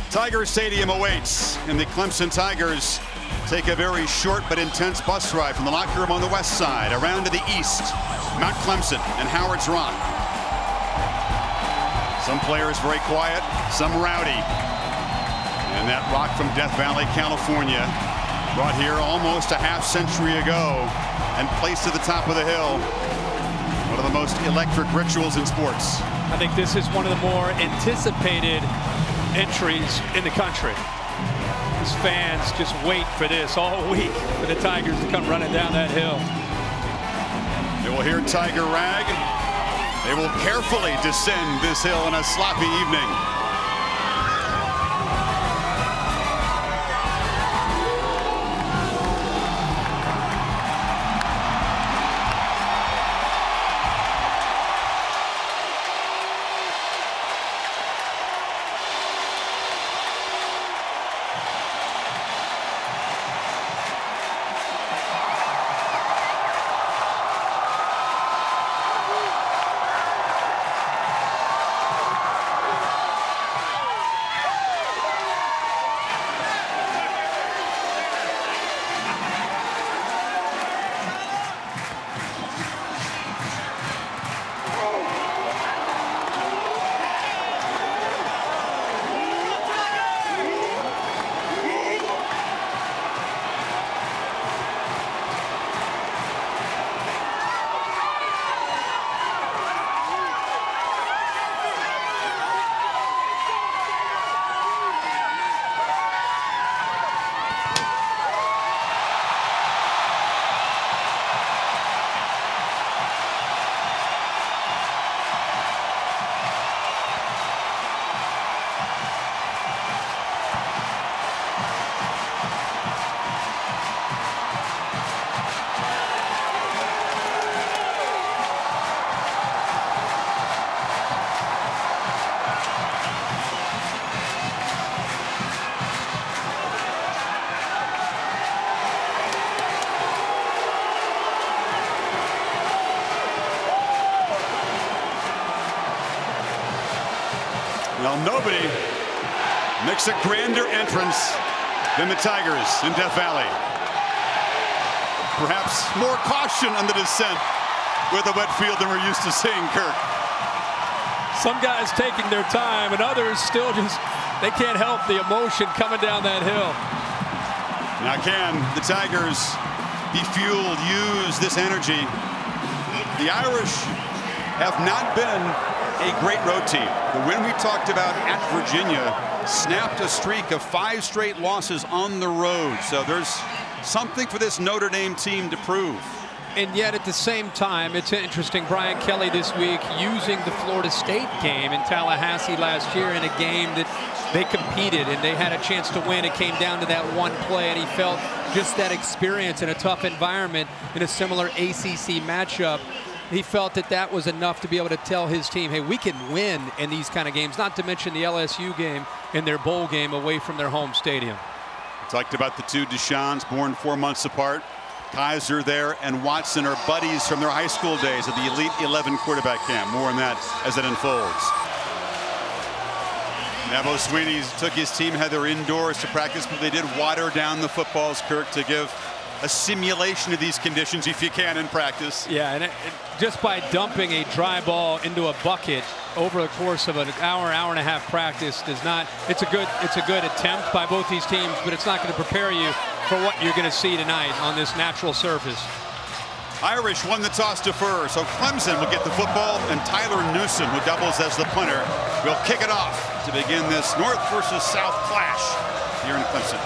Tiger Stadium awaits, and the Clemson Tigers take a very short but intense bus ride from the locker room on the west side around to the east, Mount Clemson and Howard's Rock. Some players very quiet, some rowdy. And that rock from Death Valley, California, brought here almost a half-century ago and placed at the top of the hill. One of the most electric rituals in sports. I think this is one of the more anticipated entries in the country. These fans just wait for this all week for the Tigers to come running down that hill. They will hear Tiger Rag. They will carefully descend this hill on a sloppy evening. Well, nobody makes a grander entrance than the Tigers in Death Valley. Perhaps more caution on the descent with a wet field than we're used to seeing, Kirk. Some guys taking their time, and others still just, they can't help the emotion coming down that hill. Now can the Tigers be fueled, use this energy? The Irish have not been a great road team. The win we talked about at Virginia snapped a streak of 5 straight losses on the road. So there's something for this Notre Dame team to prove. And yet at the same time, it's interesting, Brian Kelly this week using the Florida State game in Tallahassee last year in a game that they competed and they had a chance to win. It came down to that one play, and he felt just that experience in a tough environment in a similar ACC matchup. He felt that that was enough to be able to tell his team, hey, we can win in these kind of games, not to mention the LSU game and their bowl game away from their home stadium. We talked about the two Deshaun's born 4 months apart. Kaiser there and Watson are buddies from their high school days at the Elite 11 quarterback camp. More on that as it unfolds. Dabo Swinney took his team, had their indoors to practice, but they did water down the footballs, Kirk, to give a simulation of these conditions if you can in practice. Yeah, and just by dumping a dry ball into a bucket over the course of an hour and a half practice does not, it's a good attempt by both these teams, but it's not going to prepare you for what you're going to see tonight on this natural surface. Irish won the toss to defer, so Clemson will get the football, and Tyler Newsom, who doubles as the punter, will kick it off to begin this North versus South clash here in Clemson.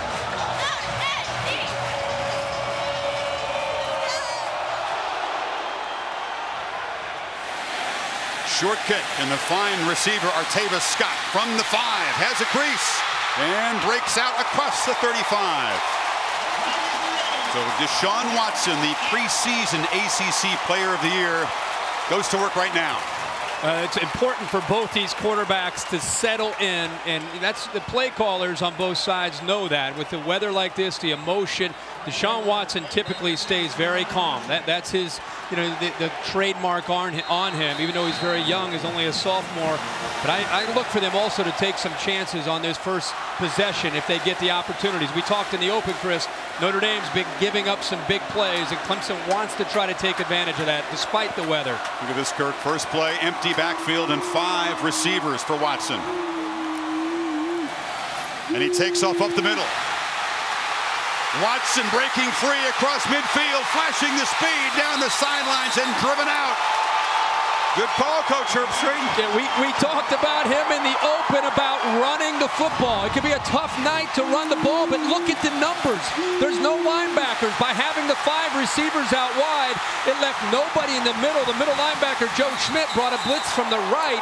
Short kick, and the fine receiver Artavis Scott from the 5 has a crease and breaks out across the 35. So Deshaun Watson, the preseason ACC Player of the Year, goes to work right now. It's important for both these quarterbacks to settle in, and that's the play callers on both sides know that. With the weather like this, the emotion, Deshaun Watson typically stays very calm. That's his, the trademark on him, even though he's very young, he's only a sophomore. But I look for them also to take some chances on this first possession if they get the opportunities. We talked in the open, Chris, Notre Dame's been giving up some big plays, and Clemson wants to try to take advantage of that despite the weather. Look at this, Kirk. First play, empty backfield and 5 receivers for Watson. And he takes off up the middle. Watson breaking free across midfield, flashing the speed down the sidelines and driven out. Good call, Coach Herbstreit. Yeah, we talked about him in the open about running the football. It could be a tough night to run the ball, but look at the numbers. There's no linebackers. By having the 5 receivers out wide, it left nobody in the middle. The middle linebacker, Joe Schmidt, brought a blitz from the right,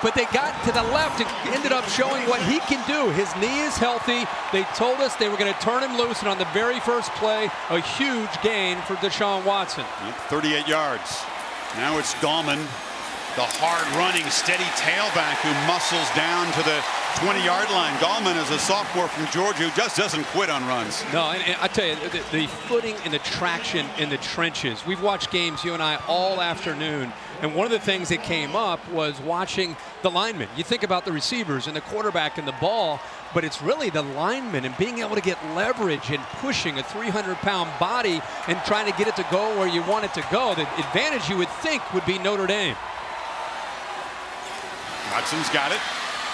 but they got to the left and ended up showing what he can do. His knee is healthy. They told us they were going to turn him loose, and on the very first play, a huge gain for Deshaun Watson. 38 yards. Now it's Gallman, the hard-running, steady tailback who muscles down to the 20-yard line. Gallman is a sophomore from Georgia who just doesn't quit on runs. No, and I tell you, the footing and the traction in the trenches. We've watched games, you and I, all afternoon, and one of the things that came up was watching the linemen. You think about the receivers and the quarterback and the ball, but it's really the linemen and being able to get leverage and pushing a 300-pound body and trying to get it to go where you want it to go. The advantage you would think would be Notre Dame. Watson's got it.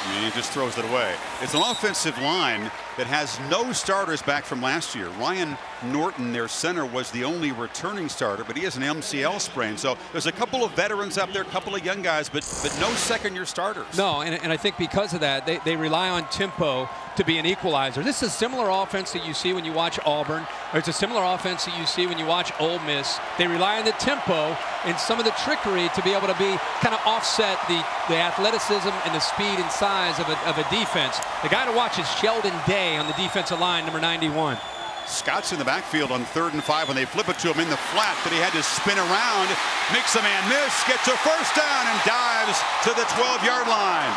And he just throws it away. It's an offensive line that has no starters back from last year. Ryan Norton, their center, was the only returning starter, but he has an MCL sprain. So there's a couple of veterans up there, a couple of young guys, but no second-year starters. No, and I think because of that, they rely on tempo to be an equalizer. This is a similar offense that you see when you watch Auburn, or it's a similar offense that you see when you watch Ole Miss. They rely on the tempo and some of the trickery to be able to be kind of offset the athleticism and the speed and size of a defense. The guy to watch is Sheldon Day on the defensive line, number 91. Scott's in the backfield on 3rd and 5 when they flip it to him in the flat, but he had to spin around, makes a man miss, gets a first down, and dives to the 12-yard line.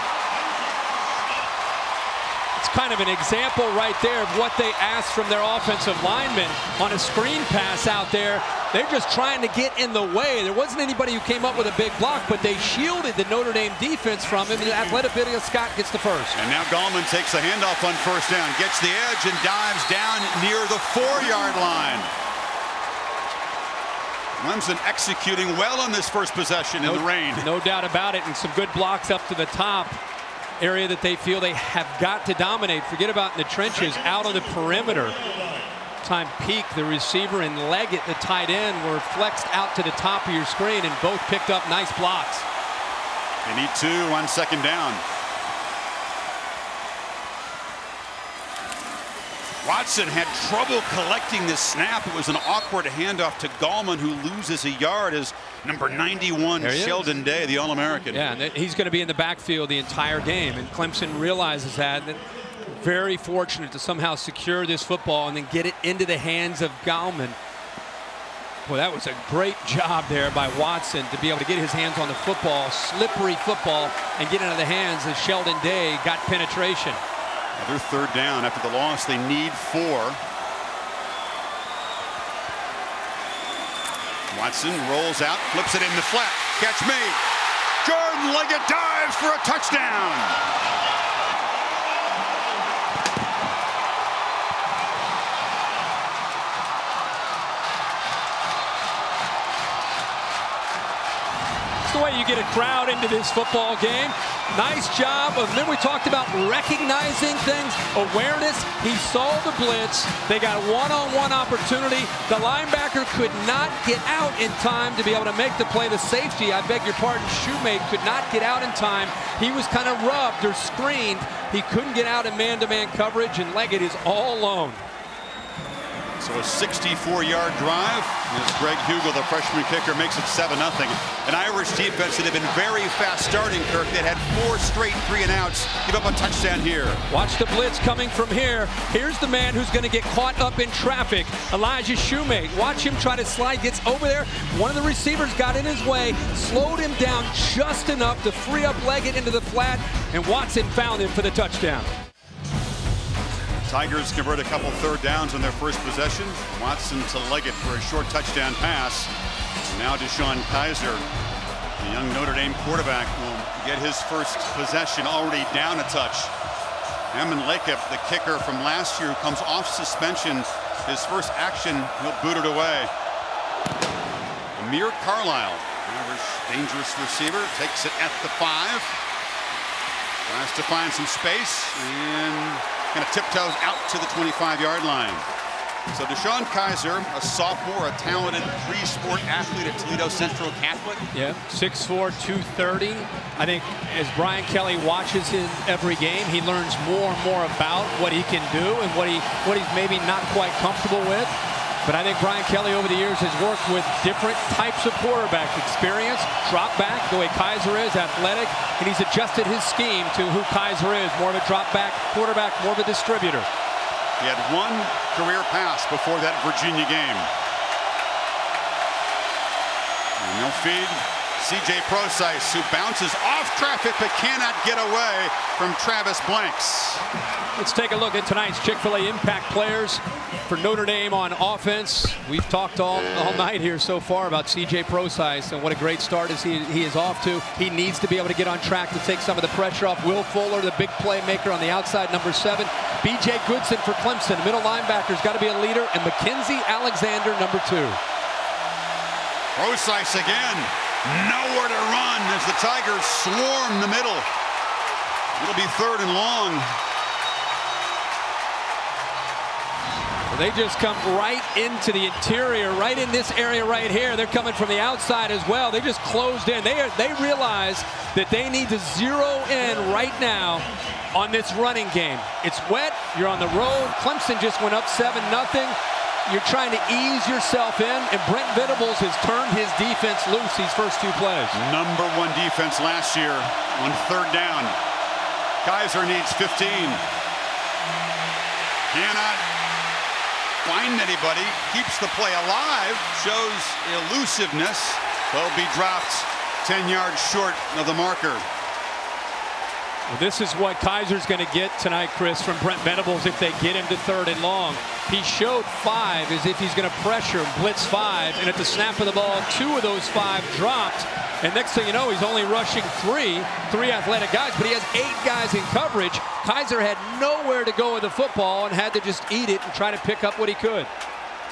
It's kind of an example right there of what they asked from their offensive linemen on a screen pass out there. They're just trying to get in the way. There wasn't anybody who came up with a big block, but they shielded the Notre Dame defense from him. The athletic ability of Scott gets the first. And now Gallman takes a handoff on first down, gets the edge, and dives down near the 4-yard line. Clemson executing well on this first possession in the rain. No doubt about it, and some good blocks up to the top. Area that they feel they have got to dominate. Forget about in the trenches, out on the perimeter. Time peak, the receiver and Leggett, the tight end, were flexed out to the top of your screen and both picked up nice blocks. They need 2 on second down. Watson had trouble collecting this snap. It was an awkward handoff to Gallman, who loses a yard as number 91, Sheldon Day, the All-American. Yeah, and he's going to be in the backfield the entire game, and Clemson realizes that. Very fortunate to somehow secure this football and then get it into the hands of Gallman. Well, that was a great job there by Watson to be able to get his hands on the football, slippery football, and get into the hands as Sheldon Day got penetration. Another third down after the loss. They need 4. Watson rolls out, flips it in the flat. Catch made. Jordan Leggett dives for a touchdown. The way you get a crowd into this football game. Nice job of, then we talked about recognizing things, awareness. He saw the blitz. They got a one-on-one opportunity. The linebacker could not get out in time to be able to make the play. The safety, I beg your pardon, Shoemate, could not get out in time. He was kind of rubbed or screened. He couldn't get out in man-to-man coverage, and Leggett is all alone. So a 64-yard drive as Greg Hugel, the freshman kicker, makes it 7-0. An Irish defense that had been very fast starting, Kirk, that had 4 straight 3-and-outs. Give up a touchdown here. Watch the blitz coming from here. Here's the man who's going to get caught up in traffic, Elijah Shoemate. Watch him try to slide, gets over there. One of the receivers got in his way, slowed him down just enough to free up Leggett into the flat, and Watson found him for the touchdown. Tigers convert a couple third downs on their first possession. Watson to Leggett for a short touchdown pass. And now Deshaun Kaiser, the young Notre Dame quarterback, will get his first possession already down a touch. Hammond Lakeup, the kicker from last year, comes off suspension. His first action, he'll boot it away. Amir Carlisle, Irish dangerous receiver, takes it at the 5. Tries to find some space and kind of tiptoes out to the 25-yard line. So Deshaun Kaiser, a sophomore, a talented three-sport athlete at Toledo Central Catholic. Yeah, 6'4", 230. I think as Brian Kelly watches him every game, he learns more and more about what he can do and what he's maybe not quite comfortable with. But I think Brian Kelly over the years has worked with different types of quarterback experience, drop back, the way Kaiser is, athletic, and he's adjusted his scheme to who Kaiser is, more of a drop back quarterback, more of a distributor. He had one career pass before that Virginia game. And they'll feed C.J. Procise, who bounces off traffic but cannot get away from Travis Blanks. Let's take a look at tonight's Chick-fil-A impact players for Notre Dame on offense. We've talked all night here so far about C.J. Procise and what a great start he is off to. He needs to be able to get on track to take some of the pressure off. Will Fuller, the big playmaker on the outside, number 7. B.J. Goodson for Clemson, middle linebacker's got to be a leader, and Mackenzie Alexander, number 2. Procise again, nowhere to run as the Tigers swarm the middle. It'll be 3rd and long. They just come right into the interior, right in this area right here. They're coming from the outside as well. They just closed in. They realize that they need to zero in right now on this running game. It's wet. You're on the road. Clemson just went up 7-0. You're trying to ease yourself in, and Brent Venables has turned his defense loose these first 2 plays. #1 defense last year on 3rd down. Kaiser needs 15. Cannot find anybody, keeps the play alive, shows elusiveness. Will be dropped 10 yards short of the marker. Well, this is what Kaiser's going to get tonight, Chris, from Brent Venables if they get him to 3rd and long. He showed 5 as if he's going to pressure and blitz 5, and at the snap of the ball, 2 of those 5 dropped. And next thing you know, he's only rushing 3 athletic guys, but he has 8 guys in coverage. Kaiser had nowhere to go with the football and had to just eat it and try to pick up what he could.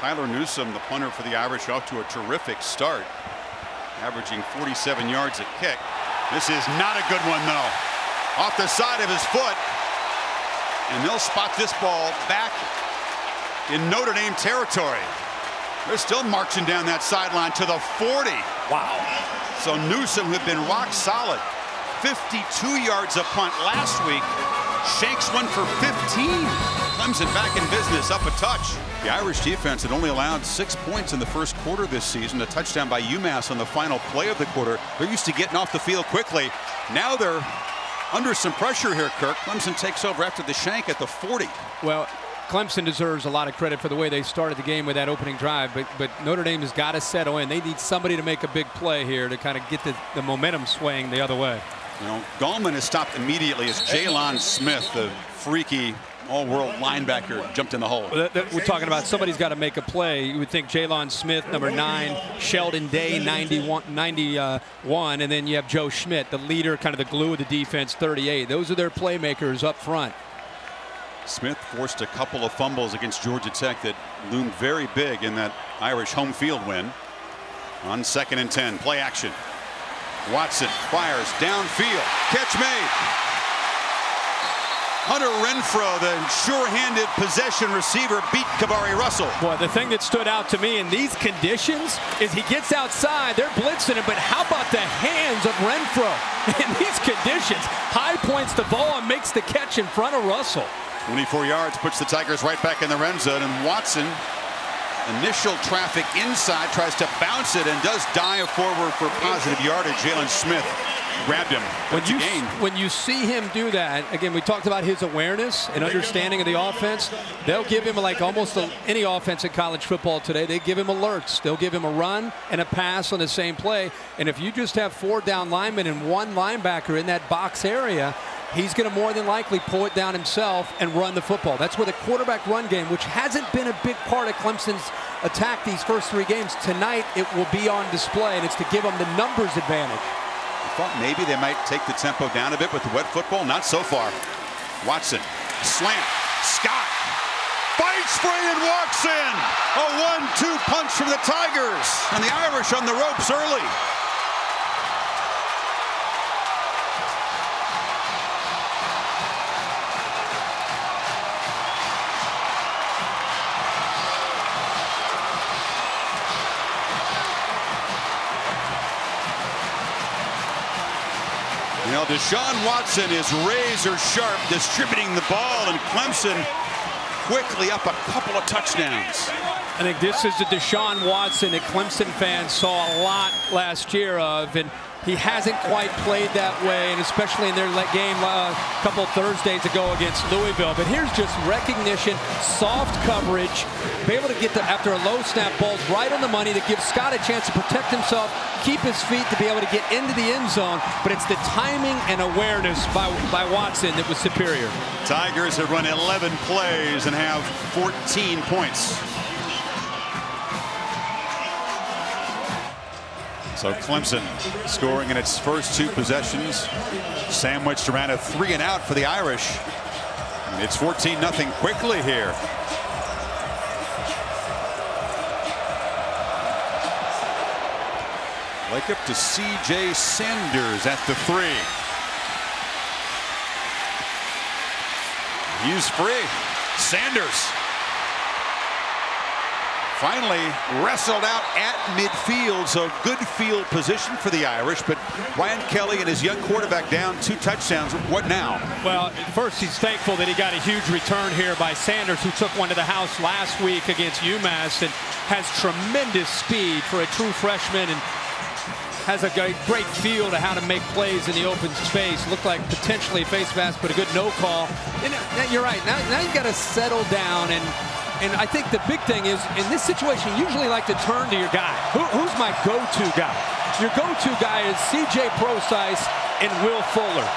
Tyler Newsome, the punter for the Irish, off to a terrific start, averaging 47 yards a kick. This is not a good one, though. Off the side of his foot, and they'll spot this ball back in Notre Dame territory. They're still marching down that sideline to the 40. Wow. So Newsome, who'd been rock solid, 52 yards a punt last week, shanks one for 15. Clemson back in business, up a touch. The Irish defense had only allowed 6 points in the first quarter this season, a touchdown by UMass on the final play of the quarter. They're used to getting off the field quickly. Now they're under some pressure here, Kirk. Clemson takes over after the shank at the 40. Well, Clemson deserves a lot of credit for the way they started the game with that opening drive, but Notre Dame has got to settle in. They need somebody to make a big play here to kind of get the momentum swaying the other way. You know, Gallman is stopped immediately as Jalon Smith, the freaky all-world linebacker, jumped in the hole. We're talking about somebody's got to make a play. You would think Jalon Smith, number 9, Sheldon Day, 91, and then you have Joe Schmidt, the leader, kind of the glue of the defense, 38. Those are their playmakers up front. Smith forced a couple of fumbles against Georgia Tech that loomed very big in that Irish home field win. On 2nd and 10, play action. Watson fires downfield. Catch made. Hunter Renfrow, the sure-handed possession receiver, beat Kavari Russell. Boy, the thing that stood out to me in these conditions is he gets outside, they're blitzing him, but how about the hands of Renfrow in these conditions? High points the ball and makes the catch in front of Russell. 24 yards puts the Tigers right back in the end zone, and Watson, initial traffic inside, tries to bounce it and does dive forward for positive yardage. Jalen Smith grabbed him. When you see him do that, again, we talked about his awareness and understanding of the offense. They'll give him, like almost any offense in college football today, they give him alerts. They'll give him a run and a pass on the same play. And if you just have 4 down linemen and 1 linebacker in that box area, he's going to more than likely pull it down himself and run the football. That's where the quarterback run game, which hasn't been a big part of Clemson's attack these first 3 games, tonight it will be on display, and it's to give them the numbers advantage. I thought maybe they might take the tempo down a bit with the wet football. Not so far. Watson, slant, Scott fights free and walks in. A 1-2 punch from the Tigers, and the Irish on the ropes early. You know, Deshaun Watson is razor sharp distributing the ball, and Clemson quickly up a couple of touchdowns. I think this is the Deshaun Watson that Clemson fans saw a lot last year of, and he hasn't quite played that way, and especially in their game a couple Thursdays ago against Louisville. But here's just recognition, soft coverage, be able to get after a low snap balls right on the money that gives Scott a chance to protect himself, keep his feet to be able to get into the end zone. But it's the timing and awareness by Watson that was superior. Tigers have run 11 plays and have 14 points. So Clemson scoring in its first 2 possessions, sandwiched around a 3 and out for the Irish. And it's 14-0 quickly here. Like up to C.J. Sanders at the 3. He's free. Sanders finally wrestled out at midfield, so good field position for the Irish. But Brian Kelly and his young quarterback down 2 touchdowns. What now? Well, first he's thankful that he got a huge return here by Sanders, who took one to the house last week against UMass and has tremendous speed for a true freshman, and has a great feel to how to make plays in the open space. Looked like potentially face mask, but a good no call. And you're right. Now you've got to settle down, and I think the big thing is, in this situation, you usually like to turn to your guy. Who's my go-to guy? Your go-to guy is C.J. Procise and Will Fuller.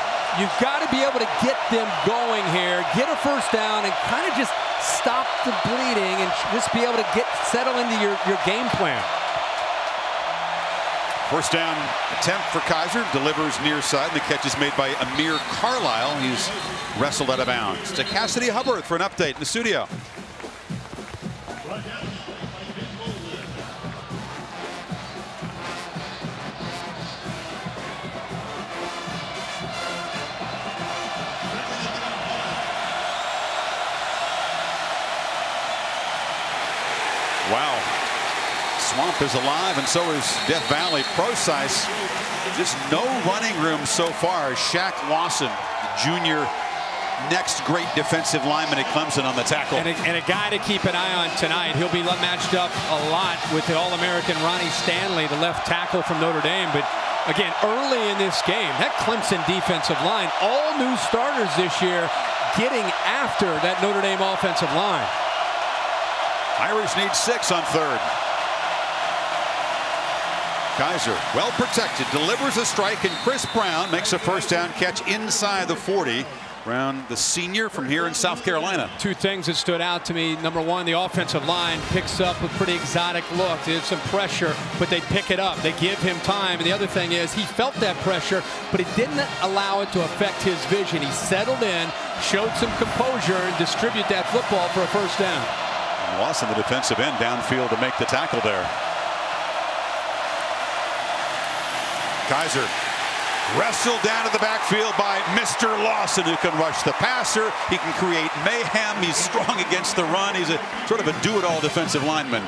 You've got to be able to get them going here, get a first down, and kind of just stop the bleeding and just be able to settle into your game plan. First down attempt for Kaiser, delivers near side. The catch is made by Amir Carlisle. He's wrestled out of bounds. To Cassidy Hubbard for an update in the studio. Wow. Swamp is alive, and so is Death Valley. Procise, just no running room so far. Shaq Lawson, junior, next great defensive lineman at Clemson on the tackle. And a guy to keep an eye on tonight. He'll be matched up a lot with the All-American Ronnie Stanley, the left tackle from Notre Dame. But again, early in this game, that Clemson defensive line, all new starters this year, getting after that Notre Dame offensive line. Irish need 6 on 3rd. Kaiser, well protected, delivers a strike, and Chris Brown makes a first down catch inside the 40. Brown, the senior from here in South Carolina. 2 things that stood out to me. Number 1, the offensive line picks up a pretty exotic look. There's some pressure, but they pick it up. They give him time. And the other thing is he felt that pressure, but he didn't allow it to affect his vision. He settled in, showed some composure, and distribute that football for a first down. And Lawson, the defensive end, downfield to make the tackle there. Kaiser wrestled down to the backfield by Mr. Lawson, who can rush the passer. He can create mayhem. He's strong against the run. He's a sort of a do-it-all defensive lineman.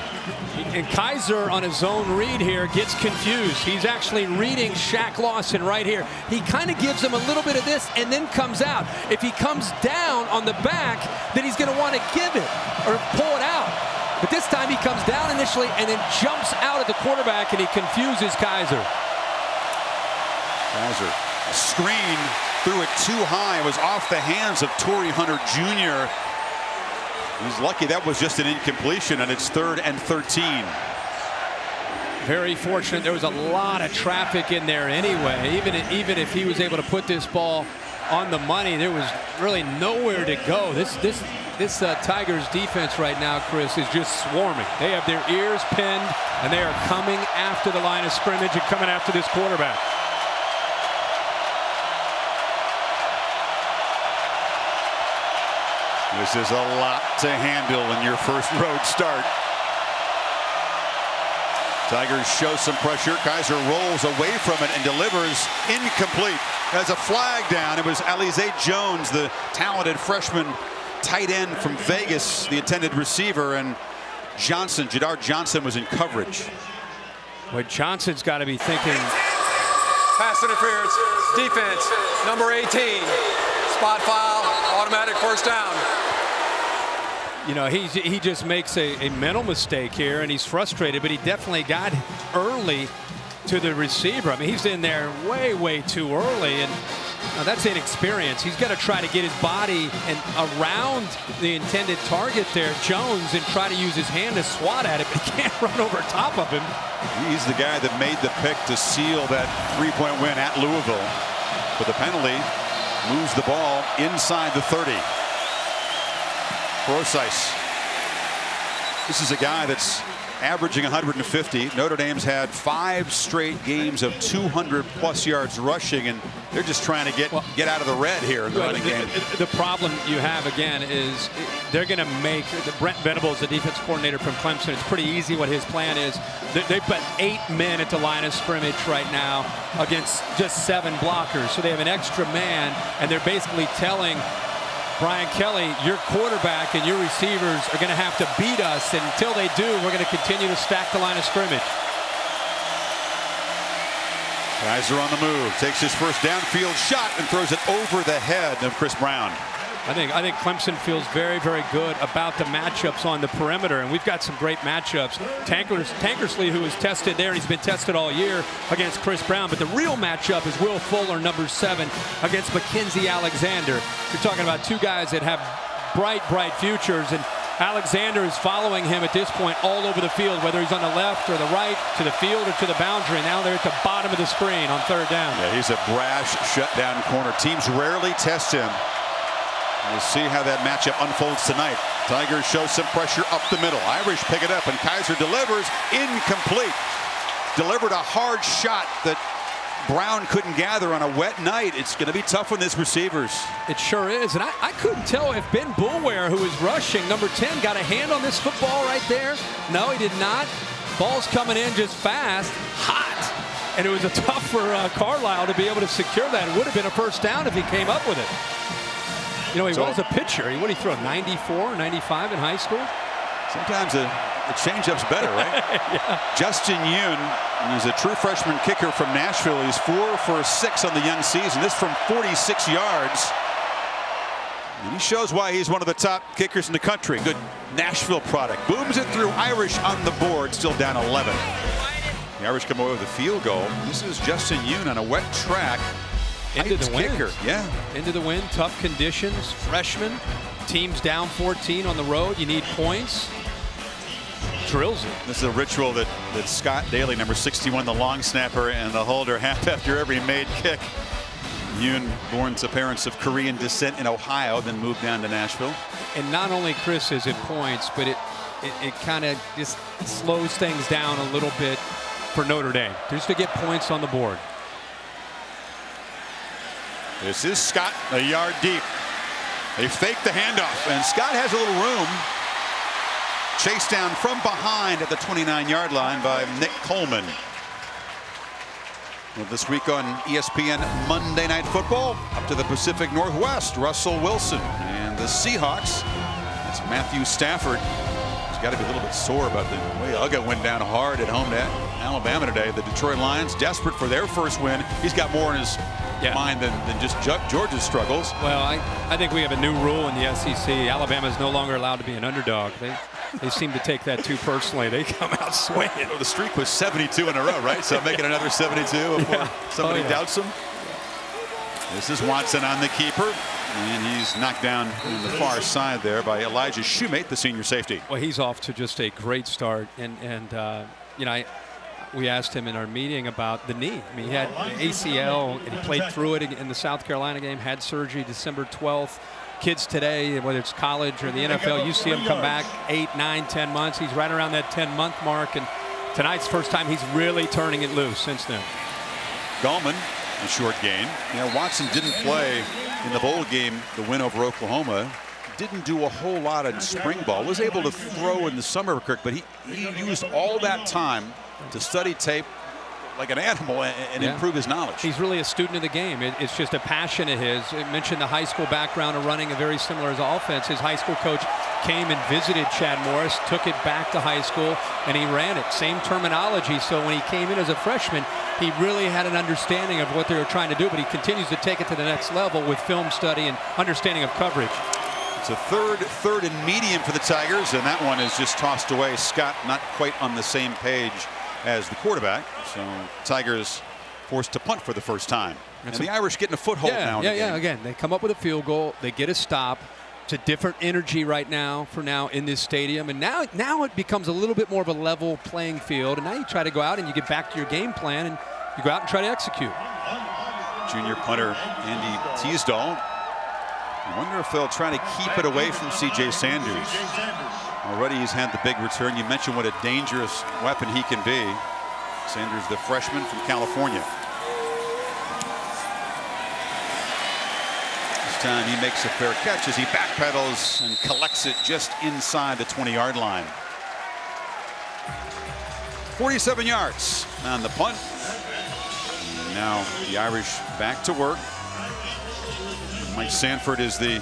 And Kaiser on his own read here gets confused. He's actually reading Shaq Lawson right here. He kind of gives him a little bit of this and then comes out. If he comes down on the back, then he's going to want to give it or pull it out. But this time he comes down initially and then jumps out at the quarterback, and he confuses Kaiser. Kaiser, a screen, threw it too high. It was off the hands of Torrey Hunter Jr. He's lucky that was just an incompletion, and it's 3rd and 13. Very fortunate. There was a lot of traffic in there anyway. Even if he was able to put this ball on the money. There was really nowhere to go. This Tigers defense right now, Chris, is just swarming. They have their ears pinned, and they are coming after the line of scrimmage and coming after this quarterback. This is a lot to handle in your first road start. Tigers show some pressure. Kaiser rolls away from it and delivers incomplete. Has a flag down. It was Alize Jones, the talented freshman tight end from Vegas, the intended receiver, and Johnson, Jadar Johnson, was in coverage. But Johnson's got to be thinking. Pass interference, defense, number 18, spot foul, automatic first down. You know, he just makes a mental mistake here, and he's frustrated, but he definitely got early to the receiver. I mean, he's in there way too early, and that's inexperience. He's got to try to get his body and around the intended target there, Jones, and try to use his hand to swat at it, but he can't run over top of him. He's the guy that made the pick to seal that three-point win at Louisville. But the penalty moves the ball inside the 30. Procise. This is a guy that's averaging 150. Notre Dame's had 5 straight games of 200+ yards rushing, and they're just trying to get out of the red here in the running game. The problem you have, again, is they're going to make Brent Venables, the defense coordinator from Clemson. It's pretty easy what his plan is. They put 8 men at the line of scrimmage right now against just 7 blockers. So they have an extra man, and they're basically telling Brian Kelly, your quarterback and your receivers are going to have to beat us, and until they do, we're going to continue to stack the line of scrimmage. Kaiser on the move, takes his first downfield shot and throws it over the head of Chris Brown. I think Clemson feels very good about the matchups on the perimeter, and we've got some great matchups. Tankersley, who was tested there, and he's been tested all year against Chris Brown, but the real matchup is Will Fuller, number 7, against Mackenzie Alexander. You're talking about 2 guys that have bright futures, and Alexander is following him at this point all over the field, whether he's on the left or the right, to the field or to the boundary. Now they're at the bottom of the screen on 3rd down. Yeah, he's a brash shutdown corner. Teams rarely test him. We'll see how that matchup unfolds tonight. Tigers show some pressure up the middle. Irish pick it up, and Kaiser delivers incomplete. Delivered a hard shot that Brown couldn't gather on a wet night. It's going to be tough on his receivers. It sure is, and I couldn't tell if Ben Boulware, who was rushing, number 10, got a hand on this football right there. No, he did not. Ball's coming in just fast, hot, and it was tough for Carlisle to be able to secure that. It would have been a first down if he came up with it. You know, he was a pitcher. What did he throw, 94, 95 in high school? Sometimes a changeup's better, right? Yeah. Justin Yoon, he's a true freshman kicker from Nashville. He's 4 for 6 on the young season. This from 46 yards. And he shows why he's one of the top kickers in the country. Good Nashville product. Booms it through. Irish on the board, still down 11. The Irish come away with a field goal. This is Justin Yoon on a wet track. Into the wind. Kicker. Yeah. Into the wind, tough conditions, freshman. Team's down 14 on the road. You need points. Drills it. This is a ritual that Scott Daly, number 61, the long snapper, and the holder have after every made kick. Yoon, born to parents of Korean descent in Ohio, then moved down to Nashville. And not only, Chris, is it points, but it kind of just slows things down a little bit for Notre Dame, just to get points on the board. This is Scott, a yard deep. They fake the handoff, and Scott has a little room. Chased down from behind at the 29-yard line by Nick Coleman. Well, this week on ESPN Monday Night Football, up to the Pacific Northwest, Russell Wilson and the Seahawks. That's Matthew Stafford. He's got to be a little bit sore about the way Uga went down hard at home to Alabama today. The Detroit Lions, desperate for their first win. He's got more in his mind than just Georgia's struggles. Well, I think we have a new rule in the SEC. Alabama is no longer allowed to be an underdog. They seem to take that too personally. They come out swinging. Well, the streak was 72 in a row, right? So making another 72 before somebody doubts him. This is Watson on the keeper, and he's knocked down on the far side there by Elijah Shoemate, the senior safety. Well, he's off to just a great start, and you know, we asked him in our meeting about the knee. I mean, he had ACL, and he played through it in the South Carolina game, had surgery December 12th. Kids today, whether it's college or the NFL, you see him come back 8, 9, 10 months. He's right around that 10-month mark, and tonight's the first time he's really turning it loose since then. Gallman, a short gain. Watson didn't play in the bowl game, the win over Oklahoma. Didn't do a whole lot in spring ball. Was able to throw in the summer, Kirk, but he used all that time to study tape like an animal and improve his knowledge. He's really a student of the game. It's just a passion of his. I mentioned the high school background of running a very similar as offense. His high school coach came and visited Chad Morris, took it back to high school, and he ran it. Same terminology. So when he came in as a freshman, he really had an understanding of what they were trying to do, but he continues to take it to the next level with film study and understanding of coverage. It's a third and medium for the Tigers, and that one is just tossed away. Scott not quite on the same page as the quarterback, so Tigers forced to punt for the first time. And the Irish getting a foothold now. Yeah. Again, they come up with a field goal, they get a stop. It's a different energy right now in this stadium, and now it becomes a little bit more of a level playing field. And now you try to go out and you get back to your game plan, and you go out and try to execute. Junior punter Andy Teasdall. I wonder if they'll try to keep it away from C.J. Sanders. Already he's had the big return. You mentioned what a dangerous weapon he can be. Sanders, the freshman from California. This time he makes a fair catch as he backpedals and collects it just inside the 20-yard line. 47 yards on the punt. And now the Irish back to work. Mike Sanford is the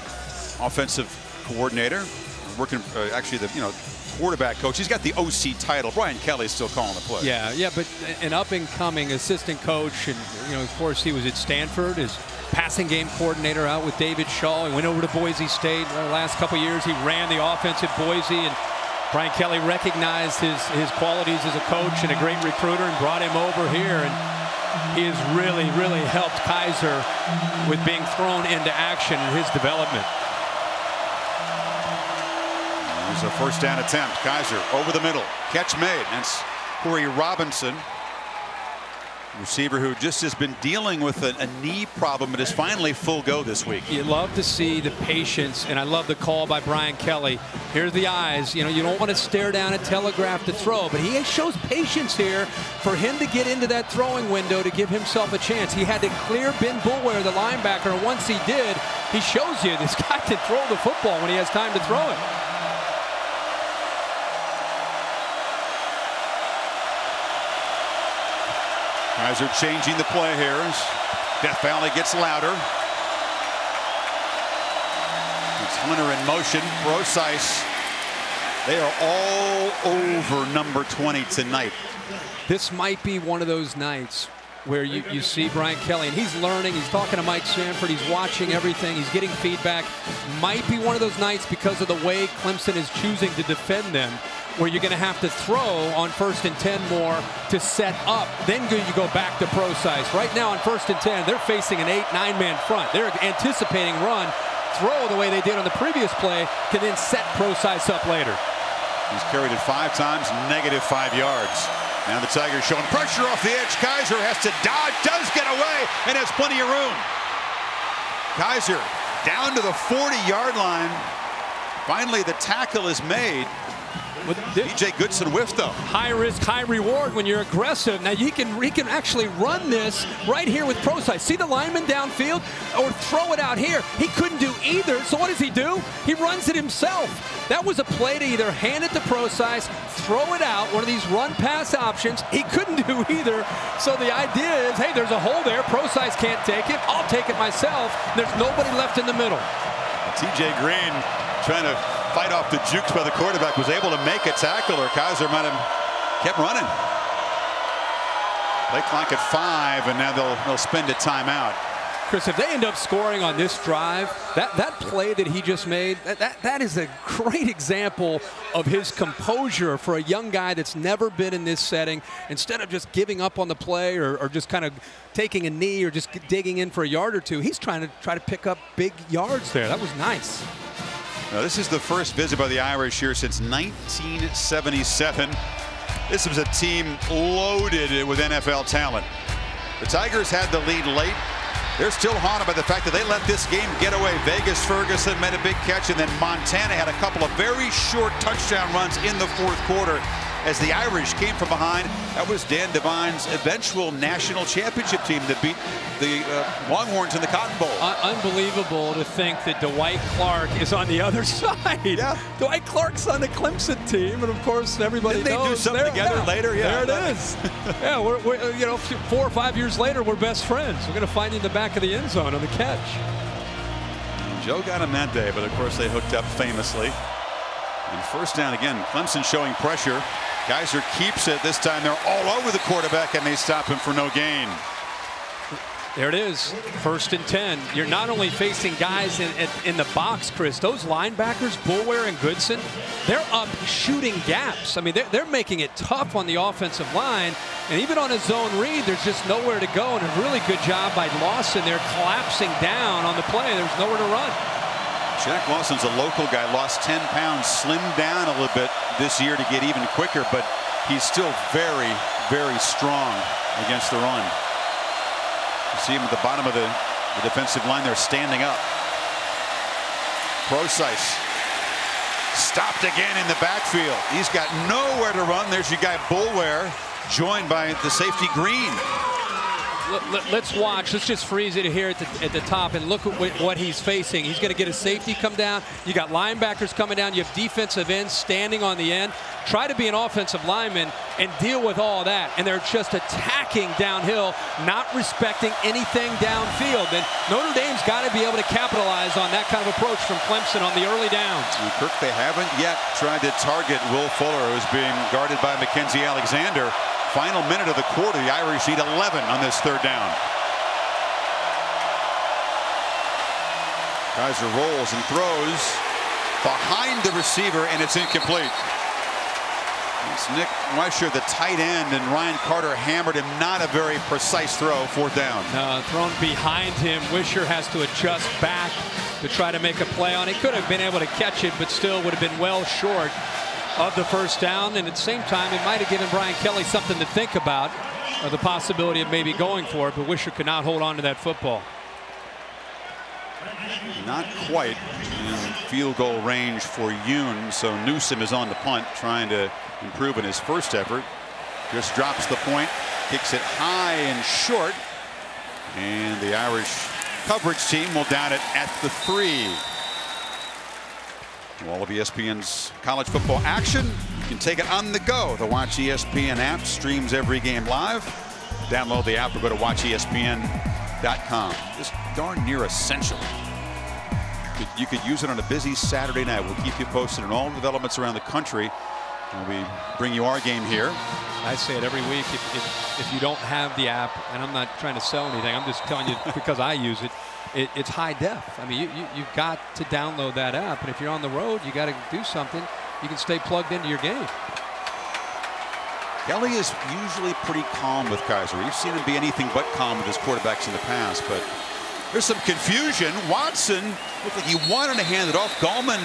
offensive coordinator, working actually the quarterback coach. He's got the OC title. Brian Kelly's still calling the play. Yeah, but an up-and-coming assistant coach, and of course he was at Stanford as passing game coordinator out with David Shaw. He went over to Boise State the last couple years. He ran the offense at Boise, and Brian Kelly recognized his qualities as a coach and a great recruiter and brought him over here. And he has really helped Kaiser with being thrown into action in his development. There's a first down attempt. Kaiser over the middle. Catch made. That's Corey Robinson, receiver who just has been dealing with a knee problem, but is finally full go this week. You love to see the patience, and I love the call by Brian Kelly. Here's the eyes. You don't want to stare down and telegraph the throw, but he shows patience here for him to get into that throwing window to give himself a chance. He had to clear Ben Boulware, the linebacker, and once he did, he shows you this guy can throw the football when he has time to throw it. Kaiser changing the play here as Death Valley gets louder. It's Hunter in motion. Brosice. They are all over number 20 tonight. This might be one of those nights where you see Brian Kelly, and he's learning. He's talking to Mike Sanford. He's watching everything. He's getting feedback. Might be one of those nights because of the way Clemson is choosing to defend them, where you're going to have to throw on 1st and 10 more to set up. Then you go back to Brosice. Right now on 1st and 10, they're facing an 8-9-man front. They're anticipating run. Throw the way they did on the previous play to then set Brosice up later. He's carried it 5 times, -5 yards. Now the Tigers showing pressure off the edge. Kaiser has to dodge, does get away, and has plenty of room. Kaiser down to the 40-yard line. Finally, the tackle is made. DJ Goodson whiffed though. High risk, high reward when you're aggressive. Now he can actually run this right here with Brosice. See the lineman downfield or throw it out here. He couldn't do either. So what does he do? He runs it himself. That was a play to either hand it to Brosice, throw it out, one of these run pass options. He couldn't do either. So the idea is, hey, there's a hole there. Brosice can't take it. I'll take it myself. There's nobody left in the middle. TJ Green trying to fight off the jukes by the quarterback, was able to make a tackle, or Kaiser might have kept running. Play clock at 5, and now they'll spend a timeout. Chris, if they end up scoring on this drive, that play that he just made, that is a great example of his composure for a young guy that's never been in this setting. Instead of just giving up on the play or just kind of taking a knee or just digging in for a yard or two, he's trying to pick up big yards there. That was nice. Now, this is the first visit by the Irish here since 1977. This was a team loaded with NFL talent. The Tigers had the lead late. They're still haunted by the fact that they let this game get away. Vegas Ferguson made a big catch, and then Montana had a couple of very short touchdown runs in the fourth quarter as the Irish came from behind. That was Dan Devine's eventual national championship team that beat the Longhorns in the Cotton Bowl. Unbelievable to think that Dwight Clark is on the other side. Yeah. Dwight Clark's on the Clemson team, and of course everybody Didn't knows. They do something together later? Yeah, there it is. Yeah, we're you know, 4 or 5 years later, we're best friends. We're going to find you in the back of the end zone on the catch. Joe got him that day, but of course they hooked up famously. And first down again, Clemson showing pressure. Geiser keeps it. This time they're all over the quarterback, and they stop him for no gain. There it is, 1st and 10. You're not only facing guys in the box, Chris. Those linebackers, Boulware and Goodson, they're up shooting gaps. I mean, they're making it tough on the offensive line. And even on a zone read, there's just nowhere to go. And a really good job by Lawson. They're collapsing down on the play. There's nowhere to run. Shaq Lawson's a local guy, lost 10 pounds, slimmed down a little bit this year to get even quicker, but he's still very, very strong against the run. You see him at the bottom of the defensive line. They're standing up. Procise stopped again in the backfield. He's got nowhere to run. There's your guy Boulware, joined by the safety Green. Let's watch. Let's just freeze it here at the top and look at what he's facing. He's going to get a safety come down. You got linebackers coming down. You have defensive ends standing on the end. Try to be an offensive lineman and deal with all that. And they're just attacking downhill, not respecting anything downfield. And Notre Dame's got to be able to capitalize on that kind of approach from Clemson on the early downs. And Kirk, they haven't yet tried to target Will Fuller, who's being guarded by Mackenzie Alexander. Final minute of the quarter, the Irish need 11 on this 3rd down. Geiser rolls and throws behind the receiver, and it's incomplete. It's Nick Weisher, the tight end, and Ryan Carter hammered him. Not a very precise throw, 4th down. No, thrown behind him. Weisher has to adjust back to try to make a play on it. Could have been able to catch it, but still would have been well short of the 1st down, and at the same time it might have given Brian Kelly something to think about, the possibility of maybe going for it, but Weisher could not hold on to that football. Not quite in field goal range for Yoon, so Newsom is on the punt, trying to improve in his first effort. Just drops the point, kicks it high and short, and the Irish coverage team will down it at the 3. All of ESPN's college football action, you can take it on the go. The Watch ESPN app streams every game live. Download the app or go to watchespn.com. Just darn near essential. You could use it on a busy Saturday night. We'll keep you posted on all developments around the country. We bring you our game here. I say it every week. If you don't have the app, and I'm not trying to sell anything, I'm just telling you because I use it. It's high def. I mean, you've got to download that app, and if you're on the road, you got to do something. You can stay plugged into your game. Kelly is usually pretty calm with Kaiser. You've seen him be anything but calm with his quarterbacks in the past, but there's some confusion. Watson looked like he wanted to hand it off. Gallman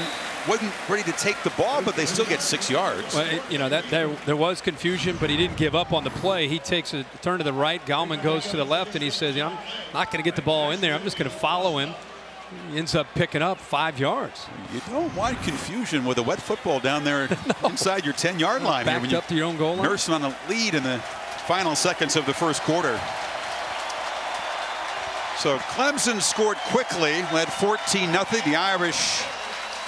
wasn't ready to take the ball, but they still get 6 yards. Well, you know, there was confusion, but he didn't give up on the play. He takes a turn to the right. Gallman goes to the left, and he says, I'm not going to get the ball in there. I'm just going to follow him. He ends up picking up 5 yards. You don't want confusion with a wet football down there inside your 10-yard line. Backed here up to your own goal line. Nursing on a lead in the final seconds of the first quarter. So Clemson scored quickly, led 14-0. The Irish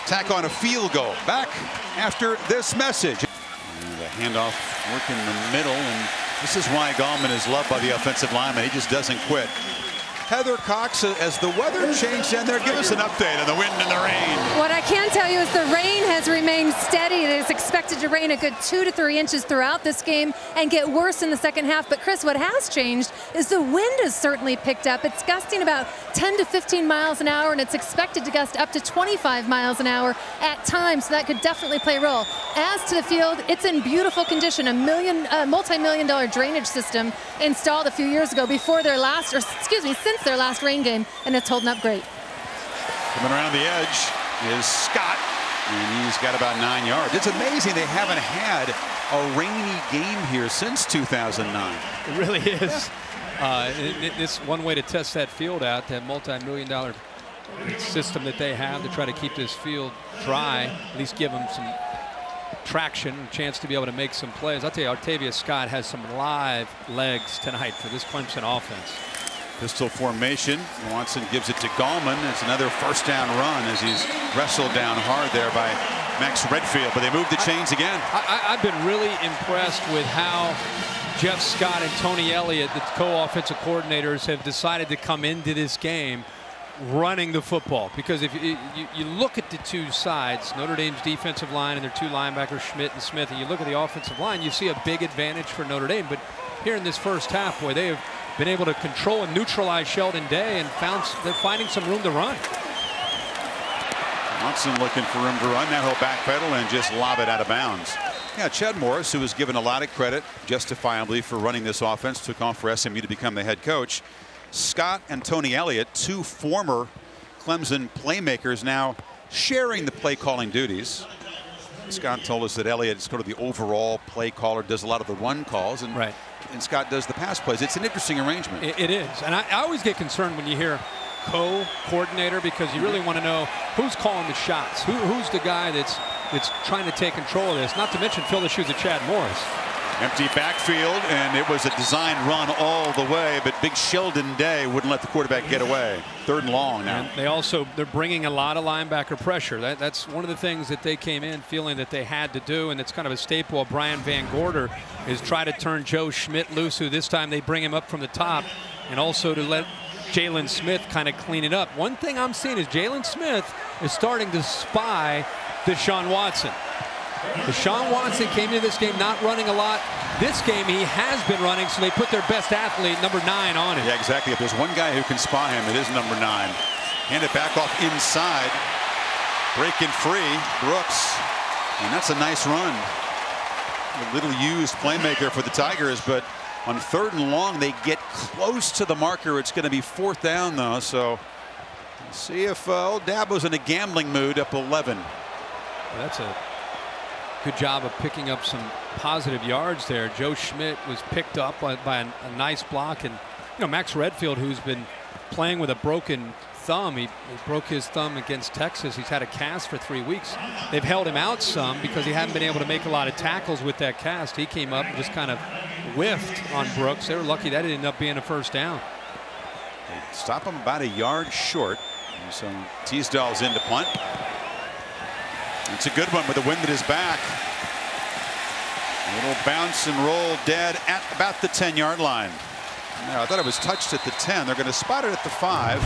tack on a field goal. Back after this message. And the handoff work in the middle, and this is why Gallman is loved by the offensive lineman. He just doesn't quit. Heather Cox, as the weather changed down there, give us an update on the wind and the rain. What I can tell you is the rain has remained steady. It is expected to rain a good 2 to 3 inches throughout this game and get worse in the second half. But Chris, what has changed is the wind has certainly picked up. It's gusting about 10 to 15 miles an hour, and it's expected to gust up to 25 miles an hour at times. So that could definitely play a role. As to the field, it's in beautiful condition. A multi-million-dollar drainage system installed a few years ago before their last, or excuse me, since their last rain game, and it's holding up great. Coming around the edge is Scott. And he's got about 9 yards. It's amazing they haven't had a rainy game here since 2009. It really is. It's one way to test that field out, that multi-million-dollar system that they have to try to keep this field dry, at least give them some traction, a chance to be able to make some plays. I'll tell you, Artavius Scott has some live legs tonight for this Clemson offense. Pistol formation. Watson gives it to Gallman. It's another first down run as he's wrestled down hard there by Max Redfield, but they moved the chains again. I've been really impressed with how Jeff Scott and Tony Elliott, the co-offensive coordinators, have decided to come into this game running the football, because if you look at the two sides, Notre Dame's defensive line and their two linebackers, Schmidt and Smith, and you look at the offensive line, you see a big advantage for Notre Dame. But here in this first half, boy, they have been able to control and neutralize Sheldon Day, and they're finding some room to run. Watson looking for room to run. Now he'll backpedal and just lob it out of bounds. Yeah, Chad Morris, who was given a lot of credit justifiably for running this offense, took off for SMU to become the head coach. Scott and Tony Elliott, two former Clemson playmakers, now sharing the play calling duties. Scott told us that Elliott is sort of the overall play caller, does a lot of the run calls, and Scott does the pass plays. It's an interesting arrangement. It is, and I always get concerned when you hear co-coordinator, because you really want to know who's calling the shots, who's the guy that's trying to take control of this. Not to mention fill the shoes of Chad Morris. Empty backfield, and it was a design run all the way, but big Sheldon Day wouldn't let the quarterback get away. 3rd and long now. And they're bringing a lot of linebacker pressure. That's one of the things that they came in feeling that they had to do, and it's kind of a staple of Brian Van Gorder, is try to turn Joe Schmidt loose, who this time they bring him up from the top, and also to let Jalen Smith kind of clean it up. One thing I'm seeing is Jalen Smith is starting to spy Deshaun Watson. Deshaun Watson came into this game not running a lot. This game he has been running, so they put their best athlete, number 9, on him. Yeah, exactly. If there's one guy who can spy him, it is number 9. Hand it back off inside. Breaking free, Brooks. And that's a nice run. A little used playmaker for the Tigers, but on 3rd and long, they get close to the marker. It's going to be 4th down, though, so let's see if old Dabo's in a gambling mood, up 11. Well, that's a good job of picking up some positive yards there. Joe Schmidt was picked up by a nice block, and Max Redfield, who's been playing with a broken thumb, he broke his thumb against Texas. He's had a cast for 3 weeks. They've held him out some because he hadn't been able to make a lot of tackles with that cast. He came up and just kind of whiffed on Brooks. They were lucky that ended up being a 1st down. They stop him about a yard short, and so Teasdale's in to punt. It's a good one with the wind at his back. A little bounce and roll dead at about the 10-yard line. Now, I thought it was touched at the 10. They're going to spot it at the 5.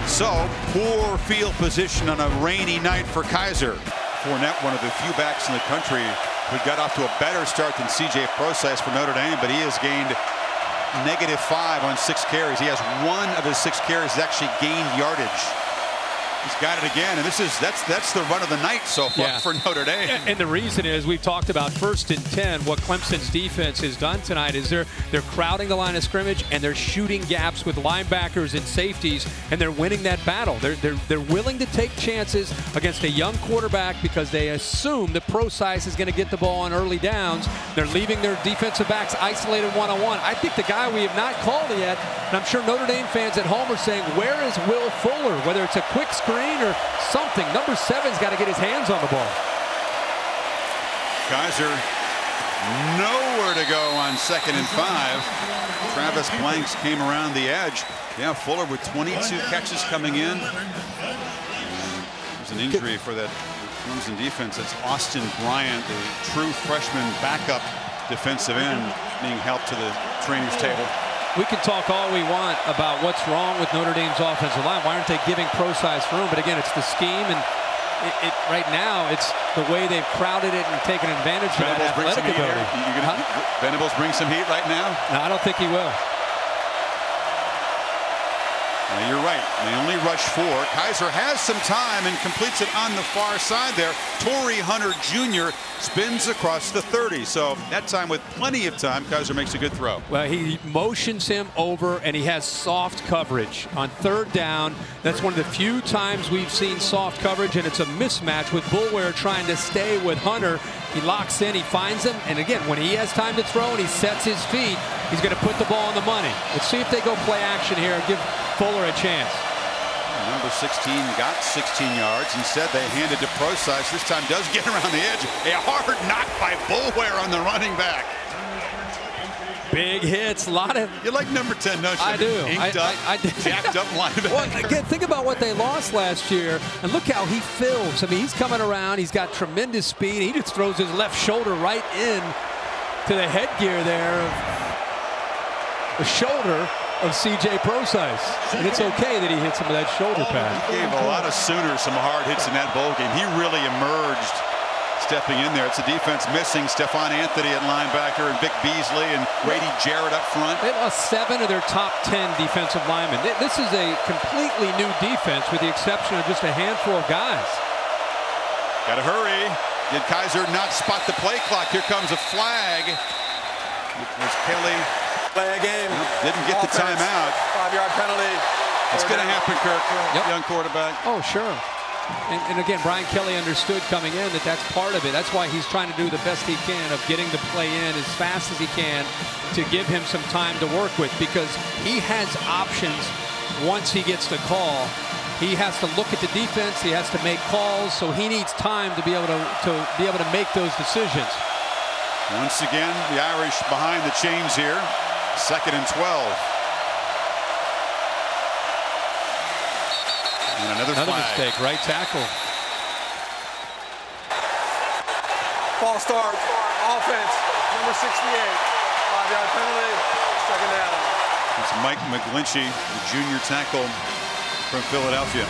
So poor field position on a rainy night for Kaiser. Fournette, one of the few backs in the country who got off to a better start than C.J. Process for Notre Dame, but he has gained -5 on 6 carries. He has 1 of his 6 carries has actually gained yardage. He's got it again, and that's the run of the night so far for Notre Dame. And the reason is, we've talked about 1st and 10. What Clemson's defense has done tonight is they're crowding the line of scrimmage, and they're shooting gaps with linebackers and safeties, and they're winning that battle. They're willing to take chances against a young quarterback because they assume that Procise is going to get the ball on early downs. They're leaving their defensive backs isolated one-on-one. I think the guy we have not called yet, and I'm sure Notre Dame fans at home are saying, where is Will Fuller? Whether it's a quick screen or something. Number 7's got to get his hands on the ball. Kaiser nowhere to go on 2nd and 5. Travis Blanks came around the edge. Yeah, Fuller with 22 catches coming in. There's an injury for that Clemson defense. It's Austin Bryant, the true freshman backup defensive end, being helped to the trainer's table. We can talk all we want about what's wrong with Notre Dame's offensive line. Why aren't they giving Procise room? But again, it's the scheme, and right now it's the way they've crowded it and taken advantage of that athletic ability. Venables bring some heat right now? No, I don't think he will. Now you're right. They only rush 4. Kaiser has some time and completes it on the far side there. Torrey Hunter Jr. spins across the 30. So that time, with plenty of time, Kaiser makes a good throw. Well, he motions him over, and he has soft coverage on 3rd down. That's one of the few times we've seen soft coverage, and it's a mismatch with Boulware trying to stay with Hunter. He locks in, he finds him, and again, when he has time to throw and he sets his feet, he's going to put the ball on the money. Let's see if they go play action here and give Fuller a chance. Number 16 got 16 yards. Instead, they handed to Procise. This time does get around the edge. A hard knock by Boulware on the running back. Big hits, a lot of. You like number 10, don't you? I do. Inked up, jacked up linebacker. Well, again, think about what they lost last year, and look how he fills. I mean, he's coming around. He's got tremendous speed. He just throws his left shoulder right in to the headgear there of the shoulder of C.J. Procise. And it's okay that he hits him with that shoulder pad. He gave a lot of Sooners some hard hits in that bowl game. He really emerged stepping in there. It's a defense missing Stephon Anthony at linebacker and Vic Beasley and Grady Jarrett up front. They lost 7 of their top 10 defensive linemen. This is a completely new defense with the exception of just a handful of guys. Got to hurry. Did Kaiser not spot the play clock? Here comes a flag. It was Kelly. Play a game. Didn't get the timeout. 5-yard penalty. It's going to happen, Kirk. Yep. Young quarterback. Oh, sure. And again, Brian Kelly understood coming in that that's part of it. That's why he's trying to do the best he can of getting the play in as fast as he can to give him some time to work with, because he has options once he gets the call. He has to look at the defense. He has to make calls, so he needs time to be able to make those decisions. Once again, the Irish behind the chains here. 2nd and 12. And another mistake, right tackle. False start. Offense. Number 68. 5-yard penalty. 2nd down. It's Mike McGlinchey, the junior tackle from Philadelphia.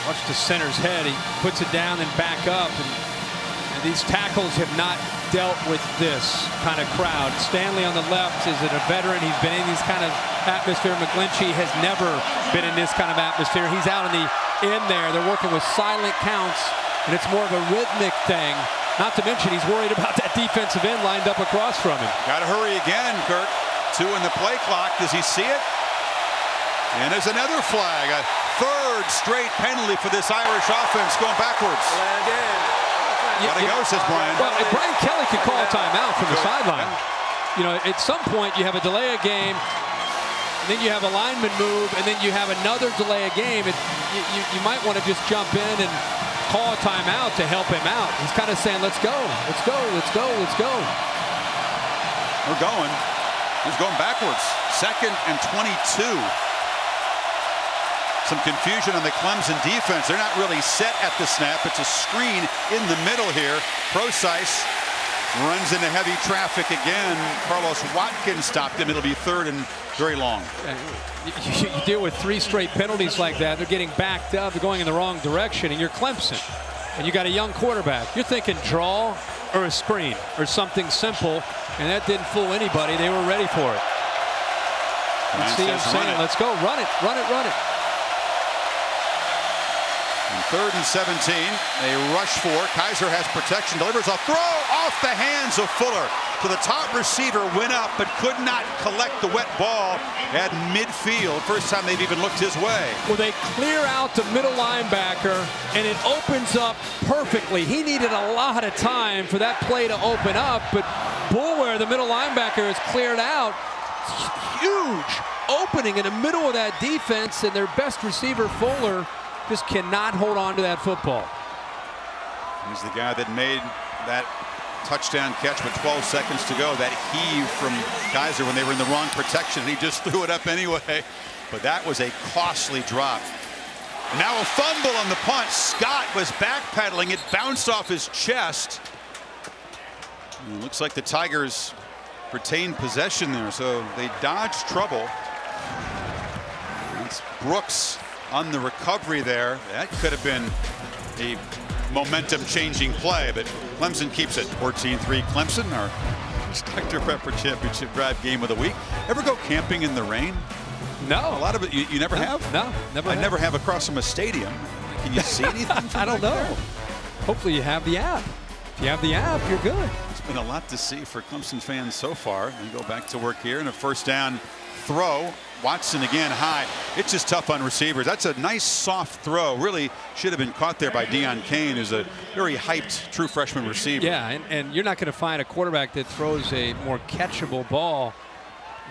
Watch the center's head. He puts it down and back up. And these tackles have not dealt with this kind of crowd. Stanley on the left is a veteran. He's been in this kind of atmosphere. McGlinchey has never been in this kind of atmosphere. He's out in there. They're working with silent counts, and it's more of a rhythmic thing. Not to mention he's worried about that defensive end lined up across from him. Got to hurry again, Kirk. 2 in the play clock. Does he see it? And there's another flag. A 3rd straight penalty for this Irish offense going backwards. Let it go, says Brian. Well, Brian Kelly can call a timeout from the sideline. You know, at some point you have a delay of game, and then you have a lineman move, and then you have another delay of game. You might want to just jump in and call a timeout to help him out. He's kind of saying, let's go, let's go, let's go, let's go. We're going. He's going backwards. 2nd and 22. Some confusion on the Clemson defense. They're not really set at the snap. It's a screen in the middle here. Procise runs into heavy traffic again. Carlos Watkins stopped him. It'll be 3rd and very long. You deal with 3 straight penalties like that. They're getting backed up. They're going in the wrong direction. And you're Clemson. And you got a young quarterback. You're thinking draw or a screen or something simple. And that didn't fool anybody. They were ready for it. Let's see him saying, let's go. Run it, run it, run it. 3rd and 17. They rush 4. Kaiser has protection. Delivers a throw off the hands of Fuller. So the top receiver went up but could not collect the wet ball at midfield. First time they've even looked his way. Well, they clear out the middle linebacker, and it opens up perfectly. He needed a lot of time for that play to open up, but Boulware, the middle linebacker, is cleared out. Huge opening in the middle of that defense, and their best receiver, Fuller, just cannot hold on to that football. He's the guy that made that touchdown catch with 12 seconds to go. That heave from Kaiser when they were in the wrong protection. He just threw it up anyway. But that was a costly drop. And now a fumble on the punt. Scott was backpedaling. It bounced off his chest. It looks like the Tigers retained possession there, so they dodged trouble. It's Brooks on the recovery there. That could have been a momentum-changing play, but Clemson keeps it. 14-3 Clemson, our Dr. Pepper Championship Drive game of the week. Ever go camping in the rain? A No. lot of it, you never have? No, never. I never have across from a stadium. Can you see anything from I don't know. there? Hopefully you have the app. If you have the app, you're good. It's been a lot to see for Clemson fans so far. We go back to work here, and a first down throw. Watson again high. It's just tough on receivers. That's a nice soft throw. Really should have been caught there by Deon Cain, who's a very hyped true freshman receiver. Yeah, and you're not going to find a quarterback that throws a more catchable ball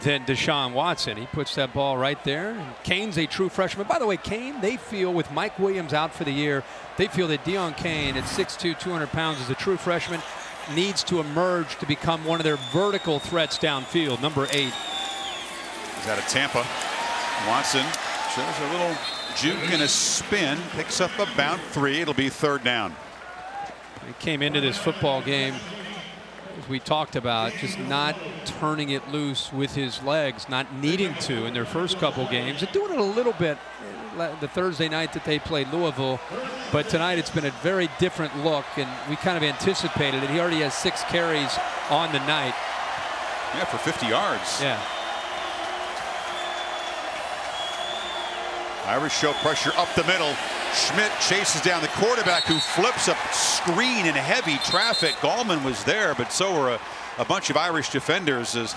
than Deshaun Watson. He puts that ball right there. And Cain's a true freshman. By the way, Cain, they feel with Mike Williams out for the year, they feel that Deon Cain at 6'2", 200 pounds is a true freshman, needs to emerge to become one of their vertical threats downfield, number 8. He's out of Tampa. Watson shows a little juke and a spin, picks up about 3. It'll be third down. He came into this football game, as we talked about, just not turning it loose with his legs, not needing to in their first couple games, and doing it a little bit the Thursday night that they played Louisville. But tonight it's been a very different look, and we kind of anticipated it. He already has 6 carries on the night. Yeah, for 50 yards. Yeah. Irish show pressure up the middle. Schmidt chases down the quarterback, who flips a screen in heavy traffic. Gallman was there, but so were a bunch of Irish defenders as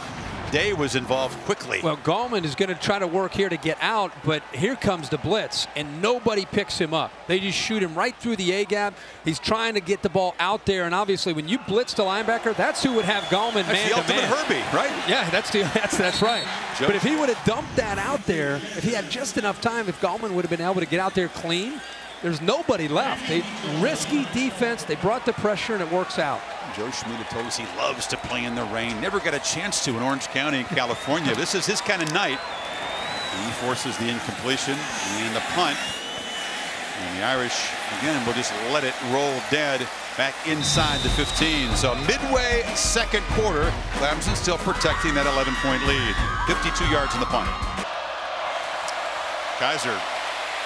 Day was involved quickly. Well, Gallman is going to try to work here to get out, but here comes the blitz, and nobody picks him up. They just shoot him right through the A-gap. He's trying to get the ball out there, and obviously when you blitz the linebacker, that's who would have Gallman man-to-man. That's the ultimate Herbie, right? Yeah, that's right. But if he would have dumped that out there, if he had just enough time, if Gallman would have been able to get out there clean, there's nobody left. Risky defense. They brought the pressure, and it works out. Joe Schmidt told us he loves to play in the rain. Never got a chance to in Orange County in California. This is his kind of night. He forces the incompletion and the punt. And the Irish, again, will just let it roll dead back inside the 15. So midway second quarter, Clemson still protecting that 11-point lead. 52 yards in the punt. Kaiser,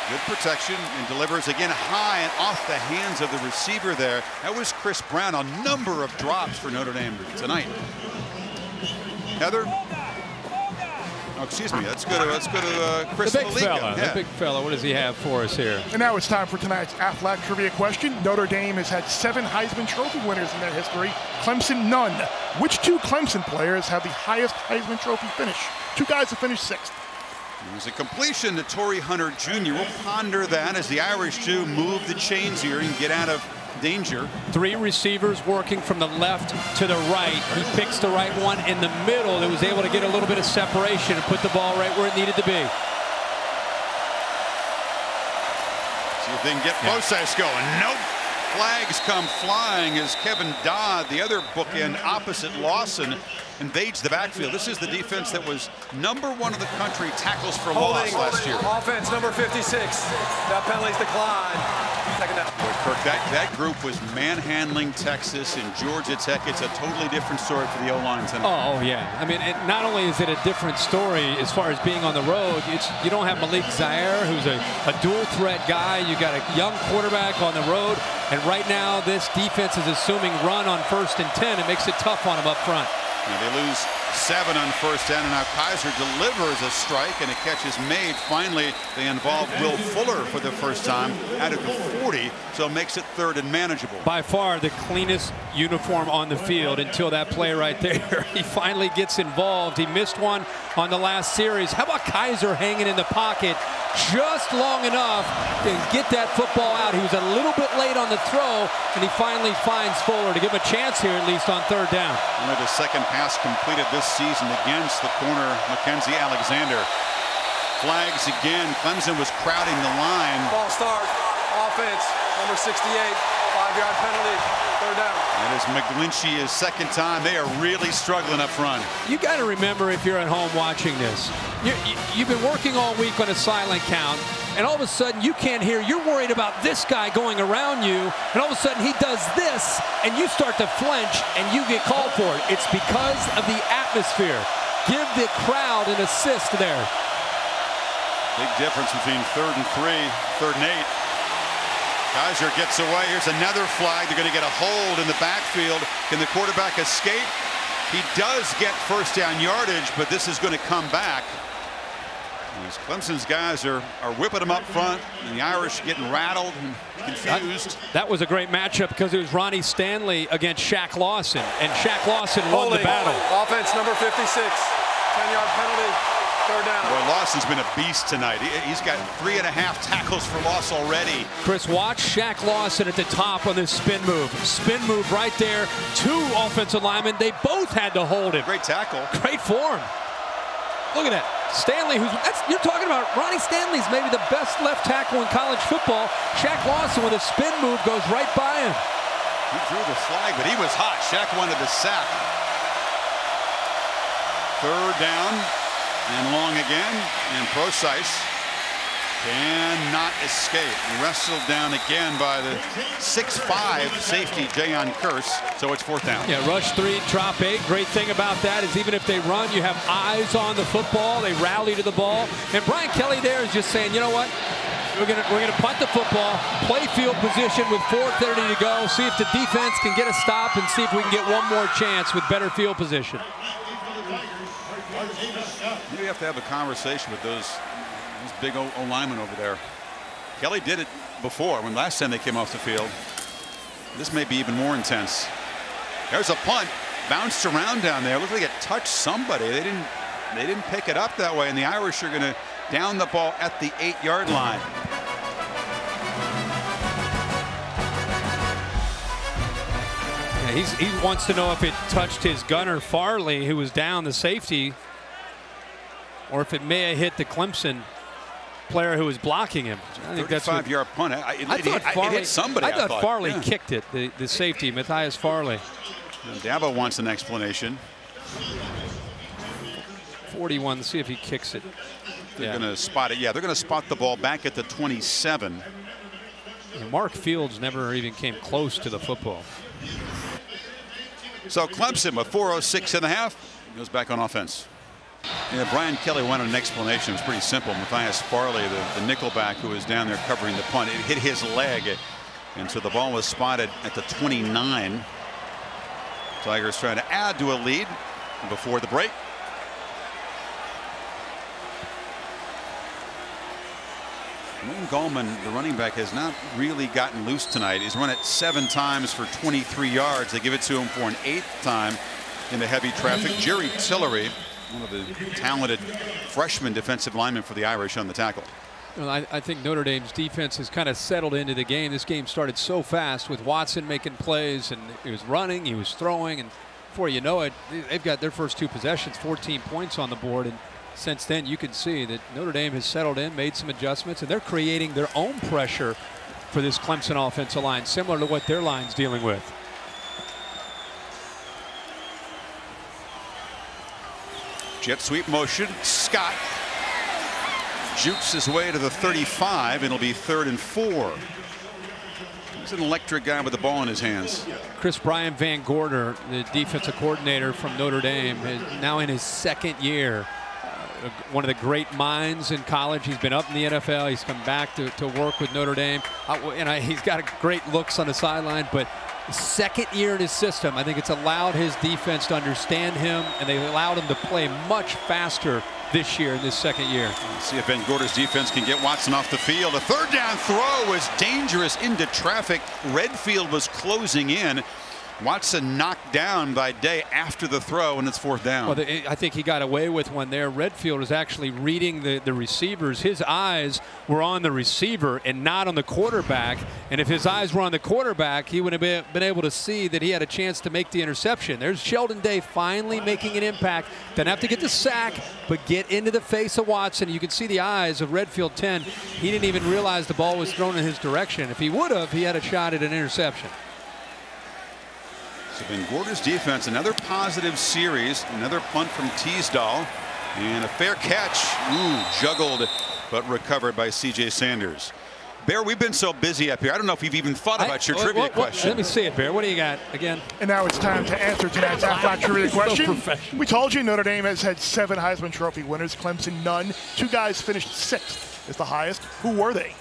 good protection, and delivers again high and off the hands of the receiver there. That was Chris Brown. A number of drops for Notre Dame tonight. Heather. Oh, excuse me. Let's go to Chris. The big fella. Yeah. The big fella. What does he have for us here? And now it's time for tonight's Aflac trivia question. Notre Dame has had 7 Heisman Trophy winners in their history. Clemson, none. Which 2 Clemson players have the highest Heisman Trophy finish? 2 guys have finished 6th. It was a completion to Torrey Hunter Jr. We'll ponder that as the Irish do move the chains here and get out of danger. 3 receivers working from the left to the right. He picks the right one in the middle that was able to get a little bit of separation and put the ball right where it needed to be. See if they can get Moses going. Nope. Flags come flying as Kevin Dodd, the other bookend opposite Lawson, invades the backfield. This is the defense that was #1 in the country tackles for loss last year. Offense number 56. That penalty's declined. Second down. Boy, Kirk, that group was manhandling Texas and Georgia Tech. It's a totally different story for the O-line tonight. Oh, yeah. I mean, not only is it a different story as far as being on the road, you don't have Malik Zaire, who's a dual threat guy. You got a young quarterback on the road, and right now this defense is assuming run on 1st and 10. It makes it tough on them up front. Now they lose 7 on 1st down, and now Kaiser delivers a strike, and a catch is made. Finally, they involve Will Fuller for the first time out of the 40, so it makes it 3rd and manageable. By far the cleanest uniform on the field until that play right there. He finally gets involved. He missed one on the last series. How about Kaiser hanging in the pocket just long enough to get that football out? He was a little bit late on the throw, and he finally finds Fuller to give him a chance here, at least on 3rd down. Only the 2nd pass completed this season against the corner, Mackenzie Alexander. Flags again. Clemson was crowding the line. False start. Offense number 68. 5-yard penalty. 3rd down. That is McGlinchey his 2nd time. They are really struggling up front. You got to remember, if you're at home watching this, you've been working all week on a silent count, and all of a sudden you can't hear. You're worried about this guy going around you, and all of a sudden he does this, and you start to flinch, and you get called for it. It's because of the atmosphere. Give the crowd an assist there. Big difference between 3rd and 3, 3rd and 8. Kaiser gets away. Here's another flag. They're going to get a hold in the backfield. Can the quarterback escape? He does get 1st down yardage, but this is going to come back. As Clemson's guys are whipping them up front, and the Irish getting rattled and confused. That was a great matchup because it was Ronnie Stanley against Shaq Lawson, and Shaq Lawson won the battle. Offense number 56, 10-yard penalty, third down. Boy, Lawson's been a beast tonight. He's got 3.5 tackles for loss already. Chris, watch Shaq Lawson at the top on this spin move. Spin move right there. 2 offensive linemen. They both had to hold him. Great tackle. Great form. Look at that. Stanley, you're talking about Ronnie Stanley's maybe the best left tackle in college football. Shaq Lawson with a spin move goes right by him. He threw the flag, but he was hot. Shaq wanted the sack. Third down and long again, and Procise cannot escape. Wrestled down again by the 6'5" safety, Jayon Curse, so it's fourth down. Yeah, rush 3, drop 8. Great thing about that is even if they run, you have eyes on the football. They rally to the ball. And Brian Kelly there is just saying, you know what? We're gonna punt the football, play field position with 4:30 to go, see if the defense can get a stop and see if we can get one more chance with better field position. You have to have a conversation with those big O-linemen over there. Kelly did it before when last time they came off the field. This may be even more intense. There's a punt, bounced around down there. Looked like it touched somebody. They didn't pick it up that way, and the Irish are going to down the ball at the 8-yard line. Yeah, he wants to know if it touched his gunner Farley, who was down, the safety, or if it may have hit the Clemson player who was blocking him. I think that's 35-yard punt. It hit somebody. I thought Farley kicked it, the safety, Matthias Farley. And Dabo wants an explanation. 41, let's see if he kicks it. They're going to spot it. Yeah, they're going to spot the ball back at the 27. And Mark Fields never even came close to the football. So Clemson with 4:06.5 goes back on offense. Yeah, Brian Kelly wanted an explanation. It was pretty simple. Matthias Farley, the nickelback who was down there covering the punt, it hit his leg, and so the ball was spotted at the 29. Tigers trying to add to a lead before the break. Wayne Gallman, the running back, has not really gotten loose tonight. He's run it 7 times for 23 yards. They give it to him for an 8th time in the heavy traffic. Jerry Tillery, one of the talented freshman defensive linemen for the Irish, on the tackle. Well, I think Notre Dame's defense has kind of settled into the game. This game started so fast with Watson making plays, and he was running, he was throwing, and before you know it, they've got their first 2 possessions, 14 points on the board. And since then, you can see that Notre Dame has settled in, made some adjustments, and they're creating their own pressure for this Clemson offensive line, similar to what their line's dealing with. Jet sweep motion. Scott jukes his way to the 35, and it'll be 3rd and 4. He's an electric guy with the ball in his hands. Chris Brian Van Gorder, the defensive coordinator from Notre Dame, is now in his 2nd year. One of the great minds in college. He's been up in the NFL. He's come back to work with Notre Dame. He's got great looks on the sideline, but 2nd year in his system, I think it's allowed his defense to understand him, and they allowed him to play much faster this year in this 2nd year. Let's see if Van Gorder's defense can get Watson off the field. A 3rd down throw was dangerous into traffic. Redfield was closing in. Watson knocked down by Day after the throw, and it's 4th down. Well, I think he got away with one there. Redfield was actually reading the receivers. His eyes were on the receiver and not on the quarterback. And if his eyes were on the quarterback, he would have been able to see that he had a chance to make the interception. There's Sheldon Day finally making an impact. Doesn't have to get the sack, but get into the face of Watson. You can see the eyes of Redfield 10. He didn't even realize the ball was thrown in his direction. If he would have, he had a shot at an interception. So Van Gorder's defense, another positive series, another punt from Teasdall, and a fair catch. Juggled, but recovered by C.J. Sanders. Bear, we've been so busy up here. I don't know if you've even thought about your trivia question. Let me see it, Bear. What do you got again? And now it's time to answer tonight's Aflac trivia question. We told you Notre Dame has had 7 Heisman Trophy winners, Clemson none. 2 guys finished 6th is the highest. Who were they?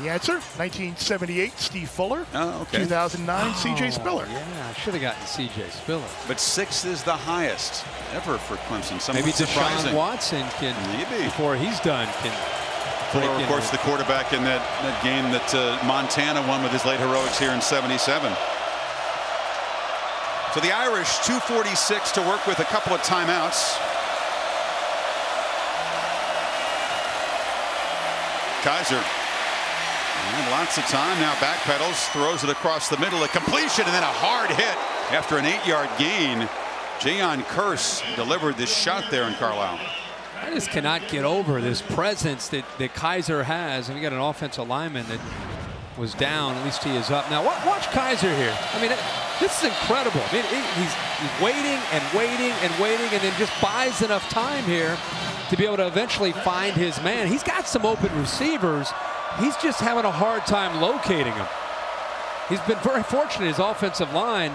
The answer, 1978, Steve Fuller. Oh, okay. 2009, C.J. Spiller. Yeah, I should have gotten C.J. Spiller. But 6 is the highest ever for Clemson. Maybe surprising. Deshaun Watson can, maybe before he's done, can. Fuller, of course, the quarterback in that game that Montana won with his late heroics here in '77. So the Irish, 2:46 to work with, a couple of timeouts. Kaiser. And lots of time now, backpedals, throws it across the middle, a completion, and then a hard hit after an 8-yard gain. Jayon Curse delivered this shot there in Carlisle. I just cannot get over this presence that Kaiser has. And we got an offensive lineman that was down. At least he is up now. Watch Kaiser here. I mean, this is incredible. I mean, he's waiting and waiting and waiting, and then just buys enough time here to be able to eventually find his man. He's got some open receivers. He's just having a hard time locating them. He's been very fortunate. His offensive line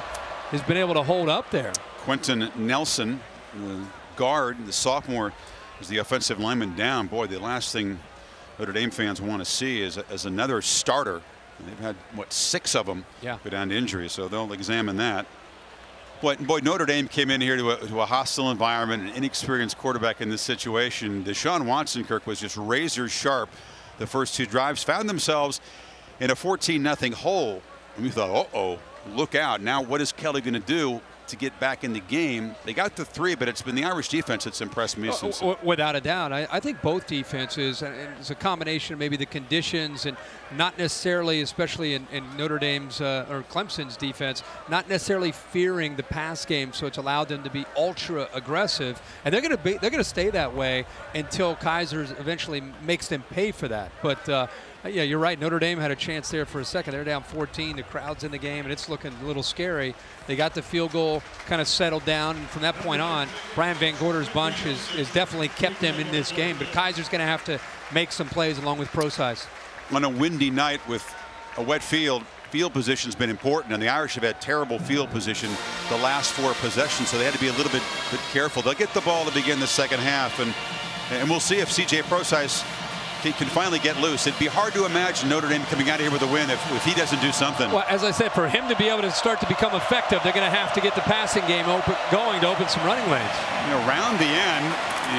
has been able to hold up there. Quentin Nelson, the guard, the sophomore, is the offensive lineman down. Boy, the last thing Notre Dame fans want to see is another starter. And they've had, what, 6 of them go down to injury, so they'll examine that. Boy, Notre Dame came in here to a hostile environment, an inexperienced quarterback in this situation. Deshaun Watson, Kirk, was just razor sharp the first 2 drives, found themselves in a 14-0 hole. And we thought, uh-oh, look out. Now what is Kelly going to do to get back in the game? They got to 3, but it's been the Irish defense that's impressed me since. Without a doubt. I think both defenses, and it's a combination of maybe the conditions and not necessarily, especially in Notre Dame's or Clemson's defense, not necessarily fearing the pass game, so it's allowed them to be ultra aggressive, and they're going to stay that way until Kaiser eventually makes them pay for that. But yeah, you're right. Notre Dame had a chance there for a second. They're down 14. The crowd's in the game, and it's looking a little scary. They got the field goal kind of settled down, and from that point on, Brian Van Gorder's bunch has definitely kept them in this game. But Kaiser's going to have to make some plays along with Procise. On a windy night with a wet field position's been important, and the Irish have had terrible field position the last 4 possessions, so they had to be a little bit careful. They'll get the ball to begin the second half, and we'll see if C.J. Procise can finally get loose. It'd be hard to imagine Notre Dame coming out of here with a win if he doesn't do something. Well, as I said, for him to be able to start to become effective, they're going to have to get the passing game going to open some running lanes. Around the end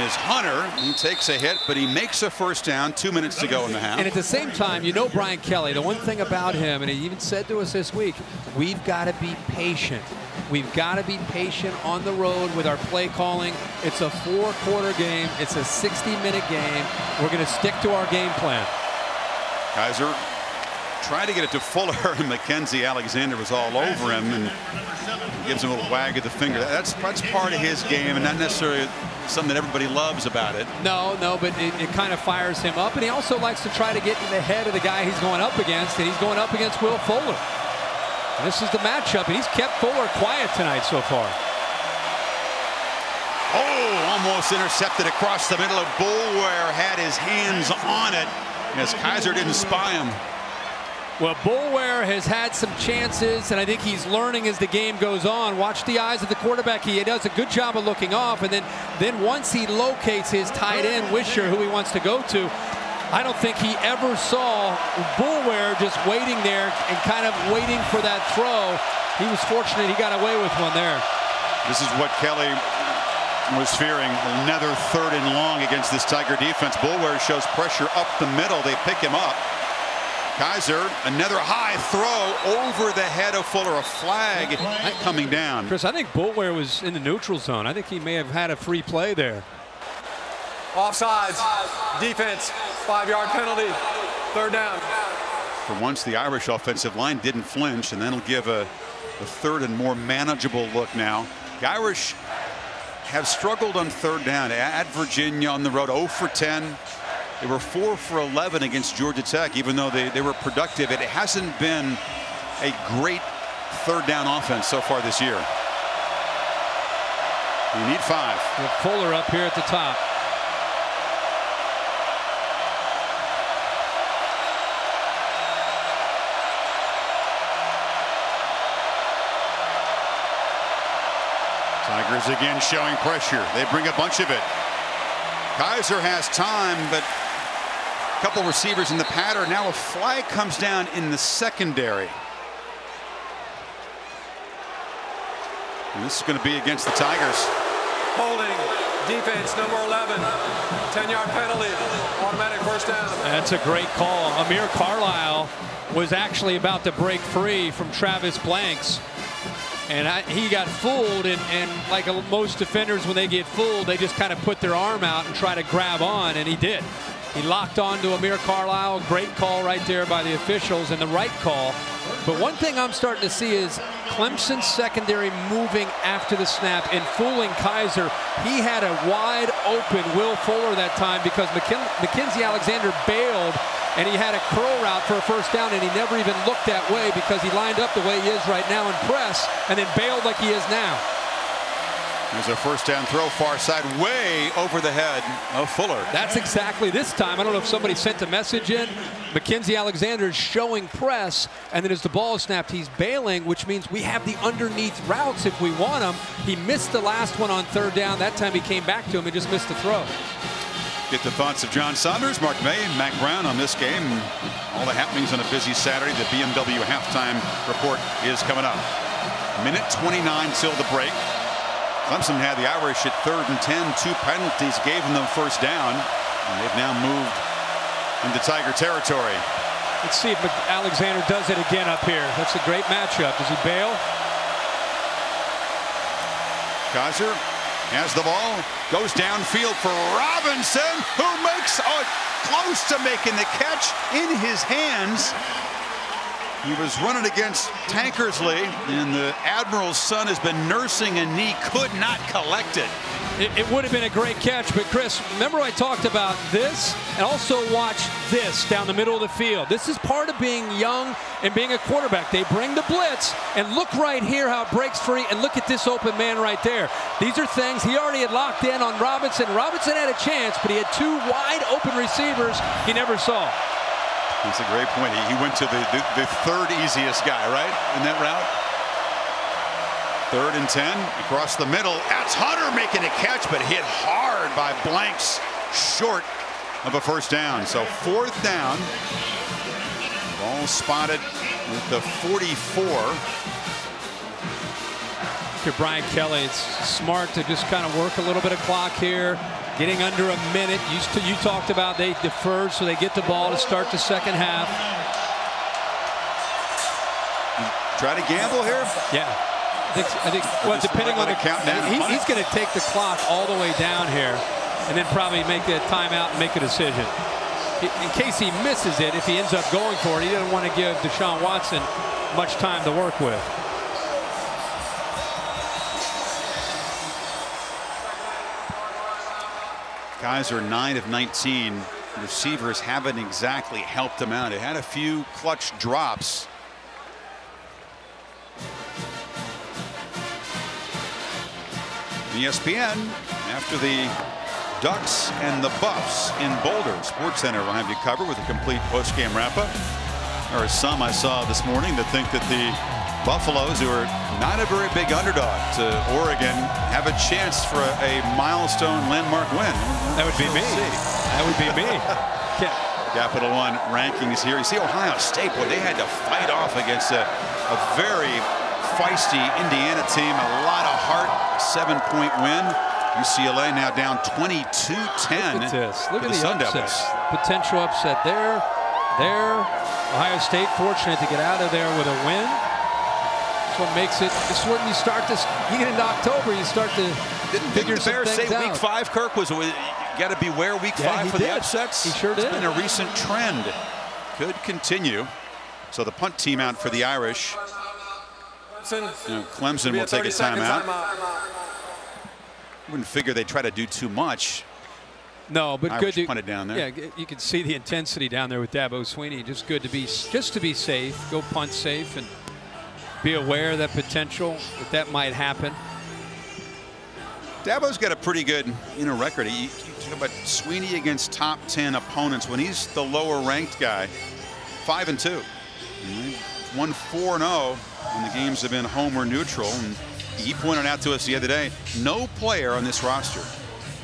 is Hunter. He takes a hit, but he makes a first down. 2 minutes to go in the half. And at the same time, you know Brian Kelly, the one thing about him, and he even said to us this week, we've got to be patient. We've got to be patient on the road with our play calling. It's a 4-quarter game. It's a 60-minute game. We're going to stick to our game plan. Kaiser tried to get it to Fuller, and Mackenzie Alexander was all over him and gives him a little wag of the finger. That's part of his game, and not necessarily something that everybody loves about it. No, but it kind of fires him up, and he also likes to try to get in the head of the guy he's going up against, and he's going up against Will Fuller. And this is the matchup, and he's kept Fuller quiet tonight so far. Oh, almost intercepted across the middle of Boulware, had his hands on it as Kaiser didn't spy him. Well, Boulware has had some chances, and I think he's learning as the game goes on. Watch the eyes of the quarterback. He does a good job of looking off, and then once he locates his tight end, Wisher, who he wants to go to, I don't think he ever saw Boulware just waiting there and kind of waiting for that throw. He was fortunate he got away with one there. This is what Kelly was fearing. Another 3rd and long against this Tiger defense. Boulware shows pressure up the middle. They pick him up. Kaiser, another high throw over the head of Fuller. A flag coming down. Chris, I think Boulware was in the neutral zone. I think he may have had a free play there. Offsides. Defense. 5-yard penalty. 3rd down. For once, the Irish offensive line didn't flinch, and then it'll give a 3rd and more manageable look now. The Irish have struggled on 3rd down at Virginia on the road, 0 for 10. They were 4 for 11 against Georgia Tech, even though they were productive. It hasn't been a great 3rd down offense so far this year. You need 5. With Fuller up here at the top. Tigers again showing pressure. They bring a bunch of it. Kaiser has time, but Couple receivers in the pattern. Now a flag comes down in the secondary. And this is going to be against the Tigers. Holding, defense, number 11. 10-yard penalty, automatic first down. That's a great call. Amir Carlisle was actually about to break free from Travis Blanks. And he got fooled, and like most defenders, when they get fooled, they just kind of put their arm out and try to grab on, and he did. He locked on to Amir Carlisle. Great call right there by the officials, and the right call. But one thing I'm starting to see is Clemson's secondary moving after the snap and fooling Kaiser. He had a wide open Will Fuller that time because Mackenzie Alexander bailed, and he had a curl route for a first down, and he never even looked that way because he lined up the way he is right now in press and then bailed like he is now. There's a first down throw, far side, way over the head of Fuller. That's exactly this time. I don't know if somebody sent a message in. Mackenzie Alexander is showing press, and then as the ball is snapped, he's bailing, which means we have the underneath routes if we want them. He missed the last one on third down. That time he came back to him and just missed the throw. Get the thoughts of John Saunders, Mark May, and Mac Brown on this game. All the happenings on a busy Saturday. The BMW halftime report is coming up. Minute 29 till the break. Clemson had the Irish at 3rd and 10. 2 penalties gave them first down, and they've now moved into Tiger territory. Let's see if Alexander does it again up here. That's a great matchup. Does he bail? Kaiser has the ball, goes downfield for Robinson, who makes close to making the catch in his hands. He was running against Tankersley, and the Admiral's son has been nursing a knee, could not collect it. It would have been a great catch, but Chris, remember I talked about this, and also watch this down the middle of the field. This is part of being young and being a quarterback. They bring the blitz, and look right here how it breaks free, and look at this open man right there. These are things he already had locked in on Robinson. Robinson had a chance, but he had 2 wide open receivers he never saw. That's a great point. He went to the 3rd easiest guy, right, in that route. 3rd and 10 across the middle. That's Hunter making a catch, but hit hard by Blanks, short of a first down. So 4th down. Ball spotted with the 44. Here, Brian Kelly, it's smart to just kind of work a little bit of clock here. Getting under a minute. You talked about they deferred, so they get the ball to start the second half. Try to gamble here? Yeah. I think well, depending on the countdown, he's going to take the clock all the way down here and then probably make that timeout and make a decision. In case he misses it, if he ends up going for it, he doesn't want to give Deshaun Watson much time to work with. Kaiser 9 of 19. Receivers haven't exactly helped him out. It had a few clutch drops. ESPN after the Ducks and the Buffs in Boulder. SportsCenter will have you covered with a complete post-game wrap-up. There are some I saw this morning that think that the Buffaloes, who are not a very big underdog to Oregon, have a chance for a milestone landmark win. That would be me. That would be me. Capital One rankings here. You see Ohio State, boy, they had to fight off against a very feisty Indiana team. A lot of heart, 7-point win. UCLA now down 22-10. Look at this. Look at the Sun upsets. Devils. Potential upset there. Ohio State fortunate to get out of there with a win. What makes it, this is when you start this, you get into October, you start to figure some things out. Week 5, Kirk, was got to beware week 5 for the upsets. He sure did. It's been a recent trend. Could continue. So the punt team out for the Irish. Clemson will take a timeout. Wouldn't figure they'd try to do too much. No, but Irish good to punt it down there. Yeah, you can see the intensity down there with Dabo Swinney. Just good to be safe, go punt safe, and be aware of that potential that might happen. Dabo's got a pretty good record. You talk about Swinney against top 10 opponents when he's the lower ranked guy. 5-2. Won 4-0 when the games have been home or neutral. And he pointed out to us the other day, no player on this roster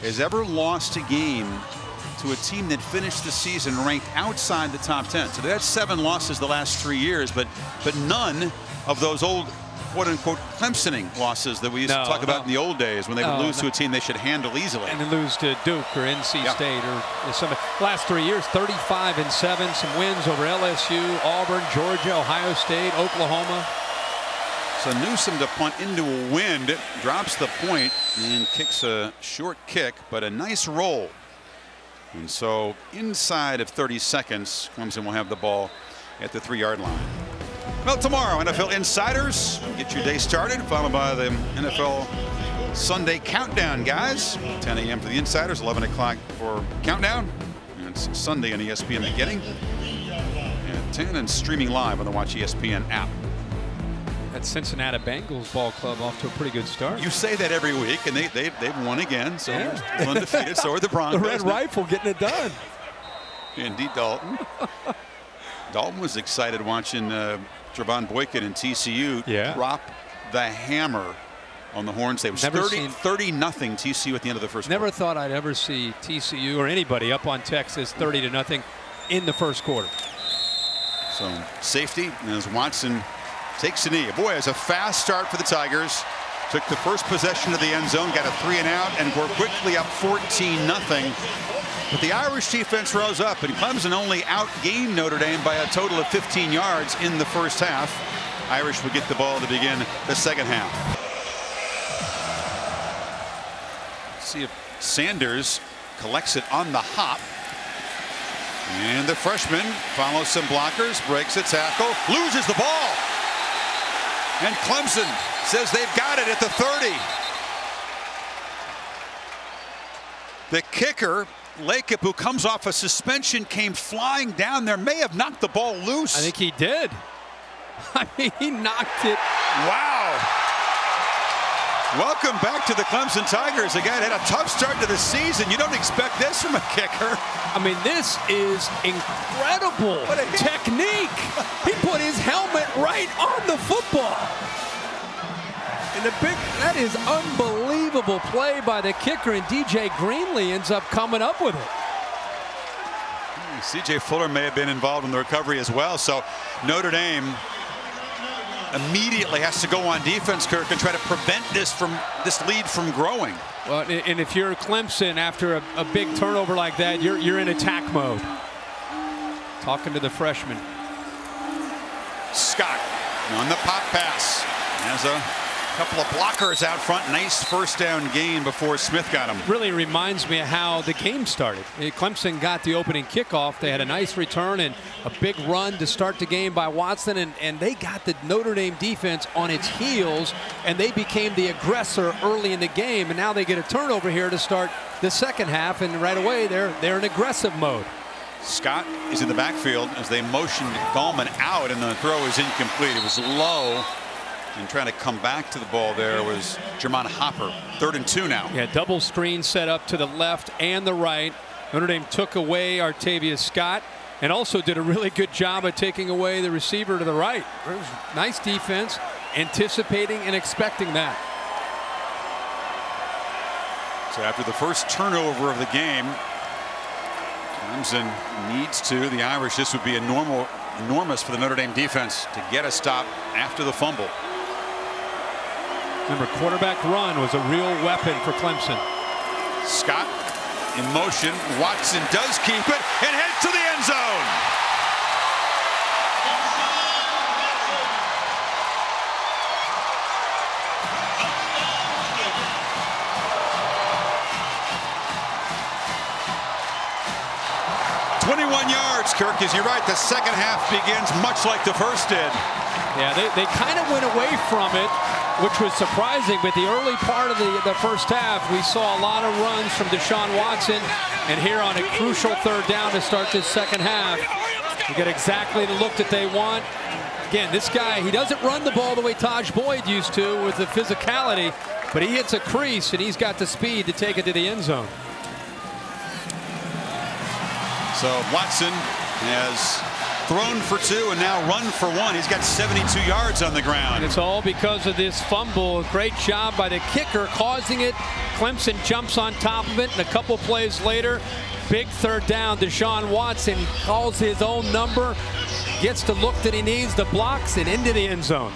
has ever lost a game to a team that finished the season ranked outside the top 10. So they had 7 losses the last 3 years, but none of those old quote-unquote Clemsoning losses that we used to talk about in the old days when they would lose to a team they should handle easily. And then lose to Duke or NC State or some. Last 3 years, 35-7, some wins over LSU, Auburn, Georgia, Ohio State, Oklahoma. So Newsom to punt into a wind, drops the point and kicks a short kick, but a nice roll. And so inside of 30 seconds, Clemson will have the ball at the 3-yard line. Well, tomorrow, NFL Insiders, get your day started, followed by the NFL Sunday Countdown, guys. 10 a.m. for the Insiders, 11 o'clock for Countdown. And it's Sunday on ESPN beginning at 10 and streaming live on the Watch ESPN app. That Cincinnati Bengals ball club off to a pretty good start. You say that every week, and they've won again, so they're undefeated. So are the Broncos. The Red Rifle getting it done. Indeed, Dalton. Dalton was excited watching Trevon Boykin and TCU drop the hammer on the Horns. They was 30-0 TCU at the end of the first quarter. Never thought I'd ever see TCU or anybody up on Texas 30-0 in the first quarter. So safety as Watson takes a knee. Boy, it's a fast start for the Tigers. Took the first possession of the end zone, got a 3-and-out, and we're quickly up 14-0. But the Irish defense rose up, and Clemson only outgained Notre Dame by a total of 15 yards in the first half. Irish would get the ball to begin the second half. Let's see if Sanders collects it on the hop. And the freshman follows some blockers, breaks a tackle, loses the ball. And Clemson says they've got it at the 30. The kicker, Lakeup, who comes off a suspension, came flying down there, may have knocked the ball loose. I think he did. I mean, he knocked it. Wow. Welcome back to the Clemson Tigers. A guy that had a tough start to the season. You don't expect this from a kicker. I mean, this is incredible technique. He put his helmet right on the football. And that is unbelievable play by the kicker, and DJ Greenlee ends up coming up with it. C.J. Fuller may have been involved in the recovery as well. So Notre Dame immediately has to go on defense, Kirk, and try to prevent this lead from growing. Well, and if you're Clemson after a big turnover like that, you're in attack mode. Talking to the freshman. Scott on the pop pass. Has a couple of blockers out front. Nice first down gain before Smith got him. Really reminds me of how the game started. Clemson got the opening kickoff. They had a nice return and a big run to start the game by Watson, and they got the Notre Dame defense on its heels, and they became the aggressor early in the game, and now they get a turnover here to start the second half, and right away they're in aggressive mode. Scott is in the backfield as they motioned Gallman out, and the throw is incomplete. It was low. And trying to come back to the ball there was Jermon Hopper. 3rd and 2 now. Yeah, double screen set up to the left and the right. Notre Dame took away Artavius Scott and also did a really good job of taking away the receiver to the right. It was nice defense, anticipating and expecting that. So after the first turnover of the game, Clemson needs to. The Irish, this would be enormous for the Notre Dame defense to get a stop after the fumble. Remember, quarterback run was a real weapon for Clemson. Scott in motion. Watson does keep it and heads to the end zone. Kirk, as you're right, the second half begins much like the first did. Yeah, they kind of went away from it, which was surprising, but the early part of the first half, we saw a lot of runs from Deshaun Watson, and here on a crucial 3rd down to start this second half, you get exactly the look that they want. Again, this guy, he doesn't run the ball the way Taj Boyd used to with the physicality, but he hits a crease, and he's got the speed to take it to the end zone. So Watson has thrown for 2 and now run for 1. He's got 72 yards on the ground. And it's all because of this fumble. Great job by the kicker causing it. Clemson jumps on top of it, and a couple plays later, big 3rd down. Deshaun Watson calls his own number, gets the look that he needs, the blocks, and into the end zone.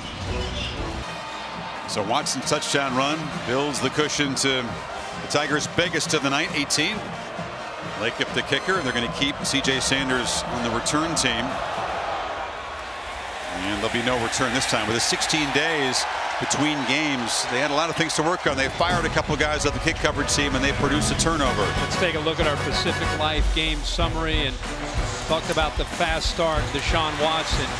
So Watson's touchdown run builds the cushion to the Tigers' biggest of the night, 18. Lakeip the kicker. They're going to keep C.J. Sanders on the return team. And there'll be no return this time. With the 16 days between games, they had a lot of things to work on. They fired a couple guys off the kick coverage team, and they produced a turnover. Let's take a look at our Pacific Life game summary and talked about the fast start. Deshaun Watson,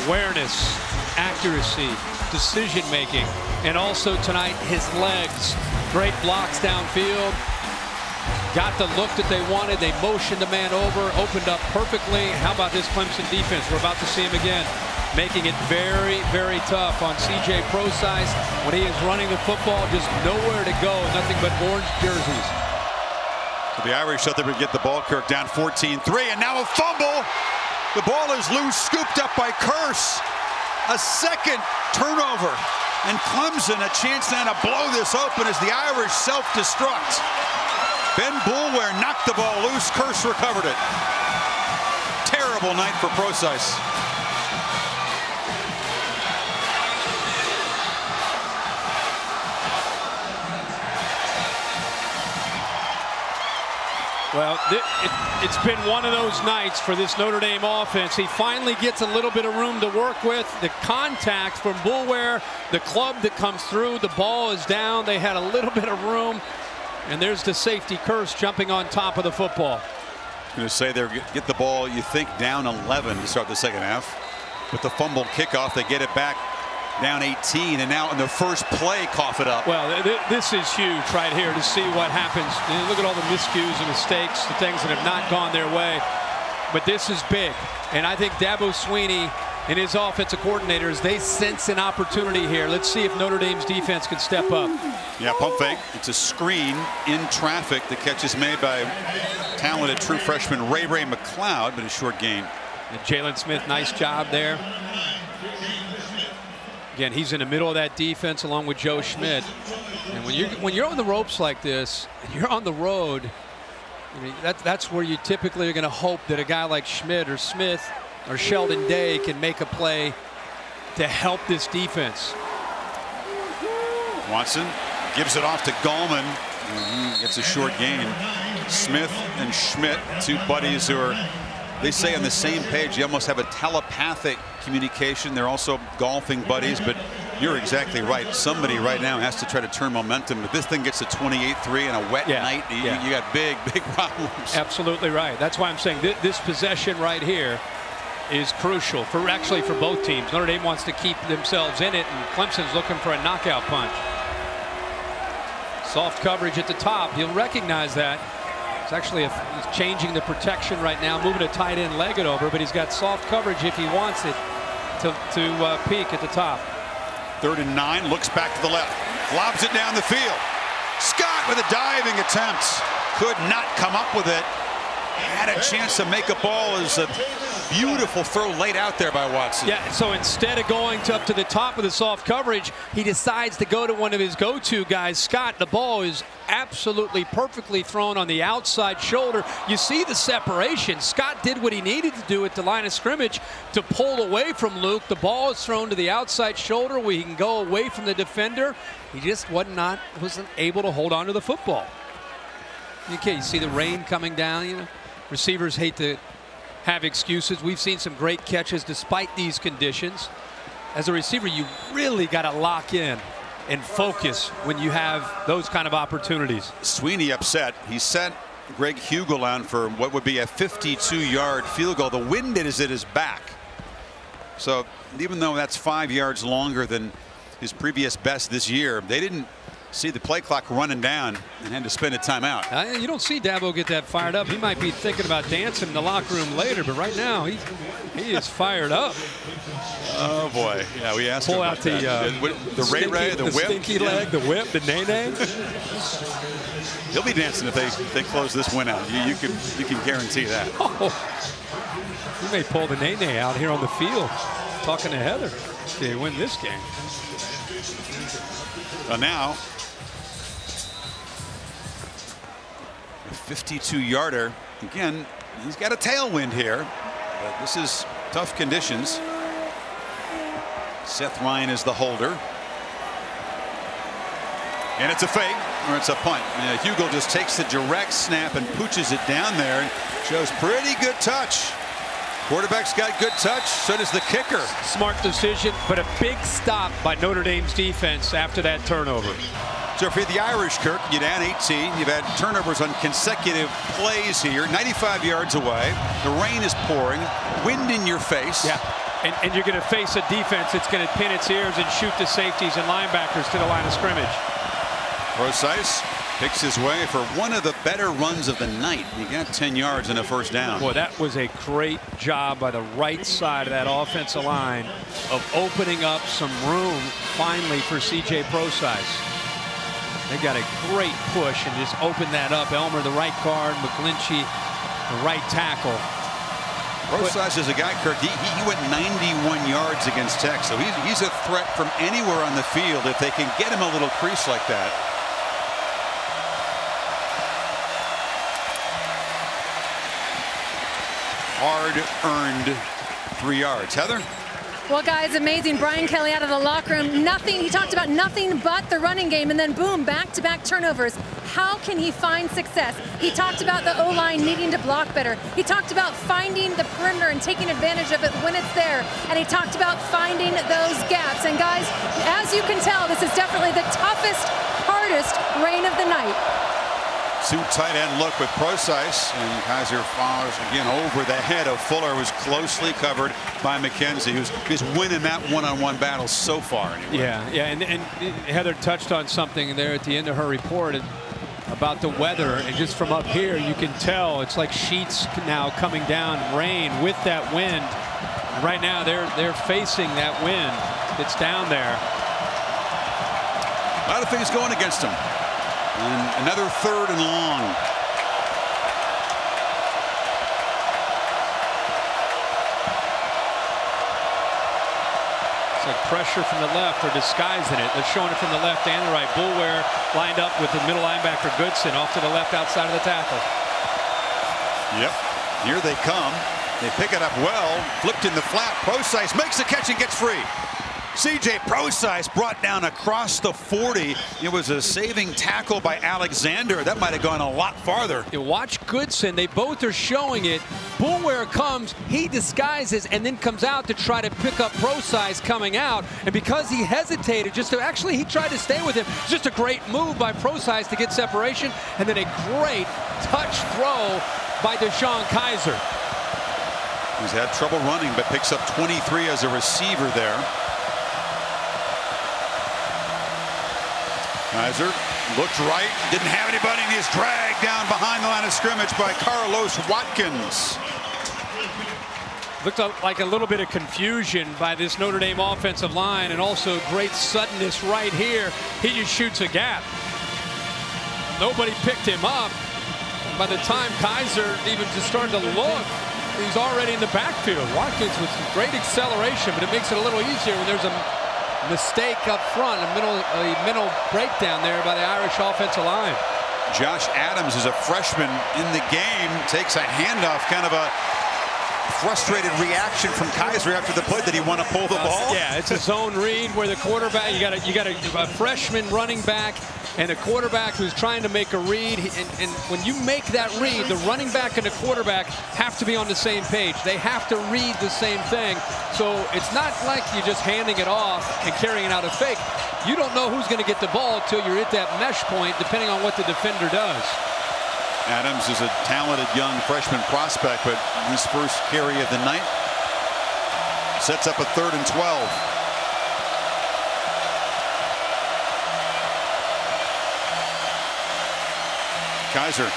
awareness, accuracy, decision making, and also tonight his legs. Great blocks downfield. Got the look that they wanted. They motioned the man over, opened up perfectly. How about this Clemson defense? We're about to see him again, making it very, very tough on C.J. Prosise when he is running the football. Just nowhere to go. Nothing but orange jerseys. The Irish thought they would get the ball. Kirk down 14-3, and now a fumble. The ball is loose, scooped up by Curse. A second turnover, and Clemson a chance now to blow this open as the Irish self-destruct. Ben Boulware knocked the ball loose. Curse recovered it. Terrible night for Prosise. Well, it's been one of those nights for this Notre Dame offense. He finally gets a little bit of room to work with. The contact from Boulware, the club that comes through, the ball is down. They had a little bit of room. And there's the safety, Curse, jumping on top of the football. I'm going to say they get the ball, you think, down 11 to start the second half. But the fumble kickoff, they get it back down 18, and now in the first play, cough it up. Well, this is huge right here to see what happens. Look at all the miscues and mistakes, the things that have not gone their way. But this is big. And I think Dabo Swinney and his offensive coordinators, they sense an opportunity here. Let's see if Notre Dame's defense can step up. Yeah, pump fake. It's a screen in traffic. The catch is made by talented true freshman Ray McLeod, but a short gain. And Jalen Smith, nice job there. Again, he's in the middle of that defense along with Joe Schmidt. And when you're on the ropes like this, and you're on the road, I mean, that's where you typically are going to hope that a guy like Schmidt or Smith or Sheldon Day can make a play to help this defense. Watson gives it off to Gallman. Gets a short gain. Smith and Schmidt, two buddies who are, they say, on the same page. You almost have a telepathic communication. They're also golfing buddies, but you're exactly right. Somebody right now has to try to turn momentum. If this thing gets to 28-3 on a wet night, you got big problems. Absolutely right. That's why I'm saying this possession right here is crucial for both teams. Notre Dame wants to keep themselves in it, and Clemson's looking for a knockout punch. Soft coverage at the top. You'll recognize that. It's actually he's changing the protection right now, moving a tight end leg it over, but he's got soft coverage if he wants it to peak at the top. 3rd and 9, looks back to the left, lobs it down the field. Scott with a diving attempt, could not come up with it. Had a chance to make a ball. Is a beautiful throw laid out there by Watson. Yeah, so instead of going up to the top of the soft coverage, he decides to go to one of his go-to guys, Scott. The ball is absolutely perfectly thrown on the outside shoulder. You see the separation. Scott did what he needed to do at the line of scrimmage to pull away from Luke. The ball is thrown to the outside shoulder where he can go away from the defender. He just wasn't able to hold on to the football. Okay, you see the rain coming down. You know, receivers hate to have excuses. We've seen some great catches despite these conditions. As a receiver, you really got to lock in and focus when you have those kind of opportunities. Swinney upset. He sent Greg Hugel on for what would be a 52-yard field goal. The wind is at his back. So even though that's 5 yards longer than his previous best this year, they didn't see the play clock running down and had to spend a timeout. You don't see Dabo get that fired up. He might be thinking about dancing in the locker room later, but right now he is fired up. Oh boy! Yeah, we asked him about the Ray, the whip, stinky leg, the whip, the nay-nay. He'll be dancing if they close this win out. You can guarantee that. Oh. He may pull the nay-nay out here on the field, talking to Heather. They win this game. Well, now, a 52-yarder. Again, he's got a tailwind here, but this is tough conditions. Seth Ryan is the holder. And it's a fake, or it's a punt. Hugel just takes the direct snap and pooches it down there and shows pretty good touch. Quarterback's got good touch, so does the kicker. Smart decision, but a big stop by Notre Dame's defense after that turnover. So for the Irish, Kirk, you're down 18. You've had turnovers on consecutive plays here, 95 yards away. The rain is pouring, wind in your face. Yeah, and you're going to face a defense that's going to pin its ears and shoot the safeties and linebackers to the line of scrimmage. Rosice picks his way for one of the better runs of the night. He got 10 yards and a first down. Boy, that was a great job by the right side of that offensive line of opening up some room finally for C.J. Prosize. They got a great push and just opened that up. Elmer, the right guard, McGlinchey, the right tackle. Prosize is a guy, Kirk, he went 91 yards against Tech, so he's a threat from anywhere on the field if they can get him a little crease like that. Hard-earned 3 yards. Heather? Well, guys, amazing. Brian Kelly out of the locker room. Nothing. He talked about nothing but the running game, and then boom, back-to-back turnovers. How can he find success? He talked about the O-line needing to block better. He talked about finding the perimeter and taking advantage of it when it's there. And he talked about finding those gaps. And guys, as you can tell, this is definitely the toughest, hardest rain of the night. Two tight end look with Prosize, and Kaiser follows again over the head of Fuller, who was closely covered by McKenzie, who's winning that one-on-one battle so far. Anyway. Yeah, and Heather touched on something there at the end of her report about the weather, and just from up here you can tell it's like sheets now coming down, rain with that wind. And right now they're facing that wind that's down there. A lot of things going against them. And another 3rd and long. It's like pressure from the left. They're disguising it. They're showing it from the left and the right. Boulware lined up with the middle linebacker Goodson off to the left outside of the tackle. Yep. Here they come. They pick it up well. Flipped in the flat. Prosize makes the catch and gets free. C.J. Prosize brought down across the 40. It was a saving tackle by Alexander. That might have gone a lot farther. You watch Goodson. They both are showing it. Boulware comes. He disguises and then comes out to try to pick up Prosize coming out. And because he hesitated, he tried to stay with him. Just a great move by Prosize to get separation. And then a great touch throw by Deshaun Kaiser. He's had trouble running, but picks up 23 as a receiver there. Kaiser looked right, didn't have anybody, and he's dragged down behind the line of scrimmage by Carlos Watkins. Looked like a little bit of confusion by this Notre Dame offensive line, and also great suddenness right here. He just shoots a gap. Nobody picked him up. By the time Kaiser even just started to look, he's already in the backfield. Watkins with some great acceleration, but it makes it a little easier when there's a mistake up front, a mental breakdown there by the Irish offensive line. Josh Adams is a freshman in the game, takes a handoff, kind of a frustrated reaction from Kaiser after the play. Did he want to pull the ball? Yeah, it's a zone read where the quarterback, you got a freshman running back and a quarterback who's trying to make a read, and when you make that read, the running back and the quarterback have to be on the same page. They have to read the same thing. So it's not like you're just handing it off and carrying out a fake. You don't know who's going to get the ball until you're at that mesh point, depending on what the defender does. Adams is a talented young freshman prospect, but his first carry of the night sets up a 3rd and 12. Kaiser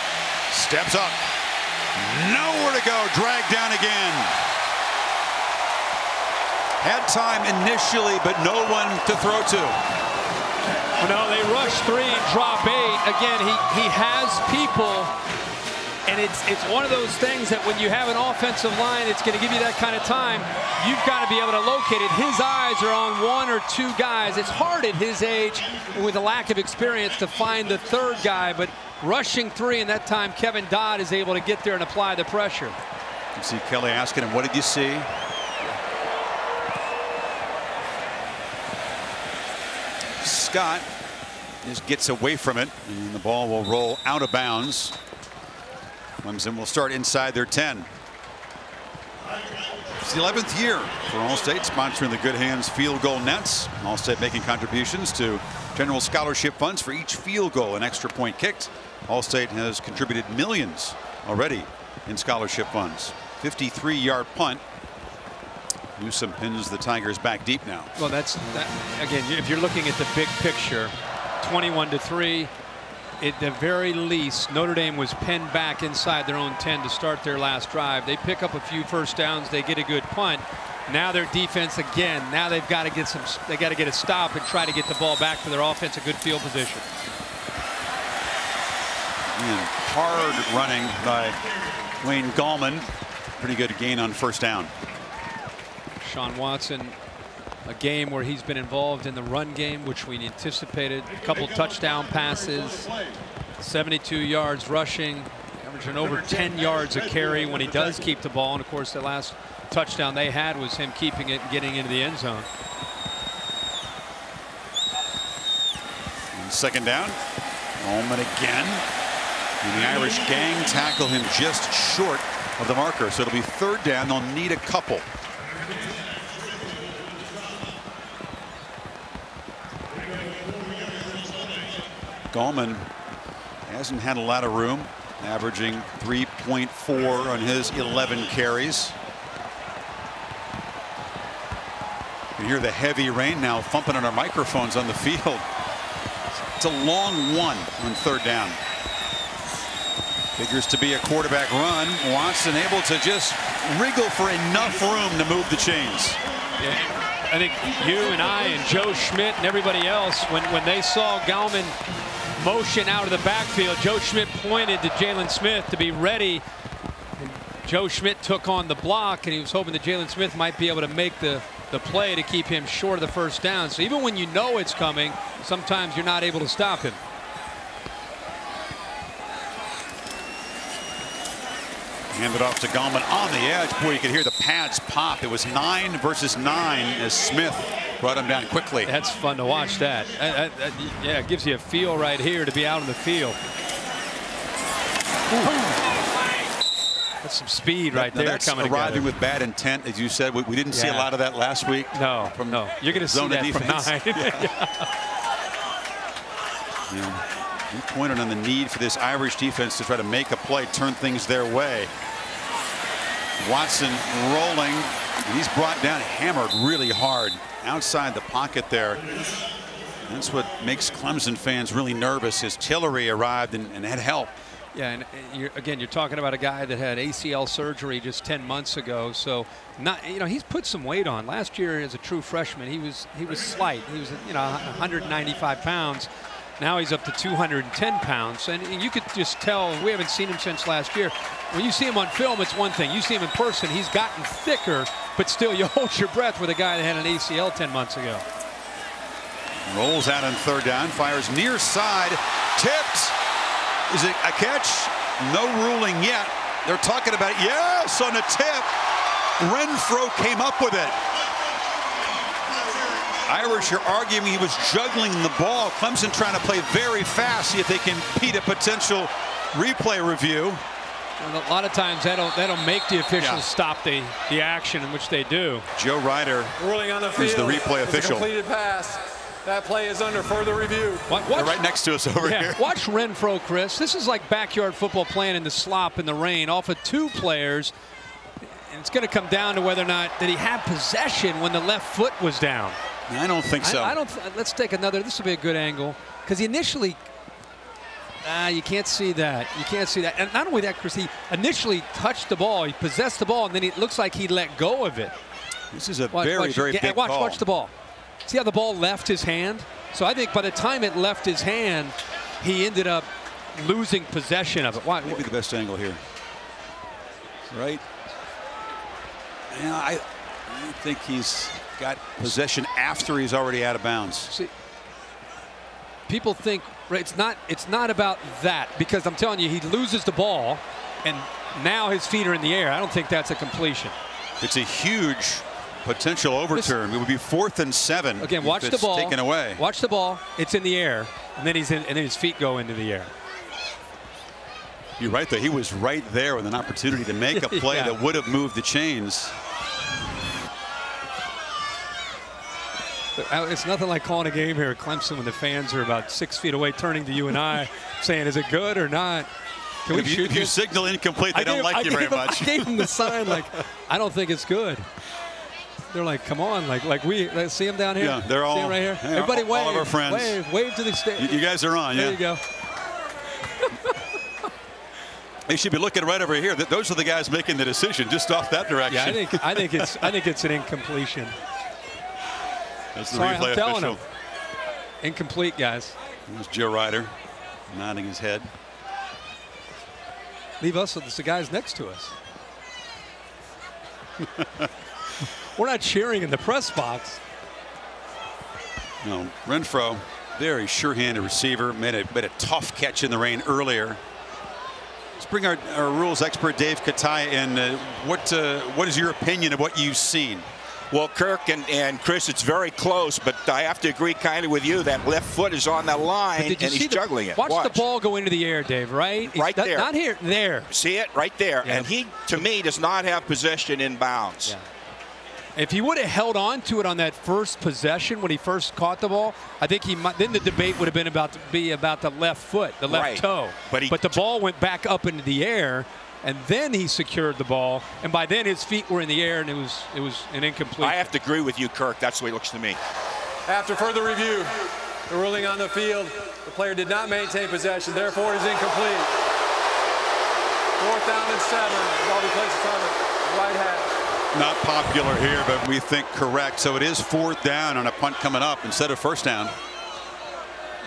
steps up. Nowhere to go. Dragged down again. Had time initially, but no one to throw to. Well, no, they rush 3 and drop 8. Again, he has people And it's one of those things that when you have an offensive line, it's going to give you that kind of time. You've got to be able to locate it. His eyes are on one or two guys. It's hard at his age with a lack of experience to find the third guy, but rushing three, and that time Kevin Dodd is able to get there and apply the pressure. You see Kelly asking him, what did you see? Scott just gets away from it, and the ball will roll out of bounds. Clemson will start inside their 10. It's the 11th year for Allstate, sponsoring the Good Hands field goal nets. Allstate making contributions to general scholarship funds for each field goal and extra point kicked. Allstate has contributed millions already in scholarship funds. 53-yard punt. Newsome pins the Tigers back deep now. Well, again, if you're looking at the big picture, 21-3. At the very least, Notre Dame was pinned back inside their own 10 to start their last drive. They pick up a few first downs. They get a good punt. Now their defense again. Now they've got to get they got to get a stop and try to get the ball back to their offense. A good field position. And hard running by Wayne Gallman. Pretty good gain on first down. Deshaun Watson, a game where he's been involved in the run game, which we anticipated. A couple touchdown passes, 72 yards rushing, averaging over 10 yards a carry when he does keep the ball. And of course, the last touchdown they had was him keeping it and getting into the end zone. And second down, Ullman again. And the Irish gang tackle him just short of the marker. So it'll be third down. They'll need a couple. Gallman hasn't had a lot of room, averaging 3.4 on his 11 carries. You can hear the heavy rain now thumping on our microphones on the field. It's a long one on third down. Figures to be a quarterback run. Watson able to just wriggle for enough room to move the chains. Yeah, I think you and I and Joe Schmidt and everybody else, when they saw Gallman motion out of the backfield, Joe Schmidt pointed to Jalen Smith to be ready. And Joe Schmidt took on the block, and he was hoping that Jalen Smith might be able to make the play to keep him short of the first down. So even when you know it's coming, sometimes you're not able to stop him. Handed off to Gallman on the edge. Boy, you could hear the pads pop. It was 9 versus 9 as Smith brought him down quickly. That's fun to watch that. Yeah, it gives you a feel right here to be out on the field. That's some speed right there. That's coming arriving together with bad intent, as you said. We didn't see a lot of that last week. No, no. You're going to see that defense. from 9. Yeah. You pointed on the need for this Irish defense to try to make a play, turn things their way. Watson rolling, and he's brought down, hammered really hard outside the pocket there. That's what makes Clemson fans really nervous. As Tillery arrived and had help. Yeah, and you're talking about a guy that had ACL surgery just 10 months ago. So he's put some weight on. Last year as a true freshman, he was slight. He was 195 pounds. Now he's up to 210 pounds, and you could just tell. We haven't seen him since last year. When you see him on film, it's one thing. You see him in person, he's gotten thicker, but still you hold your breath with a guy that had an ACL 10 months ago. Rolls out on third down, fires near side, tipped. Is it a catch? No ruling yet. They're talking about yes on a tip. Renfro came up with it. Irish are arguing he was juggling the ball. Clemson trying to play very fast, see if they can beat a potential replay review. And a lot of times that'll make the officials stop the action, in which they do. Joe Ryder ruling on the field. Is the replay official. It's a completed pass. That play is under further review. They're right next to us over here. Watch Renfro, Chris. This is like backyard football playing in the slop in the rain off of two players. And it's going to come down to whether or not did he have possession when the left foot was down. I don't think so. Let's take another. This will be a good angle because he initially. You can't see that. You can't see that. And not only that, Chris, he initially touched the ball. He possessed the ball, and then it looks like he let go of it. This is a very big call. Watch the ball. See how the ball left his hand? So I think by the time it left his hand, he ended up losing possession of it. Why? Maybe the best angle here. Right. Yeah, I think he's got possession after he's already out of bounds. See, people think it's not about that, because I'm telling you, he loses the ball and now his feet are in the air. I don't think that's a completion. It's a huge potential overturn. It would be 4th and 7. Again, watch the ball. Taken away. Watch the ball. It's in the air, and then and then his feet go into the air. You're right, though. He was right there with an opportunity to make a play that would have moved the chains. It's nothing like calling a game here at Clemson when the fans are about 6 feet away, turning to you and I, saying, "Is it good or not?" Can we shoot? If you signal incomplete, they don't like you very much. I gave them the sign like, "I don't think it's good." They're like, "Come on, like we see them down here." Yeah, they're all see them right here. Yeah, everybody wave, all of our friends. wave to the stage. You guys are on, there yeah. There you go. They should be looking right over here. Those are the guys making the decision, just off that direction. Yeah, I think it's an incompletion. That's the Sorry, replay I'm telling official. him. Incomplete, guys. There's Joe Ryder nodding his head. Leave us with the guys next to us. We're not cheering in the press box. No, Renfro, very sure-handed receiver, made a tough catch in the rain earlier. Let's bring our rules expert Dave Kataya in. What is your opinion of what you've seen? Well, Kirk and Chris, it's very close, but I have to agree kind of with you. That left foot is on the line, and he's juggling it. Watch the ball go into the air, Dave, right? Right there. Not here, there. See it? Right there. Yeah. And he, to me, does not have possession in bounds. Yeah. If he would have held on to it on that first possession when he first caught the ball, I think he might. Then the debate would have been about the left foot, the left toe. But the ball went back up into the air, and then he secured the ball, and by then his feet were in the air, and it was an incomplete. I have to agree with you, Kirk. That's the way it looks to me. After further review, the ruling on the field, the player did not maintain possession, therefore it is incomplete. 4th down and 7. Ball be placed on the right half. Not popular here, but we think correct. So it is 4th down on a punt coming up instead of 1st down.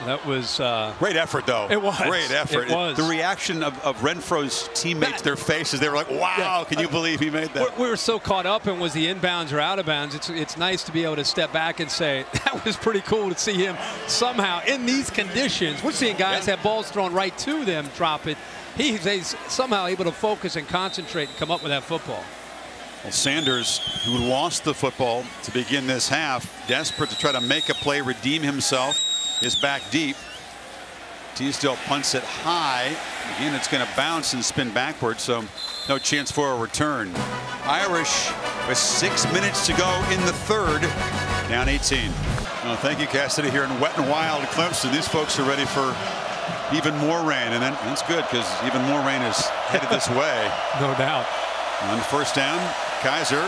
That was great effort, though. It was great effort. It was. The reaction of Renfro's teammates, their faces, they were like, "Wow, can you believe he made that?" We were so caught up in was the inbounds or out of bounds. It's nice to be able to step back and say that was pretty cool to see him somehow in these conditions. We're seeing guys have balls thrown right to them, drop it. He's somehow able to focus and concentrate and come up with that football. Well, Sanders, who lost the football to begin this half, desperate to try to make a play, redeem himself, is back deep. Teasdale punts it high. Again, it's going to bounce and spin backwards, so no chance for a return. Irish with 6 minutes to go in the 3rd, down 18. Well, thank you, Cassidy, here in wet and wild Clemson. These folks are ready for even more rain, and that's good because even more rain is headed this way. No doubt. On 1st down, Kaiser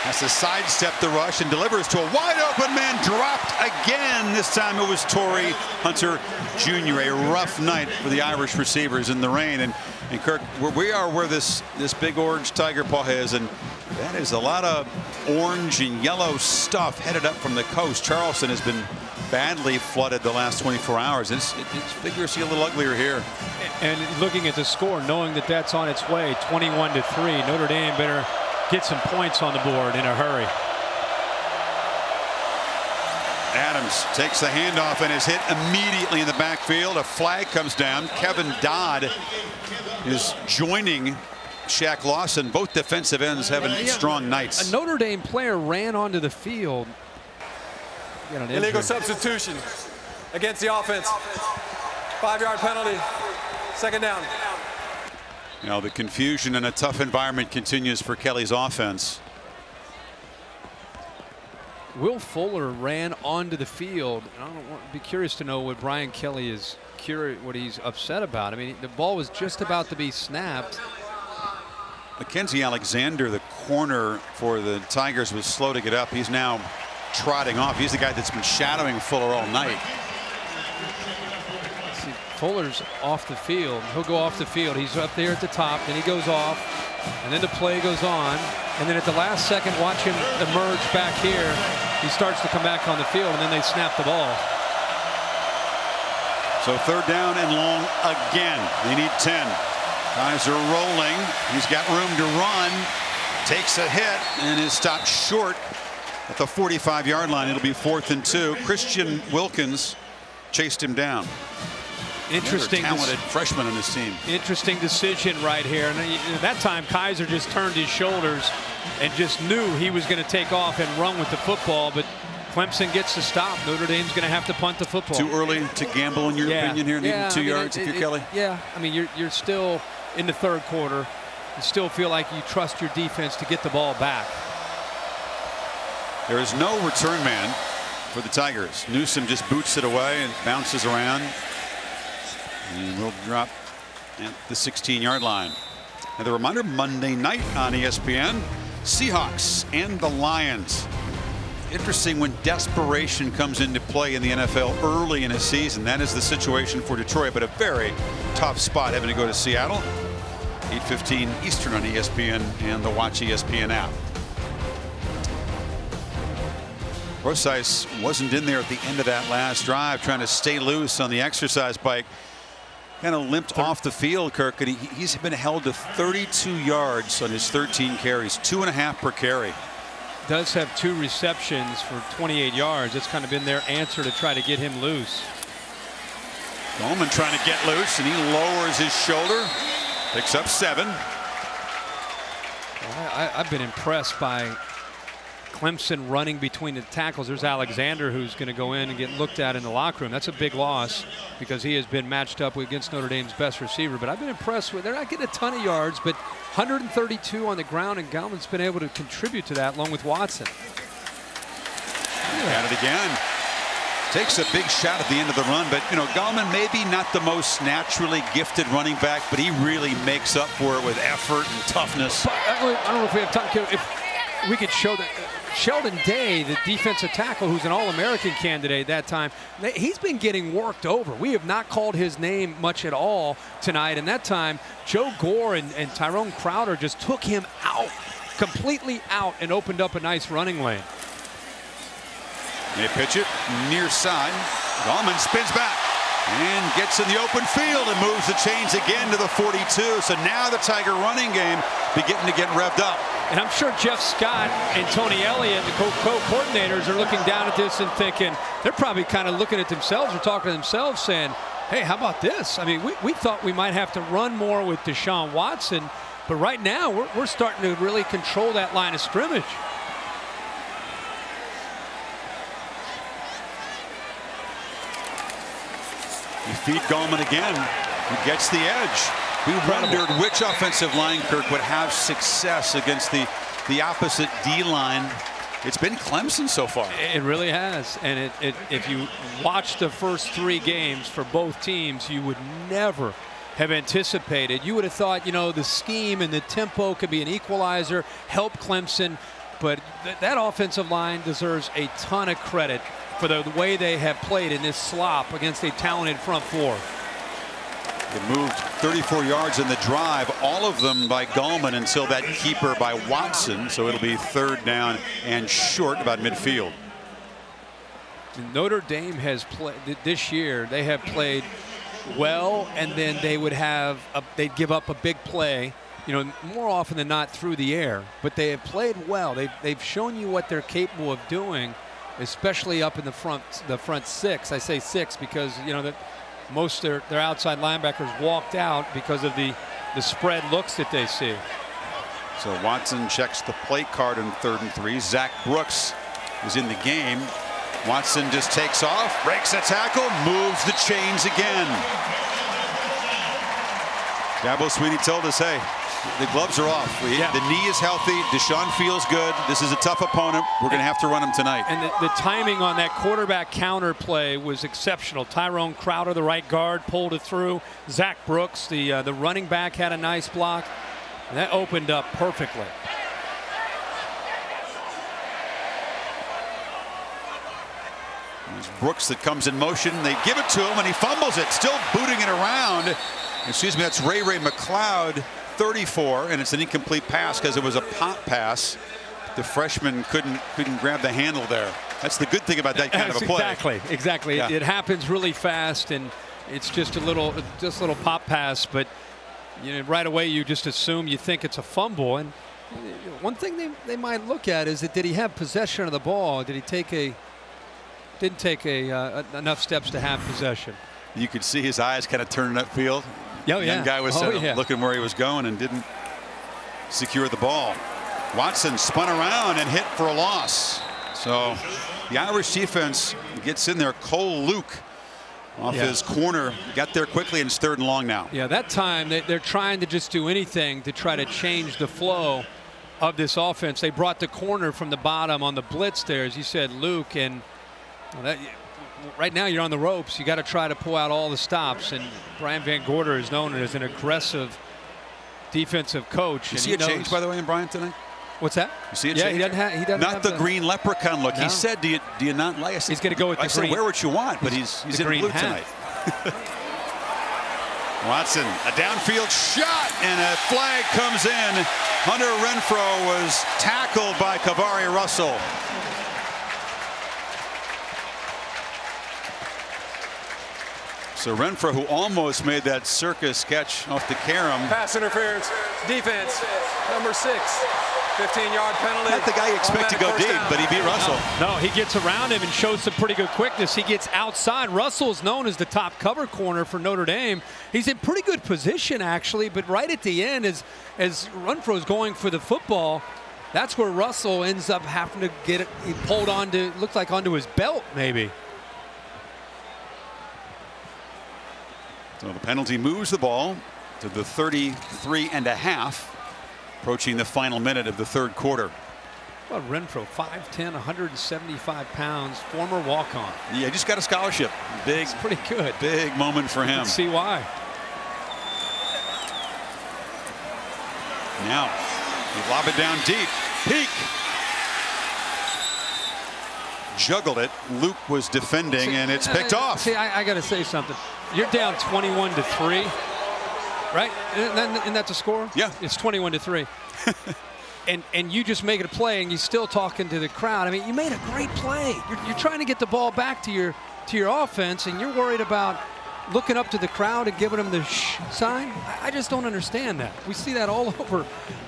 has to sidestep the rush and delivers to a wide open man, dropped again. This time it was Torrey Hunter Jr. A rough night for the Irish receivers in the rain. And Kirk, we are where this big orange tiger paw is, and that is a lot of orange and yellow stuff headed up from the coast. Charleston has been badly flooded the last 24 hours. It's figures a little uglier here. And looking at the score, knowing that that's on its way, 21-3, Notre Dame better get some points on the board in a hurry. Adams takes the handoff and is hit immediately in the backfield. A flag comes down. Kevin Dodd is joining Shaq Lawson. Both defensive ends having strong nights. A Notre Dame player ran onto the field. Illegal substitution against the offense. 5-yard penalty. 2nd down. Now the confusion and a tough environment continues for Kelly's offense. Will Fuller ran onto the field. I'd be curious to know what Brian Kelly is what he's upset about. I mean, the ball was just about to be snapped. Mackenzie Alexander, the corner for the Tigers, was slow to get up. He's now trotting off. He's the guy that's been shadowing Fuller all night. See, Fuller's off the field. He'll go off the field. He's up there at the top. Then he goes off. And then the play goes on. And then at the last second, watch him emerge back here. He starts to come back on the field, and then they snap the ball. So 3rd down and long again. They need 10. Kaiser rolling. He's got room to run. Takes a hit and is stopped short at the 45-yard line. It'll be 4th and 2. Christian Wilkins chased him down. Interesting, talented freshman on this team. Interesting decision right here. And at that time, Kaiser just turned his shoulders and just knew he was going to take off and run with the football. But Clemson gets the stop. Notre Dame's going to have to punt the football. Too early to gamble, in your opinion, here, needing 2 yards if you're Kelly? Yeah, I mean, you're still in the 3rd quarter. You still feel like you trust your defense to get the ball back. There is no return man for the Tigers. Newsom just boots it away and bounces around. And will drop at the 16-yard line. And the reminder, Monday night on ESPN, Seahawks and the Lions. Interesting when desperation comes into play in the NFL early in a season. That is the situation for Detroit, but a very tough spot having to go to Seattle. 8:15 Eastern on ESPN and the Watch ESPN app. Rosice wasn't in there at the end of that last drive, trying to stay loose on the exercise bike. Kind of limped off the field, Kirk, and he's been held to 32 yards on his 13 carries, 2.5 per carry. Does have 2 receptions for 28 yards. That's kind of been their answer to try to get him loose. Goldman trying to get loose, and he lowers his shoulder, picks up 7. I've been impressed by Clemson running between the tackles. There's Alexander, who's going to go in and get looked at in the locker room. That's a big loss because he has been matched up against Notre Dame's best receiver. But I've been impressed with, they're not getting a ton of yards, but 132 on the ground, and Gallman's been able to contribute to that along with Watson. At it again. Takes a big shot at the end of the run, but Gallman maybe not the most naturally gifted running back, but he really makes up for it with effort and toughness. I don't know if we have time. If we could show that Sheldon Day, the defensive tackle, who's an All-American candidate at that time, he's been getting worked over. We have not called his name much at all tonight. And that time, Joe Gore and Tyrone Crowder just took him out, completely out, and opened up a nice running lane. They pitch it near side. Gallman spins back and gets in the open field and moves the chains again to the 42. So now the Tiger running game beginning to get revved up. And I'm sure Jeff Scott and Tony Elliott, the co-coordinators, are looking down at this and thinking, they're probably kind of looking at themselves or talking to themselves saying, hey, how about this? I mean, we thought we might have to run more with Deshaun Watson, but right now we're starting to really control that line of scrimmage. You feed Gallman again. He gets the edge. We wondered which offensive line, Kirk, would have success against the opposite D-line. It's been Clemson so far. It really has. And if you watch the first 3 games for both teams, you would never have anticipated. You would have thought, the scheme and the tempo could be an equalizer, help Clemson. But that offensive line deserves a ton of credit for the way they have played in this slop against a talented front 4. They moved 34 yards in the drive, all of them by Gallman until that keeper by Watson. So it'll be 3rd down and short about midfield. Notre Dame has played this year. They have played well, and then they would have they'd give up a big play, more often than not through the air. But they have played well. They've shown you what they're capable of doing, especially up in the front 6. I say 6 because that most of their outside linebackers walked out because of the spread looks that they see. So Watson checks the play card in 3rd and 3. Zach Brooks is in the game. Watson just takes off, breaks a tackle, moves the chains again. Dabo Swinney told us, hey, the gloves are off. The knee is healthy. Deshaun feels good. This is a tough opponent. We're going to have to run him tonight. And the timing on that quarterback counter play was exceptional. Tyrone Crowder, the right guard, pulled it through. Zach Brooks, the running back, had a nice block. And that opened up perfectly. It's Brooks that comes in motion. They give it to him, and he fumbles it, still booting it around. Excuse me, that's Ray McLeod. 34, and it's an incomplete pass because it was a pop pass. The freshman couldn't grab the handle there. That's the good thing about that kind of a play. Exactly. Yeah. It happens really fast, and It's just a little pop pass, but right away you just assume, you think it's a fumble. And one thing they might look at is that, did he have possession of the ball? Did he didn't take enough steps to have possession? You could see his eyes kind of turning upfield. Oh, yeah. Young guy was looking where he was going and didn't secure the ball. Watson spun around and hit for a loss. So the Irish defense gets in there. Cole Luke off his corner, got there quickly, and it's 3rd and long now. Yeah, that time they're trying to just do anything to try to change the flow of this offense. They brought the corner from the bottom on the blitz there, as you said, Luke, and right now you're on the ropes. You got to try to pull out all the stops, and Brian Van Gorder is known as an aggressive defensive coach. You see a change, by the way, in Brian tonight? What's that? You see a change? He doesn't not have the green leprechaun look. No. He said, "Do you not like us?" He's going to go with the green. I said, "Wear what you want," but he's in blue tonight. Watson, a downfield shot, and a flag comes in. Hunter Renfrow was tackled by Kavari Russell. So Renfrow, who almost made that circus catch off the carom. Pass interference, defense, number 6. 15-yard penalty. Not the guy you expect to go deep, but he beat Russell. No, he gets around him and shows some pretty good quickness. He gets outside. Russell's known as the top cover corner for Notre Dame. He's in pretty good position, actually, but right at the end, as Renfrow's going for the football, that's where Russell ends up having to get it. He pulled onto, looked like onto his belt, maybe. So the penalty moves the ball to the 33.5. Approaching the final minute of the 3rd quarter. Well, Renfrow, 5'10", 175 pounds, former walk-on. Yeah, just got a scholarship. Big, it's pretty good. Big moment for him. Let's see why. Now, he lob it down deep. Peak. Juggled it. Luke was defending, and it's picked off. See, I got to say something. You're down 21-3. Right? Isn't that the score? Yeah. It's 21-3. and you just make it a play, and you're still talking to the crowd. I mean, you made a great play. You're trying to get the ball back to your offense, and you're worried about looking up to the crowd and giving them the shh sign. I just don't understand that. We see that all over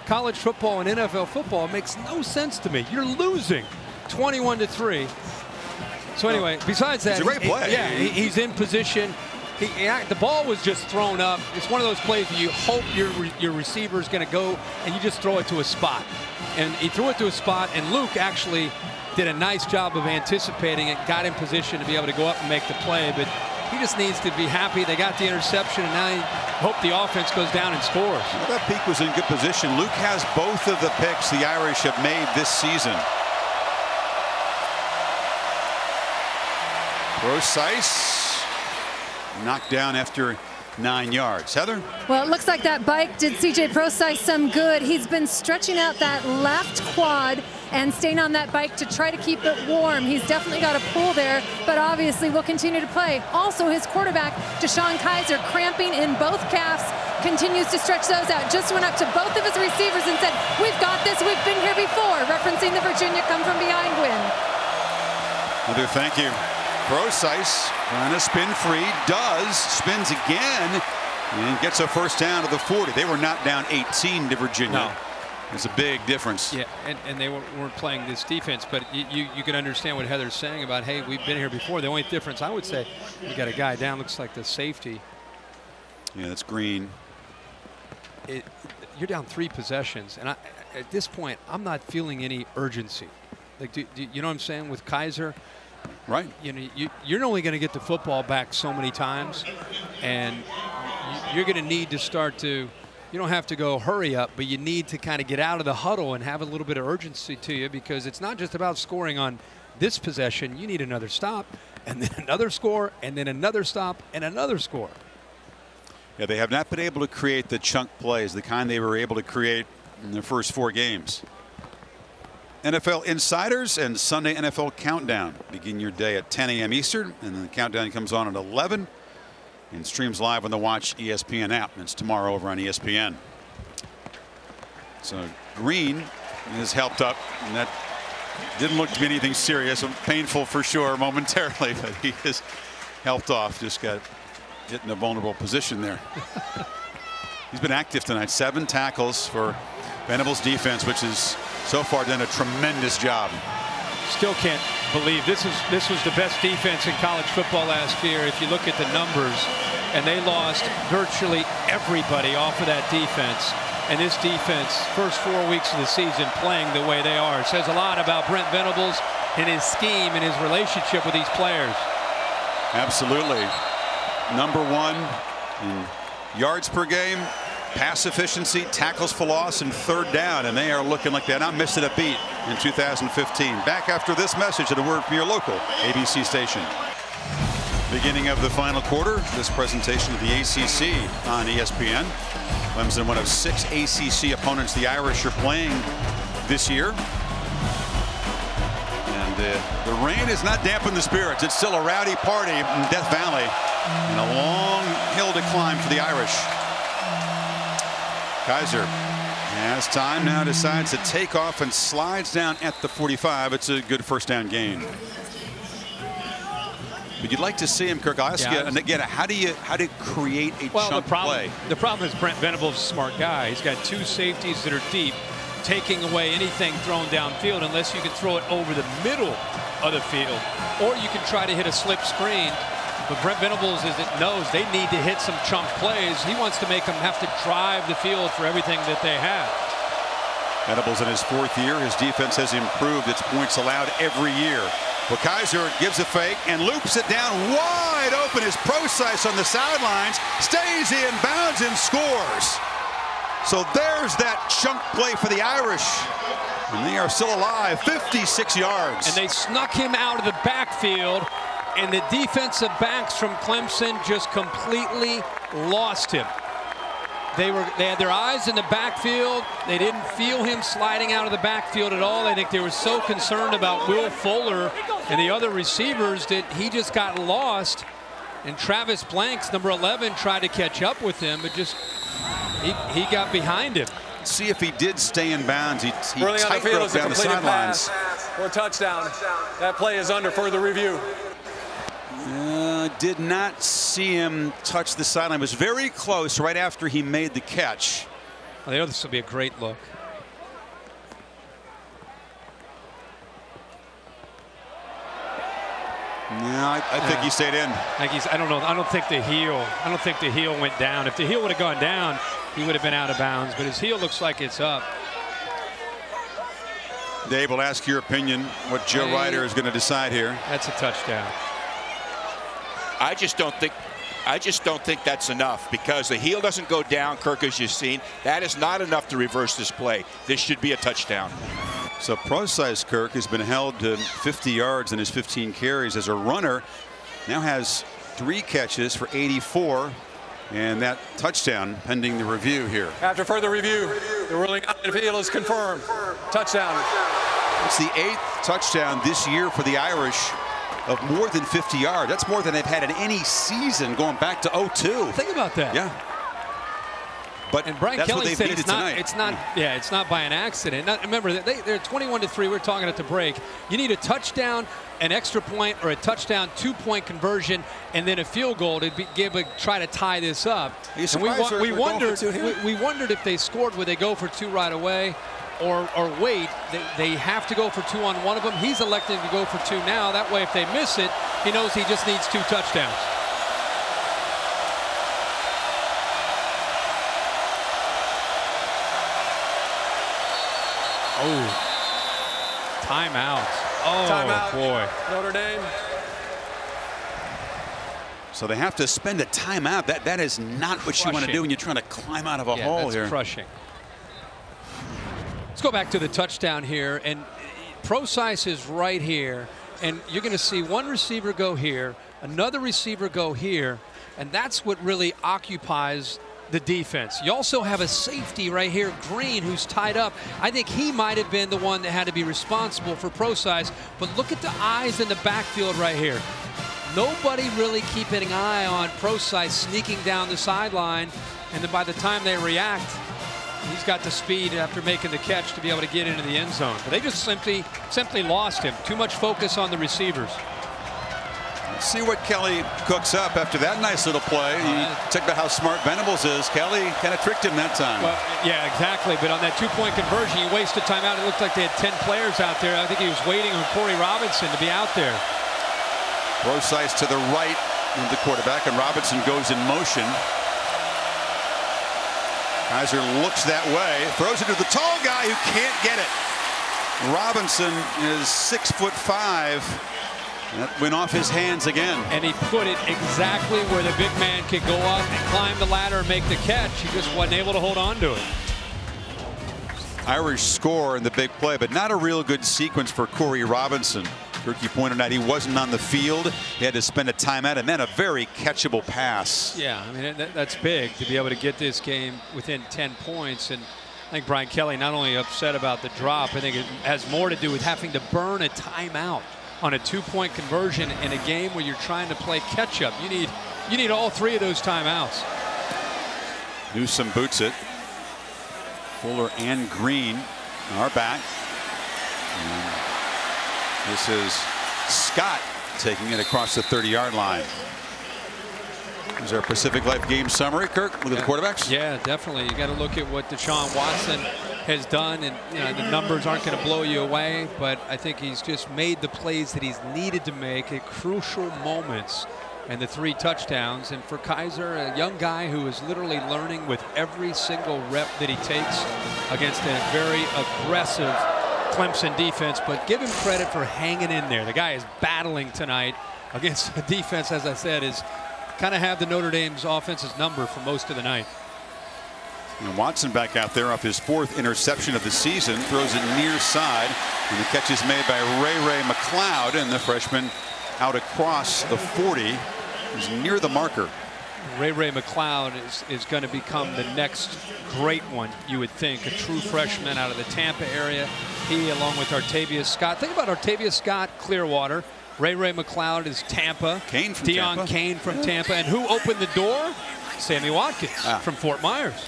college football and NFL football. It makes no sense to me. You're losing 21-3. So anyway, besides that, it's a great play. He's in position. The ball was just thrown up. It's one of those plays where you hope your receiver is going to go, and you just throw it to a spot. And he threw it to a spot, and Luke actually did a nice job of anticipating it, got in position to be able to go up and make the play. But he just needs to be happy they got the interception, and now he hope the offense goes down and scores. Well, that Peak was in good position. Luke has both of the picks the Irish have made this season. Procise knocked down after 9 yards. Heather? Well, it looks like that bike did C.J. Procise some good. He's been stretching out that left quad and staying on that bike to try to keep it warm. He's definitely got a pull there, but obviously will continue to play. Also, his quarterback, Deshaun Kaiser, cramping in both calves, continues to stretch those out. Just went up to both of his receivers and said, "We've got this, we've been here before," referencing the Virginia come-from-behind win. Heather, thank you. Procise trying to spin free, spins again, and gets a first down to the 40. They were not down 18 to Virginia. No. It's a big difference. Yeah, and they weren't playing this defense, but you can understand what Heather's saying about, hey, we've been here before. The only difference, I would say, we got a guy down, looks like the safety. Yeah, that's Green. You're down 3 possessions, and at this point, I'm not feeling any urgency. Like, you know what I'm saying with Kaiser? Right. You know, you're only going to get the football back so many times, and you're going to need to start to. You don't have to go hurry up, but you need to kind of get out of the huddle and have a little bit of urgency to you, because it's not just about scoring on this possession. You need another stop, and then another score, and then another stop, and another score. Yeah, they have not been able to create the chunk plays, the kind they were able to create in their first 4 games. NFL Insiders and Sunday NFL Countdown. Begin your day at 10 a.m. Eastern, and then the countdown comes on at 11 and streams live on the Watch ESPN app. It's tomorrow over on ESPN. So Green is helped up, and that didn't look to be anything serious. Painful for sure momentarily, but he is helped off. Just got getting a vulnerable position there. He's been active tonight. 7 tackles for Venables' defense, which has so far done a tremendous job. Still can't believe this was the best defense in college football last year. If you look at the numbers, and they lost virtually everybody off of that defense. And this defense, first 4 weeks of the season, playing the way they are. It says a lot about Brent Venables and his scheme and his relationship with these players. Absolutely. #1 in yards per game, pass efficiency, tackles for loss, and 3rd down. And they are looking like they're not missing a beat in 2015. Back after this message and a word from your local ABC station. Beginning of the final quarter, this presentation of the ACC on ESPN. Clemson, one of 6 ACC opponents the Irish are playing this year. And the rain has not dampened the spirits. It's still a rowdy party in Death Valley and a long hill to climb for the Irish. Kaiser has time now, decides to take off and slides down at the 45. It's a good 1st down gain. But you'd like to see him, Kirk. I'll ask you, and again, how do you create a chunk play? The problem is Brent Venables is a smart guy. He's got 2 safeties that are deep, taking away anything thrown downfield unless you can throw it over the middle of the field, or you can try to hit a slip screen. But Brent Venables knows they need to hit some chunk plays. He wants to make them have to drive the field for everything that they have. Venables in his 4th year. His defense has improved its points allowed every year. Well, Kaiser gives a fake and loops it down wide open. Is Procise on the sidelines, stays in bounds and scores. So there's that chunk play for the Irish. And they are still alive, 56 yards. And they snuck him out of the backfield, and the defensive backs from Clemson just completely lost him. They had their eyes in the backfield. They didn't feel him sliding out of the backfield at all. I think they were so concerned about Will Fuller and the other receivers that he just got lost. And Travis Blanks, number 11, tried to catch up with him, but just he got behind him. See if he did stay in bounds. He Rolling on the field is a down the completed sidelines. pass for a touchdown. That play is under further review. Did not see him touch the sideline. Was very close right after he made the catch. Well, this will be a great look. No, I think he stayed in. I don't know. I don't think the heel went down. If the heel would have gone down, he would have been out of bounds. But his heel looks like it's up. Dave, will ask your opinion. What Joe Ryder is going to decide here. That's a touchdown. I just don't think that's enough, because the heel doesn't go down, Kirk, as you've seen. That is not enough to reverse this play. This should be a touchdown. So Procise, Kirk, has been held to 50 yards in his 15 carries as a runner. Now has 3 catches for 84, and that touchdown pending the review here. After further review, the ruling on the field is confirmed. Touchdown. It's the 8th touchdown this year for the Irish of more than 50 yards. That's more than they've had in any season going back to 02. Think about that. Yeah. But and Brian Kelly said it's not by an accident. Remember, they're 21-3. We were talking at the break. You need a touchdown, an extra point, or a touchdown 2-point conversion, and then a field goal to try to tie this up. And we wondered if they scored, would they go for 2 right away? Or wait. They have to go for 2 on one of them. He's electing to go for 2 now. That way, if they miss it, he knows he just needs 2 touchdowns. Oh, timeout. Oh, timeout. Boy. Notre Dame. So they have to spend a timeout. That is not what you want to do when you're trying to climb out of a hole here. That's crushing. Let's go back to the touchdown here, and Procise is right here, and you're going to see one receiver go here, another receiver go here, and that's what really occupies the defense. You also have a safety right here, Green, who's tied up. I think he might have been the one that had to be responsible for Procise, but look at the eyes in the backfield right here. Nobody really keeping an eye on Procise sneaking down the sideline, and then by the time they react, he's got the speed after making the catch to be able to get into the end zone. But they just simply lost him. Too much focus on the receivers. Let's see what Kelly cooks up after that nice little play. You check out how smart Venables is. Kelly kind of tricked him that time. Well, yeah, exactly. But on that two-point conversion, he wasted timeout. It looked like they had 10 players out there. I think he was waiting on Corey Robinson to be out there. Brosice to the right of the quarterback, and Robinson goes in motion. Kaiser looks that way, throws it to the tall guy who can't get it. Robinson is 6'5". That went off his hands again. And he put it exactly where the big man could go up and climb the ladder and make the catch. He just wasn't able to hold on to it. Irish score in the big play, but not a real good sequence for Corey Robinson. Kirky pointed out he wasn't on the field. He had to spend a timeout, and then a very catchable pass. Yeah, I mean, that's big to be able to get this game within 10 points. And I think Brian Kelly not only upset about the drop, I think it has more to do with having to burn a timeout on a two-point conversion in a game where you're trying to play catch-up. You need all three of those timeouts. Newsome boots it. Fuller and Green are back. And this is Scott taking it across the 30-yard line. Is our Pacific Life game summary, Kirk? Look at the quarterbacks. Yeah, definitely. You got to look at what Deshaun Watson has done, and the numbers aren't going to blow you away, but I think he's just made the plays that he's needed to make at crucial moments, and the 3 touchdowns. And for Kaiser, a young guy who is literally learning with every single rep that he takes against a very aggressive Clemson defense, but give him credit for hanging in there. The guy is battling tonight against a defense, as I said, is kind of have the Notre Dame's offense's number for most of the night. And Watson back out there off his 4th interception of the season, throws it near side, and the catch is made by Ray McLeod, and the freshman out across the 40 is near the marker. Ray McLeod is going to become the next great one, you would think, a true freshman out of the Tampa area. He, along with Artavius Scott. Think about Artavius Scott, Clearwater. Ray McLeod is Tampa. Kane from Deion Tampa. Kane from Tampa. And who opened the door? Sammy Watkins from Fort Myers.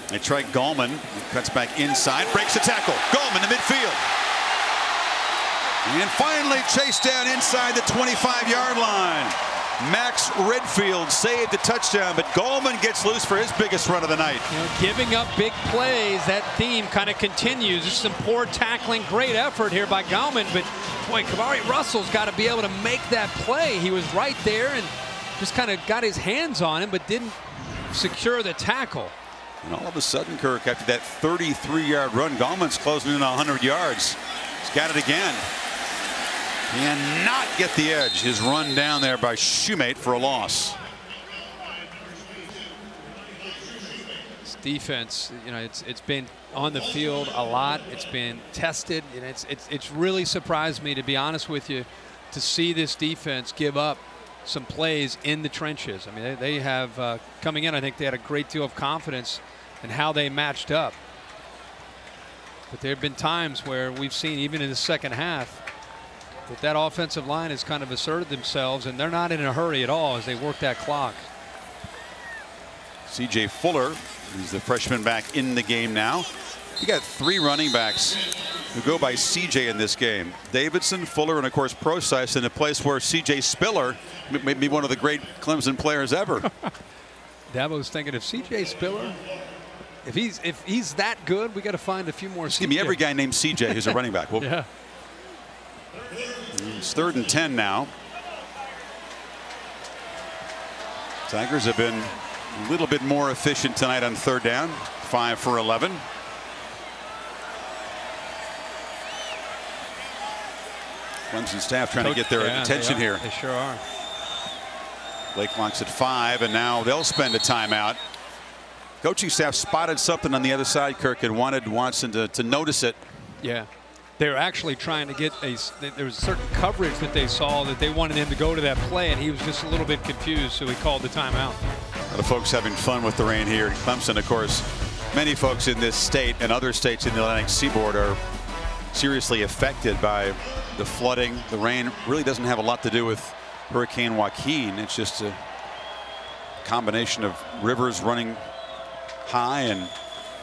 They try Gallman. He cuts back inside, breaks the tackle. Gallman to midfield. And finally chased down inside the 25-yard line. Max Redfield saved the touchdown, but Gallman gets loose for his biggest run of the night. Giving up big plays, that theme kind of continues. There's some poor tackling, great effort here by Gallman, but boy, Kamari Russell's got to be able to make that play. He was right there and just kind of got his hands on him, but didn't secure the tackle. And all of a sudden, Kirk, after that 33-yard run, Gallman's closing in on 100 yards. He's got it again. Cannot get the edge. His run down there by Shoemate for a loss. This defense, it's been on the field a lot. It's been tested, and it's really surprised me, to be honest with you, to see this defense give up some plays in the trenches. I mean, they have coming in. I think they had a great deal of confidence in how they matched up. But there have been times where we've seen, even in the second half, that offensive line has kind of asserted themselves, and they're not in a hurry at all as they work that clock. C.J. Fuller is the freshman back in the game now. You got 3 running backs who go by C.J. in this game. Davidson, Fuller, and of course Brosice, in a place where C.J. Spiller may be one of the great Clemson players ever. Dabo's thinking, if C.J. Spiller, if he's that good, we got to find a few more. Give me every guy named C.J. who's a running back. Well, yeah. It's 3rd and 10 now. Tigers have been a little bit more efficient tonight on 3rd down. 5 for 11. Clemson staff trying to get their attention here. They sure are. Blake locks at 5, and now they'll spend a timeout. Coaching staff spotted something on the other side, Kirk, and wanted Watson to notice it. Yeah. They were actually trying to get there was certain coverage that they saw that they wanted him to go to that play, and he was just a little bit confused, so he called the timeout. A lot of folks having fun with the rain here in Clemson. Of course, many folks in this state and other states in the Atlantic Seaboard are seriously affected by the flooding. The rain really doesn't have a lot to do with Hurricane Joaquin. It's just a combination of rivers running high and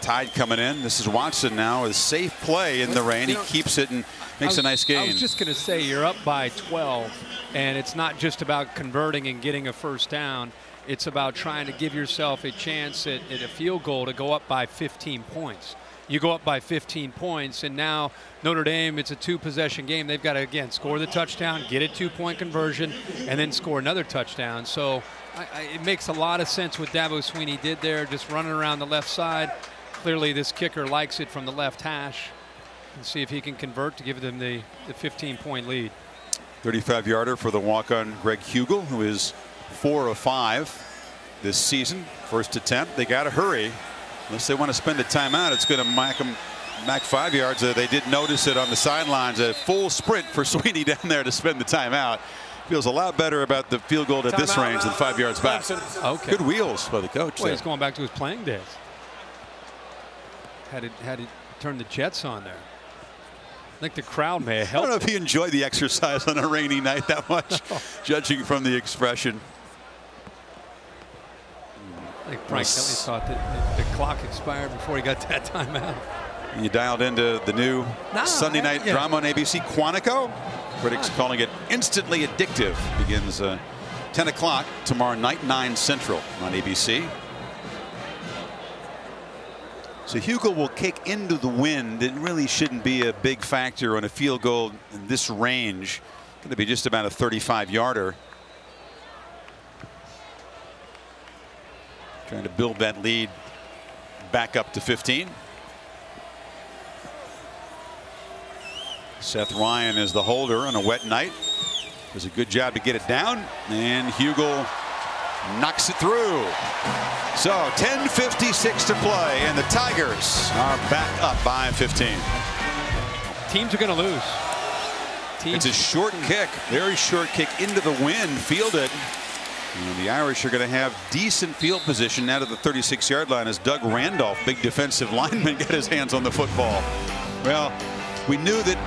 tide coming in. This is Watson now. A safe play in the rain. He keeps it and makes a nice gain. I was just going to say, you're up by 12, and it's not just about converting and getting a first down. It's about trying to give yourself a chance at a field goal to go up by 15 points. You go up by 15 points, and now Notre Dame, it's a 2-possession game. They've got to, again, score the touchdown, get a 2-point conversion, and then score another touchdown. So it makes a lot of sense what Dabo Swinney did there, just running around the left side. Clearly, this kicker likes it from the left hash. And see if he can convert to give them the 15-point lead. 35-yarder for the walk-on Greg Hugel, who is 4 of 5 this season. First attempt. They got to hurry. Unless they want to spend a timeout, it's going to mac 5 yards. They did notice it on the sidelines. A full sprint for Swinney down there to spend the timeout. Feels a lot better about the field goal at this range than 5 yards back. Okay. Good wheels by the coach. Well, he's going back to his playing days. Had to turn the Jets on there. I think the crowd may have helped. I don't know if he enjoyed the exercise on a rainy night that much, judging from the expression. I think Brian Kelly thought that the clock expired before he got that timeout. You dialed into the new Sunday night drama on ABC, Quantico. Critics calling it instantly addictive. Begins 10 o'clock tomorrow night, 9 Central on ABC. So Hugel will kick into the wind. It really shouldn't be a big factor on a field goal in this range. Going to be just about a 35-yarder. Trying to build that lead back up to 15. Seth Ryan is the holder on a wet night. Does a good job to get it down, and Hugel knocks it through. So 10:56 to play, and the Tigers are back up by 15. Teams are going to lose. It's a short kick, very short kick into the wind, fielded. And the Irish are going to have decent field position out of the 36-yard line as Doug Randolph, big defensive lineman, got his hands on the football. Well, we knew that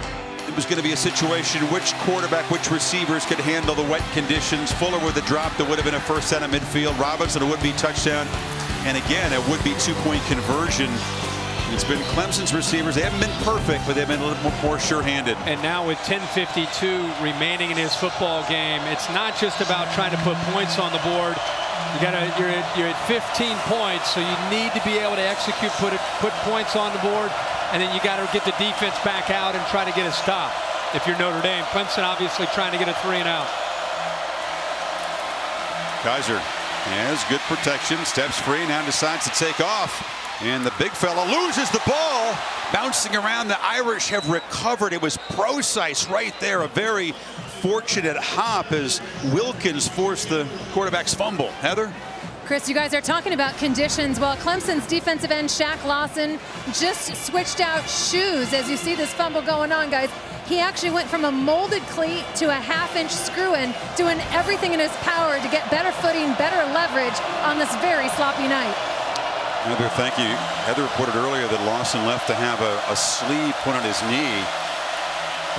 it was going to be a situation which quarterback, which receivers could handle the wet conditions. Fuller with a drop that would have been a first down at midfield. Robinson, a would-be touchdown. And again, a would-be 2-point conversion. It's been Clemson's receivers. They haven't been perfect, but they've been a little more sure-handed. And now with 10:52 remaining in his football game, it's not just about trying to put points on the board. You're at 15 points, so you need to be able to execute, put points on the board, and then you got to get the defense back out and try to get a stop. If you're Notre Dame, Clemson obviously trying to get a 3-and-out. Kaiser has good protection, steps free, now decides to take off. And the big fella loses the ball, bouncing around. The Irish have recovered. It was Procise right there, a very fortunate hop as Wilkins forced the quarterback's fumble. Heather? Chris, you guys are talking about conditions. Well, Clemson's defensive end, Shaq Lawson, just switched out shoes. As you see this fumble going on, guys, he actually went from a molded cleat to a half-inch screw-in, doing everything in his power to get better footing, better leverage on this very sloppy night. Heather, thank you. Heather reported earlier that Lawson left to have a sleeve put on his knee.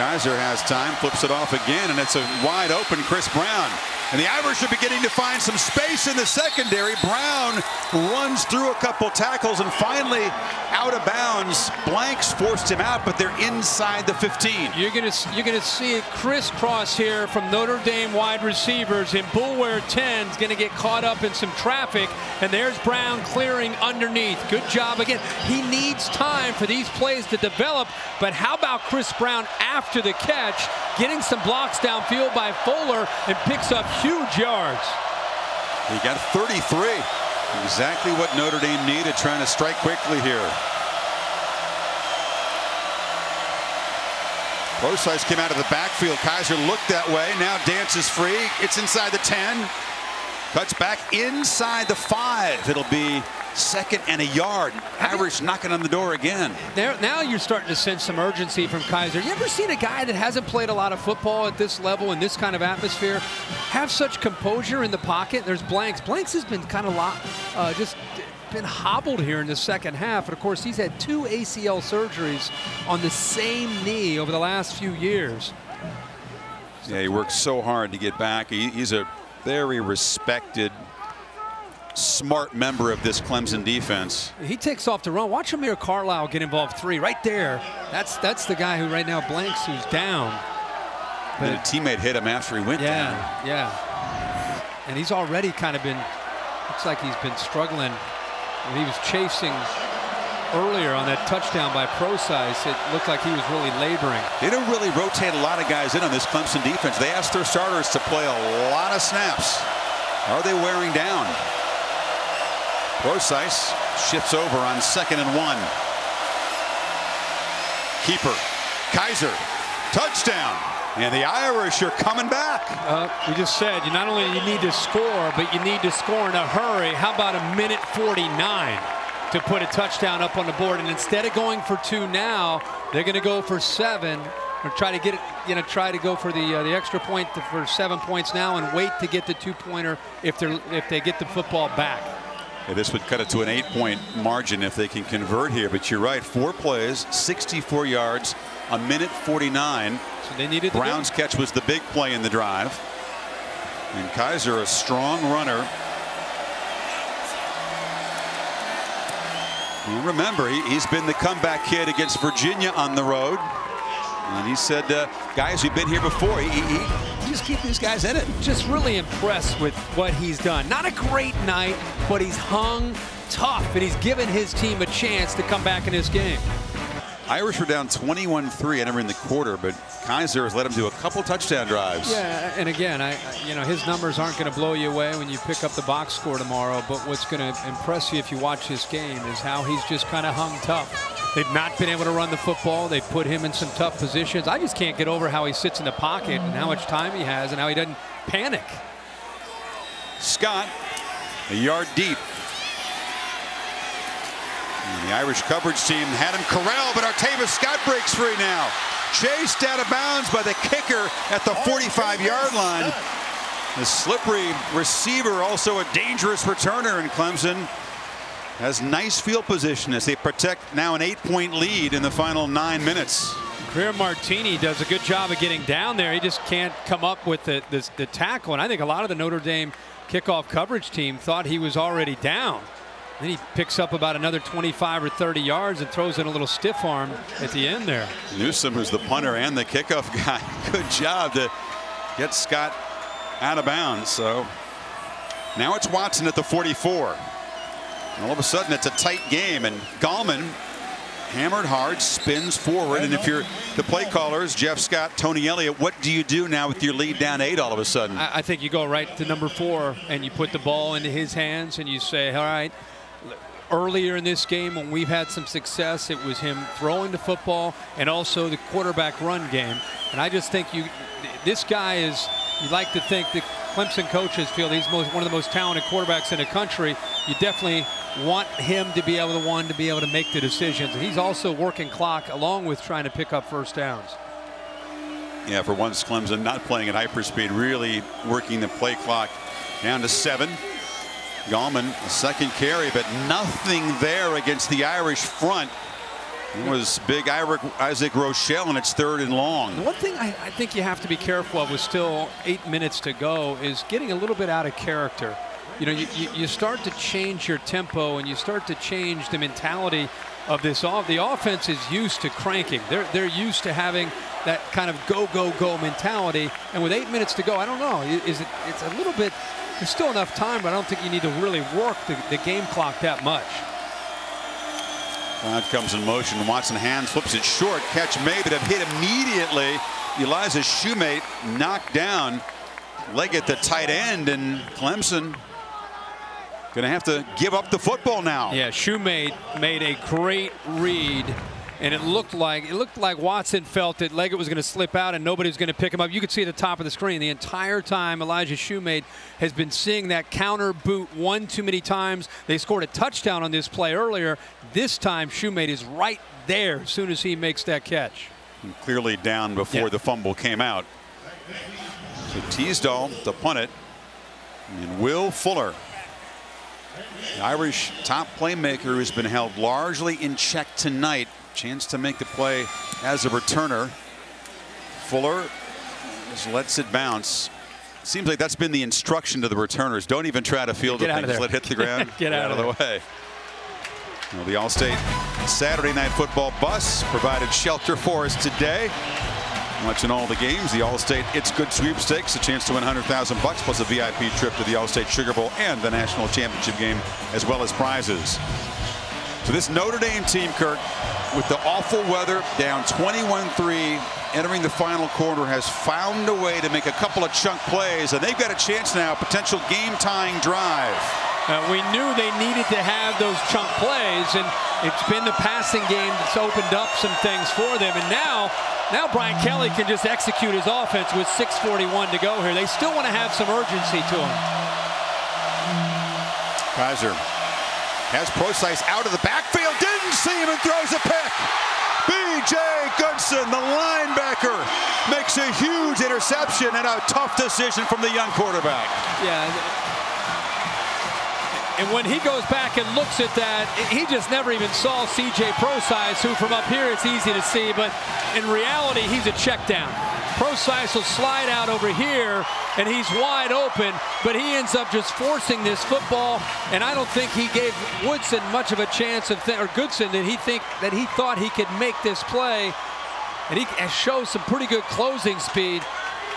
Kaiser has time, flips it off again, and it's a wide open Chris Brown. And the Irish are beginning to find some space in the secondary. Brown runs through a couple tackles and finally out of bounds. Blanks forced him out, but they're inside the 15. You're gonna see it crisscross here from Notre Dame wide receivers, and Bullware 10's gonna get caught up in some traffic, and there's Brown clearing underneath. Good job again. He needs time for these plays to develop, but how about Chris Brown after the catch, getting some blocks downfield by Fuller and picks up huge yards. He got 33. Exactly what Notre Dame needed, trying to strike quickly here. Procise came out of the backfield. Kaiser looked that way. Now dances free. It's inside the 10. Cuts back inside the 5. It'll be 2nd and a yard. Irish knocking on the door again. Now you're starting to sense some urgency from Kaiser. You ever seen a guy that hasn't played a lot of football at this level in this kind of atmosphere have such composure in the pocket? There's Blanks. Blanks has been kind of just been hobbled here in the second half. And of course, he's had 2 ACL surgeries on the same knee over the last few years. Yeah, he worked so hard to get back. He's a very respected smart member of this Clemson defense. He takes off to run. Watch Amir Carlisle get involved 3 right there. That's the guy who right now blanks, who's down. But a teammate hit him after he went down. Yeah. And he's already kind of been, looks like he's been struggling. When he was chasing earlier on that touchdown by Procise, it looked like he was really laboring. They don't really rotate a lot of guys in on this Clemson defense. They asked their starters to play a lot of snaps. Are they wearing down? Procise shifts over on 2nd and 1. Keeper, Kaiser, touchdown. And the Irish are coming back. We just said, you not only you need to score, but you need to score in a hurry. How about a minute 49 to put a touchdown up on the board? And instead of going for 2 now, they're going to go for 7, or try to get it, try to go for the extra point for 7 points now, and wait to get the 2-pointer if they get the football back. Yeah, this would cut it to an 8-point margin if they can convert here. But you're right, 4 plays, 64 yards, a minute 49. So they needed Brown's catch was the big play in the drive. And Kaiser, a strong runner. And remember, he's been the comeback kid against Virginia on the road. And he said, guys, we've been here before. He just keep these guys in it. Just really impressed with what he's done. Not a great night, but he's hung tough, and he's given his team a chance to come back in this game. Irish were down 21-3 entering the quarter, but Kaiser has let him do a couple touchdown drives. Yeah, and again, his numbers aren't going to blow you away when you pick up the box score tomorrow, but what's going to impress you if you watch this game is how he's just kind of hung tough. They've not been able to run the football. They've put him in some tough positions. I just can't get over how he sits in the pocket and how much time he has and how he doesn't panic. Scott, a yard deep. And the Irish coverage team had him corralled, but Artavis Scott breaks free now. Chased out of bounds by the kicker at the 45-yard line. The slippery receiver, also a dangerous returner in Clemson, has nice field position as they protect now an 8-point lead in the final 9 minutes. Greer Martini does a good job of getting down there. He just can't come up with the tackle. And I think a lot of the Notre Dame kickoff coverage team thought he was already down. Then he picks up about another 25 or 30 yards and throws in a little stiff arm at the end there. Newsom, who's the punter and the kickoff guy, good job to get Scott out of bounds. So now it's Watson at the 44. All of a sudden, it's a tight game, and Gallman hammered hard, spins forward. And if you're the play callers, Jeff Scott, Tony Elliott, what do you do now with your lead down 8 all of a sudden? I think you go right to number 4, and you put the ball into his hands, and you say, all right, earlier in this game when we've had some success, it was him throwing the football and also the quarterback run game. And I just think this guy is, you like to think the Clemson coaches feel he's one of the most talented quarterbacks in the country. You definitely want him to be able to make the decisions. And he's also working clock along with trying to pick up first downs. Yeah, for once Clemson not playing at hyperspeed, really working the play clock down to 7. Gallman, a second carry, but nothing there against the Irish front. It was big Isaac Rochelle, and it's 3rd and long. The one thing I think you have to be careful of with still 8 minutes to go is getting a little bit out of character. You start to change your tempo, and you start to change the mentality of this. The offense is used to cranking. They're used to having that kind of go, go, go mentality. And with 8 minutes to go, I don't know. It's a little bit. There's still enough time, but I don't think you need to really work the game clock that much. Out comes in motion. Watson hands, flips it short. Catch made, but hit immediately. Eliza Shoemate knocked down. Leggett, the tight end, and Clemson going to have to give up the football now. Yeah, Shoemate made a great read. And it looked like Watson felt that Leggett was going to slip out and nobody was going to pick him up. You could see at the top of the screen the entire time Elijah Shoemate has been seeing that counter boot one too many times. They scored a touchdown on this play earlier. This time Shoemate is right there as soon as he makes that catch. And clearly down before the fumble came out. So Teasdall to punt it. And Will Fuller, the Irish top playmaker, who's been held largely in check tonight. Chance to make the play as a returner. Fuller just lets it bounce. Seems like that's been the instruction to the returners. Don't even try to field the thing. Just let it hit the ground. Get out of the way. Well, the All-State Saturday Night Football bus provided shelter for us today. Watching all the games, the All-State It's Good sweepstakes, a chance to win $100,000 plus a VIP trip to the All-State Sugar Bowl and the national championship game, as well as prizes. So this Notre Dame team, Kirk, with the awful weather, down 21-3, entering the final quarter, has found a way to make a couple of chunk plays, and they've got a chance now, potential game-tying drive. We knew they needed to have those chunk plays, and it's been the passing game that's opened up some things for them. And now Brian Kelly can just execute his offense with 6:41 to go here. They still want to have some urgency to him. Kaiser has Procise out of the backfield, didn't see him, and throws a pick. B.J. Goodson, the linebacker, makes a huge interception and a tough decision from the young quarterback. Yeah. And when he goes back and looks at that, he just never even saw C.J. Procise, who from up here it's easy to see, but in reality, he's a check down. Procise will slide out over here, and he's wide open, but he ends up just forcing this football, and I don't think he gave Woodson much of a chance of, or Goodson, that he thought he could make this play, and he shows some pretty good closing speed.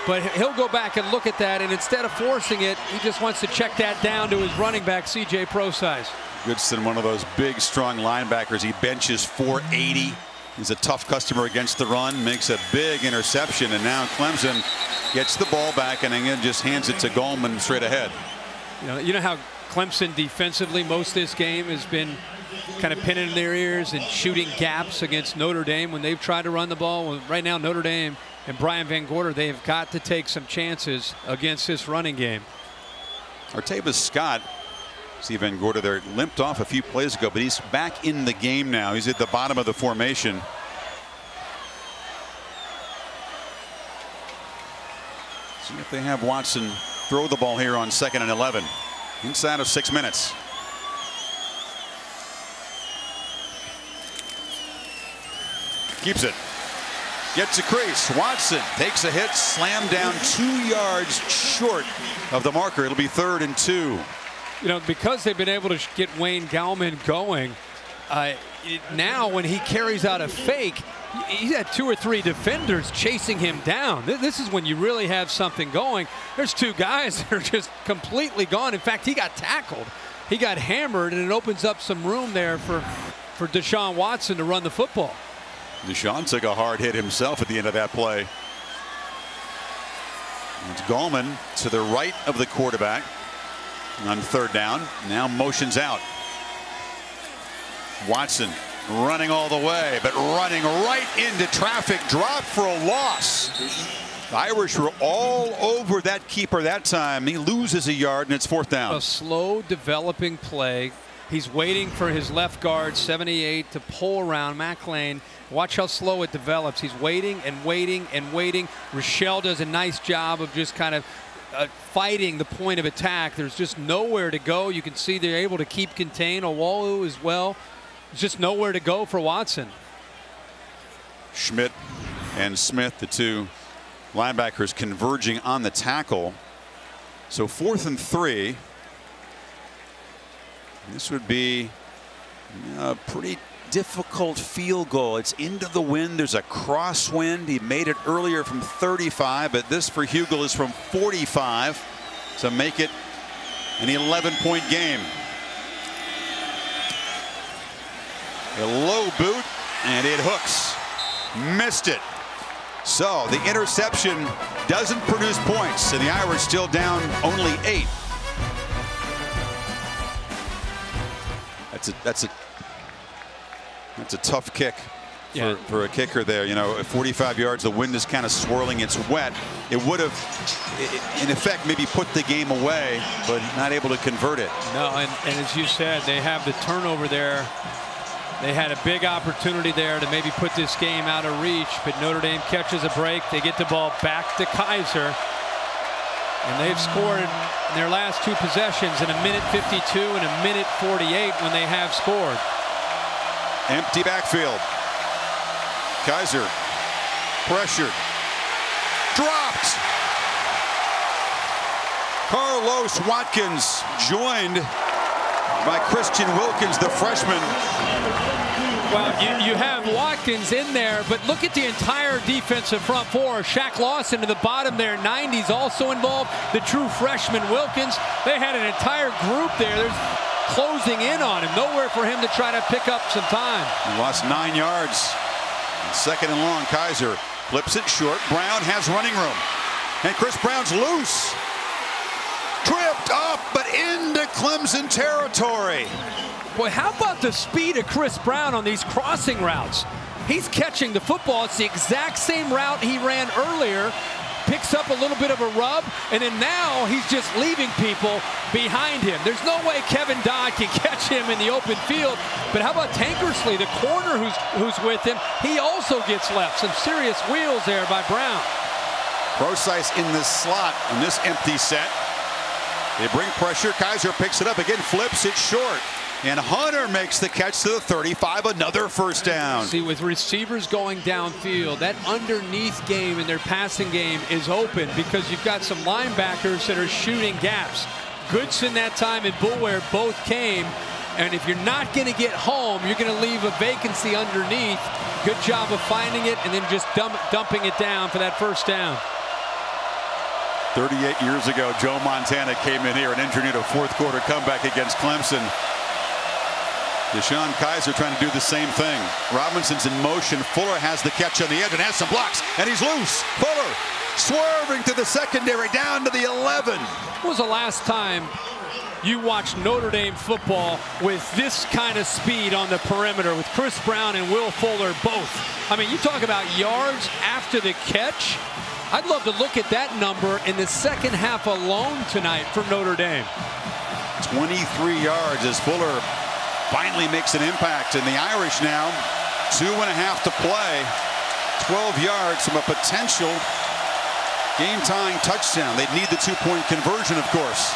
But he'll go back and look at that, and instead of forcing it, he just wants to check that down to his running back, C.J. Procise. Goodson, one of those big, strong linebackers. He benches 480. He's a tough customer against the run, makes a big interception, and now Clemson gets the ball back and again just hands it to Goldman straight ahead. You know how Clemson defensively most of this game has been kind of pinning in their ears and shooting gaps against Notre Dame when they've tried to run the ball. Well, right now, Notre Dame and Brian Van Gorder, they have got to take some chances against this running game. Artavis Scott, see Van Gorder there, limped off a few plays ago, but he's back in the game now. He's at the bottom of the formation. See if they have Watson throw the ball here on 2nd and 11. Inside of 6 minutes. Keeps it. Gets a crease. Watson takes a hit, slammed down 2 yards short of the marker. It'll be 3rd and 2. You know, because they've been able to get Wayne Gallman going, now when he carries out a fake, he's had 2 or 3 defenders chasing him down. This is when you really have something going. There's 2 guys that are just completely gone. In fact, he got tackled. He got hammered, and it opens up some room there for Deshaun Watson to run the football. Deshaun took a hard hit himself at the end of that play. It's Gallman to the right of the quarterback on 3rd down. Now motions out. Watson running all the way, but running right into traffic. Drop for a loss. The Irish were all over that keeper that time. He loses a yard, and it's 4th down. A slow developing play. He's waiting for his left guard, 78, to pull around Mac Lane. Watch how slow it develops. He's waiting and waiting and waiting. Rochelle does a nice job of just kind of fighting the point of attack. There's just nowhere to go. You can see they're able to keep contained. Owalu as well. There's just nowhere to go for Watson. Schmidt and Smith, the 2 linebackers, converging on the tackle. So 4th and 3. This would be a pretty difficult field goal. It's into the wind. There's a crosswind. He made it earlier from 35, but this for Hugel is from 45 to make it an 11-point game. A low boot, and it hooks. Missed it. So the interception doesn't produce points, and the Irish still down only 8. That's a tough kick for a kicker there. You know, at 45 yards, the wind is kind of swirling. It's wet. It would have, in effect, maybe put the game away, but not able to convert it. No, and as you said, they have the turnover there. They had a big opportunity there to maybe put this game out of reach, but Notre Dame catches a break. They get the ball back to Kaiser. And they've scored in their last 2 possessions in 1:52 and 1:48 when they have scored. Empty backfield. Kaiser pressured. Dropped. Carlos Watkins joined by Christian Wilkins, the freshman. Well, you have Watkins in there, but look at the entire defensive front four. Shaq Lawson to the bottom there, 90s also involved. The true freshman Wilkins. They had an entire group there. There's closing in on him. Nowhere for him to try to pick up some time. He lost 9 yards. Second and long. Kaiser flips it short. Brown has running room. And Chris Brown's loose. Tripped up, but into Clemson territory. Boy, how about the speed of Chris Brown on these crossing routes? He's catching the football. It's the exact same route he ran earlier. Picks up a little bit of a rub, and then now he's just leaving people behind him. There's no way Kevin Dodd can catch him in the open field. But how about Tankersley, the corner who's with him? He also gets left. Some serious wheels there by Brown. Procise in the slot in this empty set. They bring pressure. Kaiser picks it up again, flips it short. And Hunter makes the catch to the 35, another first down. See, with receivers going downfield, that underneath game in their passing game is open because you've got some linebackers that are shooting gaps. Goodson that time and Boulware both came. And if you're not going to get home, you're going to leave a vacancy underneath. Good job of finding it and then just dumping it down for that first down. 38 years ago, Joe Montana came in here and engineered a fourth quarter comeback against Clemson. Deshaun Kaiser trying to do the same thing. Robinson's in motion. Fuller has the catch on the edge and has some blocks, and he's loose. Fuller swerving to the secondary down to the 11. When was the last time you watched Notre Dame football with this kind of speed on the perimeter with Chris Brown and Will Fuller both? I mean, you talk about yards after the catch. I'd love to look at that number in the second half alone tonight for Notre Dame. 23 yards as Fuller finally makes an impact, and the Irish now 2.5 to play. 12 yards from a potential game-tying touchdown. They'd need the 2-point conversion, of course.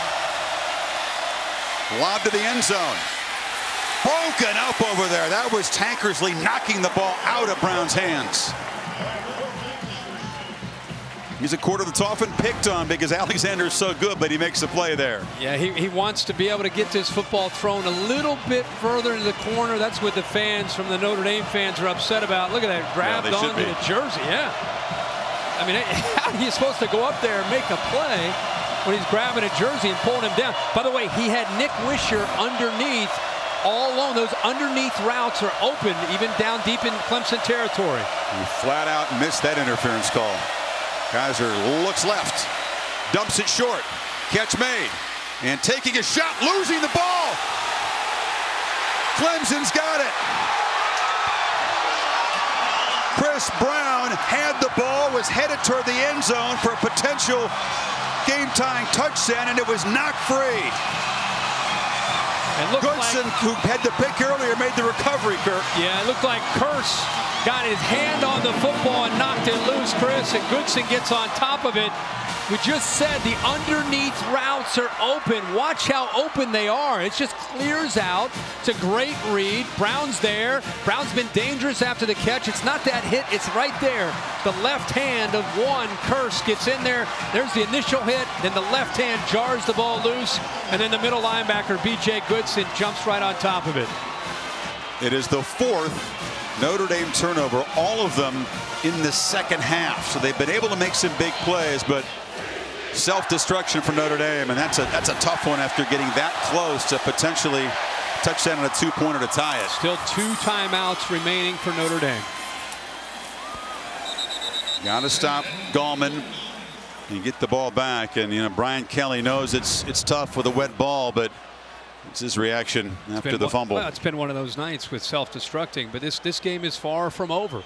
Lob to the end zone. Broken up over there. That was Tankersley knocking the ball out of Brown's hands. He's a quarter that's often picked on because Alexander's so good, but he makes a play there. Yeah, he wants to be able to get this football thrown a little bit further into the corner. That's what the fans from the Notre Dame fans are upset about. Look at that, grabbed onto the jersey. Yeah. I mean, how are you supposed to go up there and make a play when he's grabbing a jersey and pulling him down? By the way, he had Nick Wisher underneath all along. Those underneath routes are open, even down deep in Clemson territory. He flat out missed that interference call. Kaiser looks left, dumps it short, catch made, and taking a shot, losing the ball. Clemson's got it. Chris Brown had the ball, was headed toward the end zone for a potential game-tying touchdown, and it was knocked free. Goodson, who had the pick earlier, made the recovery, Kirk. Yeah, it looked like Curse got his hand on the football and knocked it loose, Chris, and Goodson gets on top of it. We just said the underneath routes are open. Watch how open they are. It just clears out. It's a great read. Brown's there. Brown's been dangerous after the catch. It's not that hit. It's right there. The left hand of one, Curse, gets in there. There's the initial hit. Then the left hand jars the ball loose. And then the middle linebacker, B.J. Goodson, jumps right on top of it. It is the fourth Notre Dame turnover, all of them in the second half. So they've been able to make some big plays, but self-destruction for Notre Dame, and that's a tough one after getting that close to potentially touchdown on a 2-pointer to tie it. Still 2 timeouts remaining for Notre Dame. Got to stop Gallman and get the ball back, and you know Brian Kelly knows it's tough with a wet ball, but it's his reaction after the fumble. Well, it's been one of those nights with self-destructing, but this game is far from over.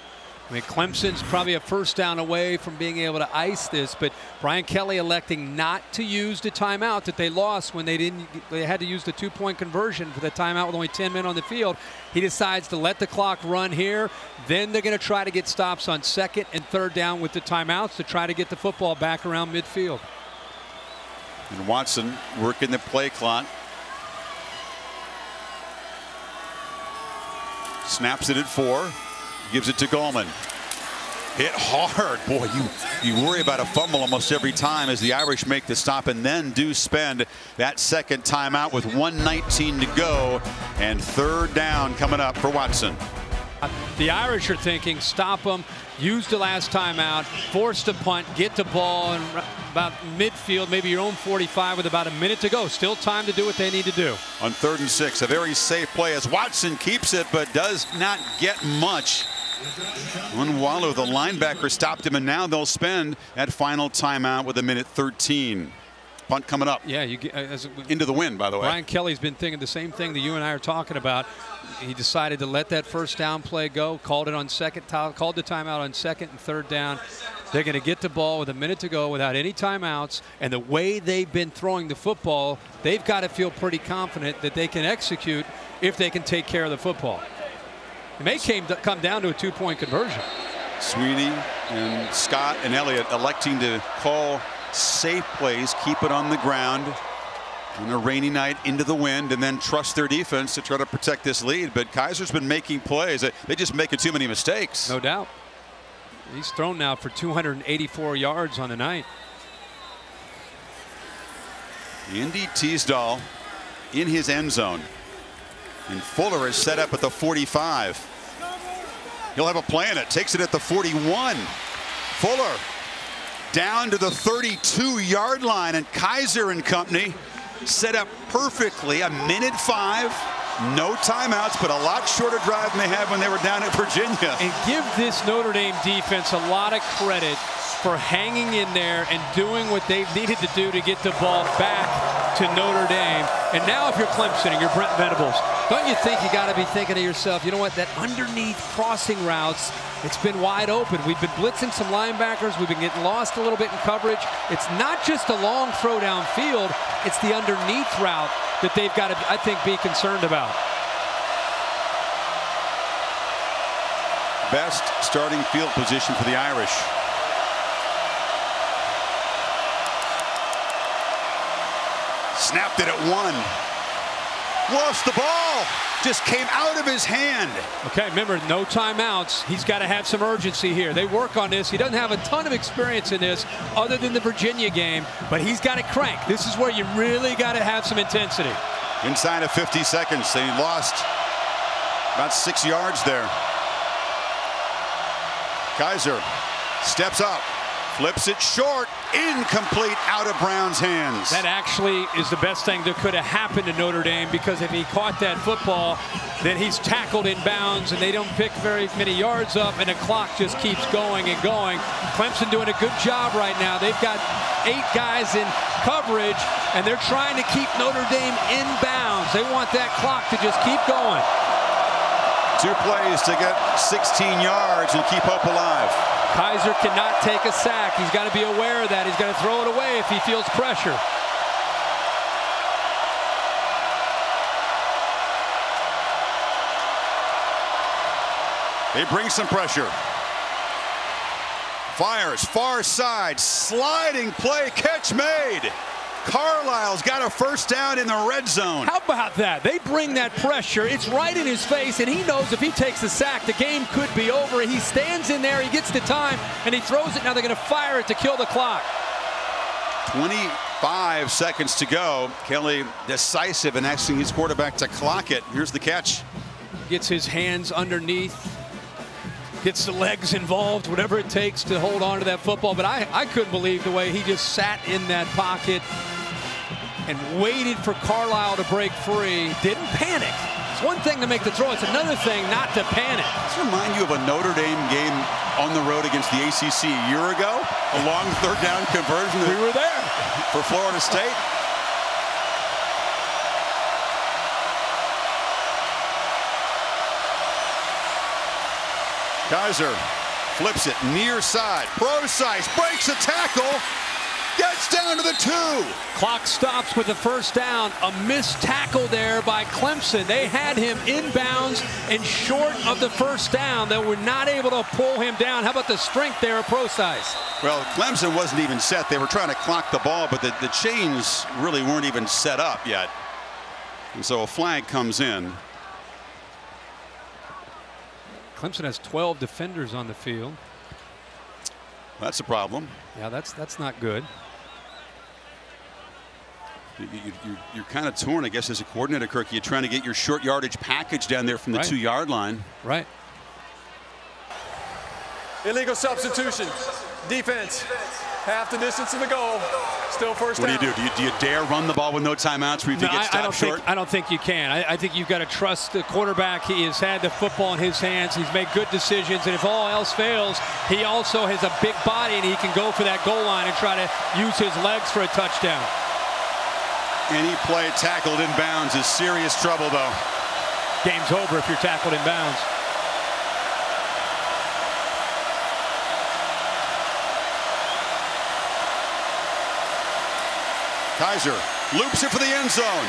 I mean, Clemson's probably a first down away from being able to ice this, but Brian Kelly electing not to use the timeout that they lost when they had to use the 2-point conversion for the timeout with only 10 men on the field. He decides to let the clock run here. Then they're going to try to get stops on 2nd and 3rd down with the timeouts to try to get the football back around midfield. And Watson working the play clock. Snaps it at 4. Gives it to Gallman. Hit hard. Boy, you worry about a fumble almost every time as the Irish make the stop and then do spend that second timeout with 1:19 to go and third down coming up for Watson. The Irish are thinking stop them, use the last timeout, force the punt, get the ball in about midfield, maybe your own 45 with about a minute to go. Still time to do what they need to do. On 3rd and 6, a very safe play as Watson keeps it but does not get much. Unwallow, the linebacker, stopped him, and now they'll spend that final timeout with 1:13. Punt coming up. Yeah, you get into the wind, by the way. Brian Kelly's been thinking the same thing that you and I are talking about. He decided to let that first down play go, called it on called the timeout on 2nd and 3rd down. They're going to get the ball with a minute to go without any timeouts, and the way they've been throwing the football, they've got to feel pretty confident that they can execute if they can take care of the football. It may come down to a 2-point conversion. Sweeney and Scott and Elliott electing to call safe plays, keep it on the ground on a rainy night into the wind, and then trust their defense to try to protect this lead. But Kaiser's been making plays. They just making too many mistakes. No doubt. He's thrown now for 284 yards on the night. Andy Teasdall in his end zone. And Fuller is set up at the 45. He'll have a play in it. Takes it at the 41. Fuller down to the 32-yard line, and Kaiser and company set up perfectly. 1:05. No timeouts, but a lot shorter drive than they had when they were down at Virginia. And give this Notre Dame defense a lot of credit for hanging in there and doing what they've needed to do to get the ball back to Notre Dame. And now if you're Clemson and you're Brent Venables, don't you think you got to be thinking to yourself, you know what, that underneath crossing routes, it's been wide open. We've been blitzing some linebackers. We've been getting lost a little bit in coverage. It's not just a long throw downfield. It's the underneath route that they've got to, I think, be concerned about. Best starting field position for the Irish. Snapped it at 1. Lost the ball. Just came out of his hand. Okay, remember, no timeouts. He's got to have some urgency here. They work on this. He doesn't have a ton of experience in this other than the Virginia game, but he's got to crank. This is where you really got to have some intensity. Inside of 50 seconds, they lost about 6 yards there. Kaiser steps up, flips it short, incomplete, out of Brown's hands. That actually is the best thing that could have happened to Notre Dame, because if he caught that football, then he's tackled in bounds and they don't pick very many yards up, and the clock just keeps going and going. Clemson doing a good job right now. They've got 8 guys in coverage and they're trying to keep Notre Dame in bounds. They want that clock to just keep going. 2 plays to get 16 yards and keep hope alive. Kaiser cannot take a sack. He's got to be aware of that. He's going to throw it away if he feels pressure. They bring some pressure. Fires, far side, sliding play, catch made. Carlisle's got a first down in the red zone. How about that? They bring that pressure. It's right in his face, and he knows if he takes a sack, the game could be over. He stands in there, he gets the time, and he throws it. Now they're going to fire it to kill the clock. 25 seconds to go. Kelly decisive in asking his quarterback to clock it. Here's the catch. Gets his hands underneath, gets the legs involved, whatever it takes to hold on to that football. But I couldn't believe the way he just sat in that pocket and waited for Carlisle to break free. Didn't panic. It's one thing to make the throw. It's another thing not to panic. Does this remind you of a Notre Dame game on the road against the ACC a year ago? A long third down conversion. We were there. For Florida State. Kaiser flips it near side. Procise breaks a tackle. Gets down to the 2. Clock stops with the first down. A missed tackle there by Clemson. They had him inbounds and short of the first down. They were not able to pull him down. How about the strength there of Procise? Well, Clemson wasn't even set. They were trying to clock the ball, but the chains really weren't even set up yet. And so a flag comes in. Clemson has 12 defenders on the field. That's a problem. Yeah, that's not good. You're kind of torn, I guess, as a coordinator, Kirk. You're trying to get your short yardage package down there from the 2-yard line. Right. Illegal substitution. Defense. Half the distance to the goal. Still first down. What do? Do you dare run the ball with no timeouts where you get stopped short? I don't think you can. I think you've got to trust the quarterback. He has had the football in his hands. He's made good decisions. And if all else fails, he also has a big body, and he can go for that goal line and try to use his legs for a touchdown. Any play tackled in bounds is serious trouble, though. Game's over if you're tackled in bounds. Kaiser loops it for the end zone.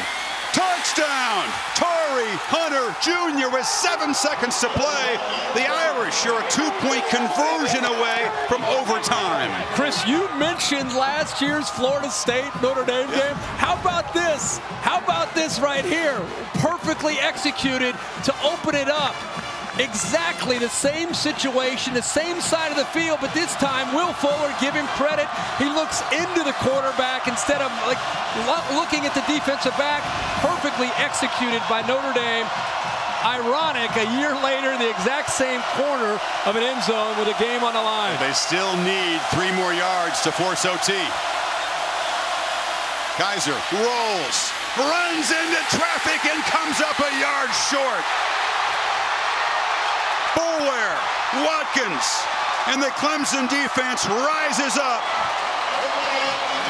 Touchdown! Torrey Hunter Jr. with 7 seconds to play. The Irish are a 2-point conversion away from overtime. Chris, you mentioned last year's Florida State Notre Dame game. How about this? How about this right here? Perfectly executed to open it up. Exactly the same situation, the same side of the field, but this time Will Fuller, give him credit. He looks into the quarterback instead of looking at the defensive back. Perfectly executed by Notre Dame. Ironic, a year later, the exact same corner of an end zone with a game on the line. They still need 3 more yards to force OT. Kaiser rolls, runs into traffic, and comes up a yard short. Boulware, Watkins, and the Clemson defense rises up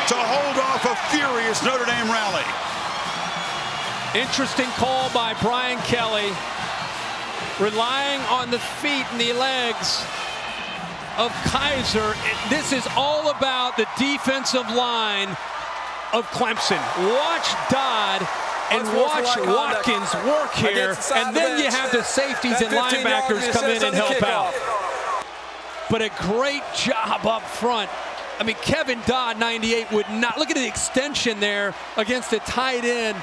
to hold off a furious Notre Dame rally. Interesting call by Brian Kelly, relying on the feet and the legs of Kaiser. This is all about the defensive line of Clemson. Watch Dodd and watch Watkins work here, and then you have the safeties and linebackers come in and help out. But a great job up front. I mean, Kevin Dodd, 98, would not. Look at the extension there against the tight end,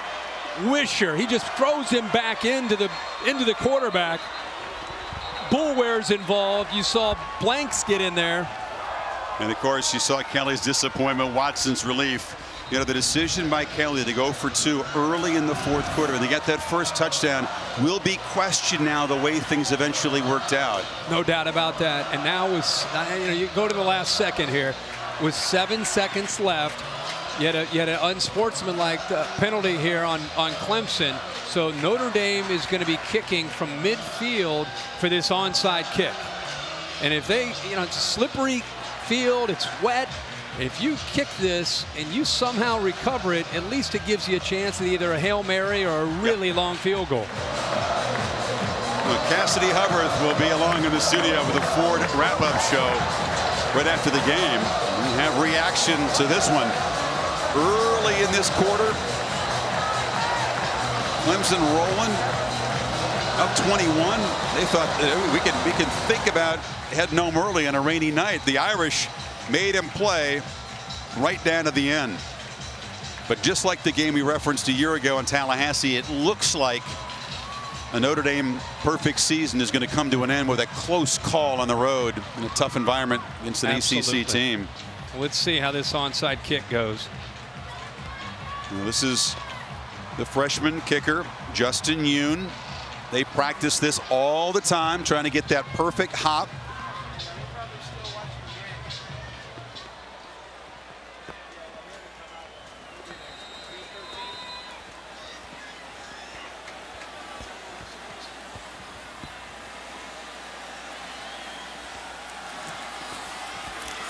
Wisher. He just throws him back into the quarterback. Boulware's involved. You saw Blanks get in there. And, of course, you saw Kelly's disappointment, Watson's relief. You know, the decision by Kelly to go for 2 early in the 4th quarter and they get that first touchdown will be questioned now the way things eventually worked out. No doubt about that. And now you go to the last second here with 7 seconds left. You had an unsportsmanlike penalty here on Clemson. So Notre Dame is going to be kicking from midfield for this onside kick. And if they, it's a slippery field, it's wet. If you kick this and you somehow recover it, at least it gives you a chance at either a Hail Mary or a really long field goal. Well, Cassidy Hubbard will be along in the studio with a Ford wrap-up show right after the game. We have reaction to this one. Early in this quarter, Clemson rolling up 21. They thought we can think about heading home early on a rainy night. The Irish made him play right down to the end. But just like the game we referenced a year ago in Tallahassee, it looks like a Notre Dame perfect season is going to come to an end with a close call on the road in a tough environment against an ACC team. Let's see how this onside kick goes. Well, this is the freshman kicker, Justin Yoon. They practice this all the time, trying to get that perfect hop.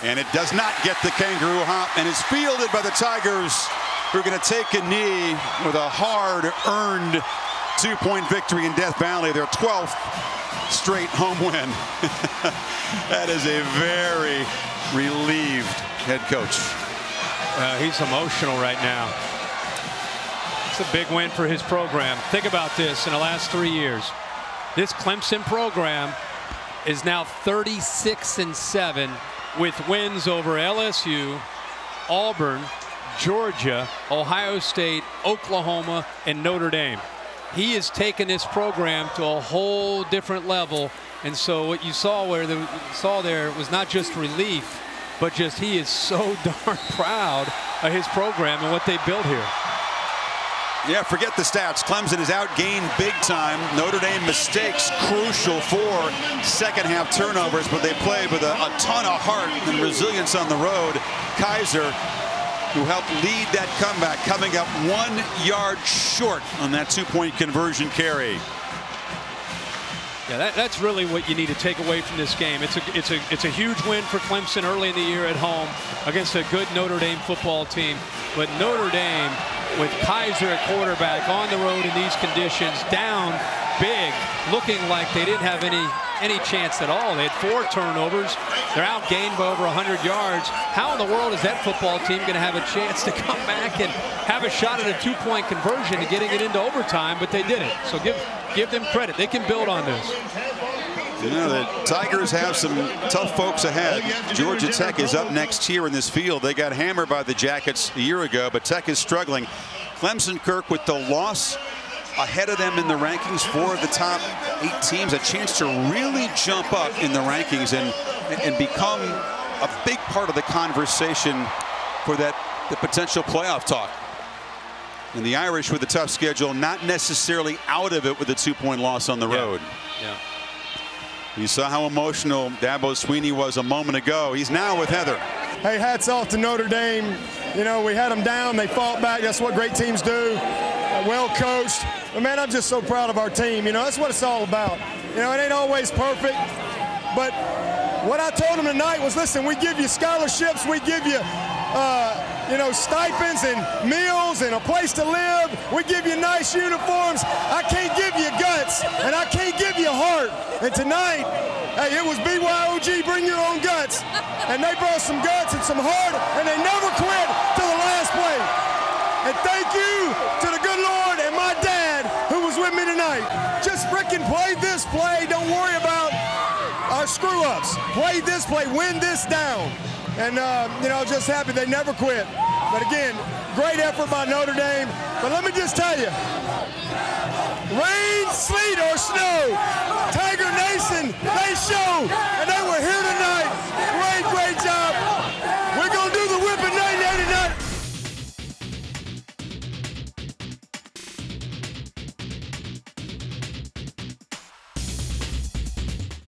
And it does not get the kangaroo hop and is fielded by the Tigers, who are going to take a knee with a hard-earned 2-point victory in Death Valley, their 12th straight home win. That is a very relieved head coach. He's emotional right now. It's a big win for his program. Think about this in the last 3 years. This Clemson program is now 36-7 with wins over LSU, Auburn, Georgia, Ohio State, Oklahoma, and Notre Dame. He has taken this program to a whole different level. And so what you saw there was not just relief, but just he is so darn proud of his program and what they built here. Yeah, forget the stats. Clemson is outgained big time. Notre Dame mistakes crucial for second-half turnovers, but they played with a ton of heart and resilience on the road. Kaiser, who helped lead that comeback, coming up 1 yard short on that two-point conversion carry. Yeah, that's really what you need to take away from this game. It's a huge win for Clemson early in the year at home against a good Notre Dame football team. But Notre Dame, with Kaiser at quarterback on the road in these conditions, down big, looking like they didn't have any chance at all. They had 4 turnovers. They're outgained by over 100 yards. How in the world is that football team going to have a chance to come back and have a shot at a two-point conversion and getting it into overtime? But they did it. So give them credit. They can build on this. You know, the Tigers have some tough folks ahead. Georgia Tech is up next here in this field. They got hammered by the Jackets a year ago, but Tech is struggling. Clemson, Kirk, with the loss ahead of them in the rankings, 4 of the top 8 teams, a chance to really jump up in the rankings and become a big part of the conversation for the potential playoff talk. And the Irish, with a tough schedule, not necessarily out of it with a 2-point loss on the road. Yeah. You saw how emotional Dabo Swinney was a moment ago. He's now with Heather. Hey, hats off to Notre Dame. You know, we had them down. They fought back. That's what great teams do. Well coached. But, man, I'm just so proud of our team. You know, that's what it's all about. You know, it ain't always perfect. But what I told them tonight was, listen, we give you scholarships. We give you, you know, stipends and meals and a place to live. We give you nice uniforms. I can't give you guts, and I can't give you heart. And tonight, hey, it was BYOG, bring your own guts. And they brought some guts and some heart, and they never quit to the last play. And thank you to the good Lord and my dad who was with me tonight. Just frickin' play this play. Don't worry about our screw-ups. Play this play. Win this down. And, you know, just happy they never quit. But, again, great effort by Notre Dame. But let me just tell you, rain, sleet, or snow, Tiger Nation, they show, and they were here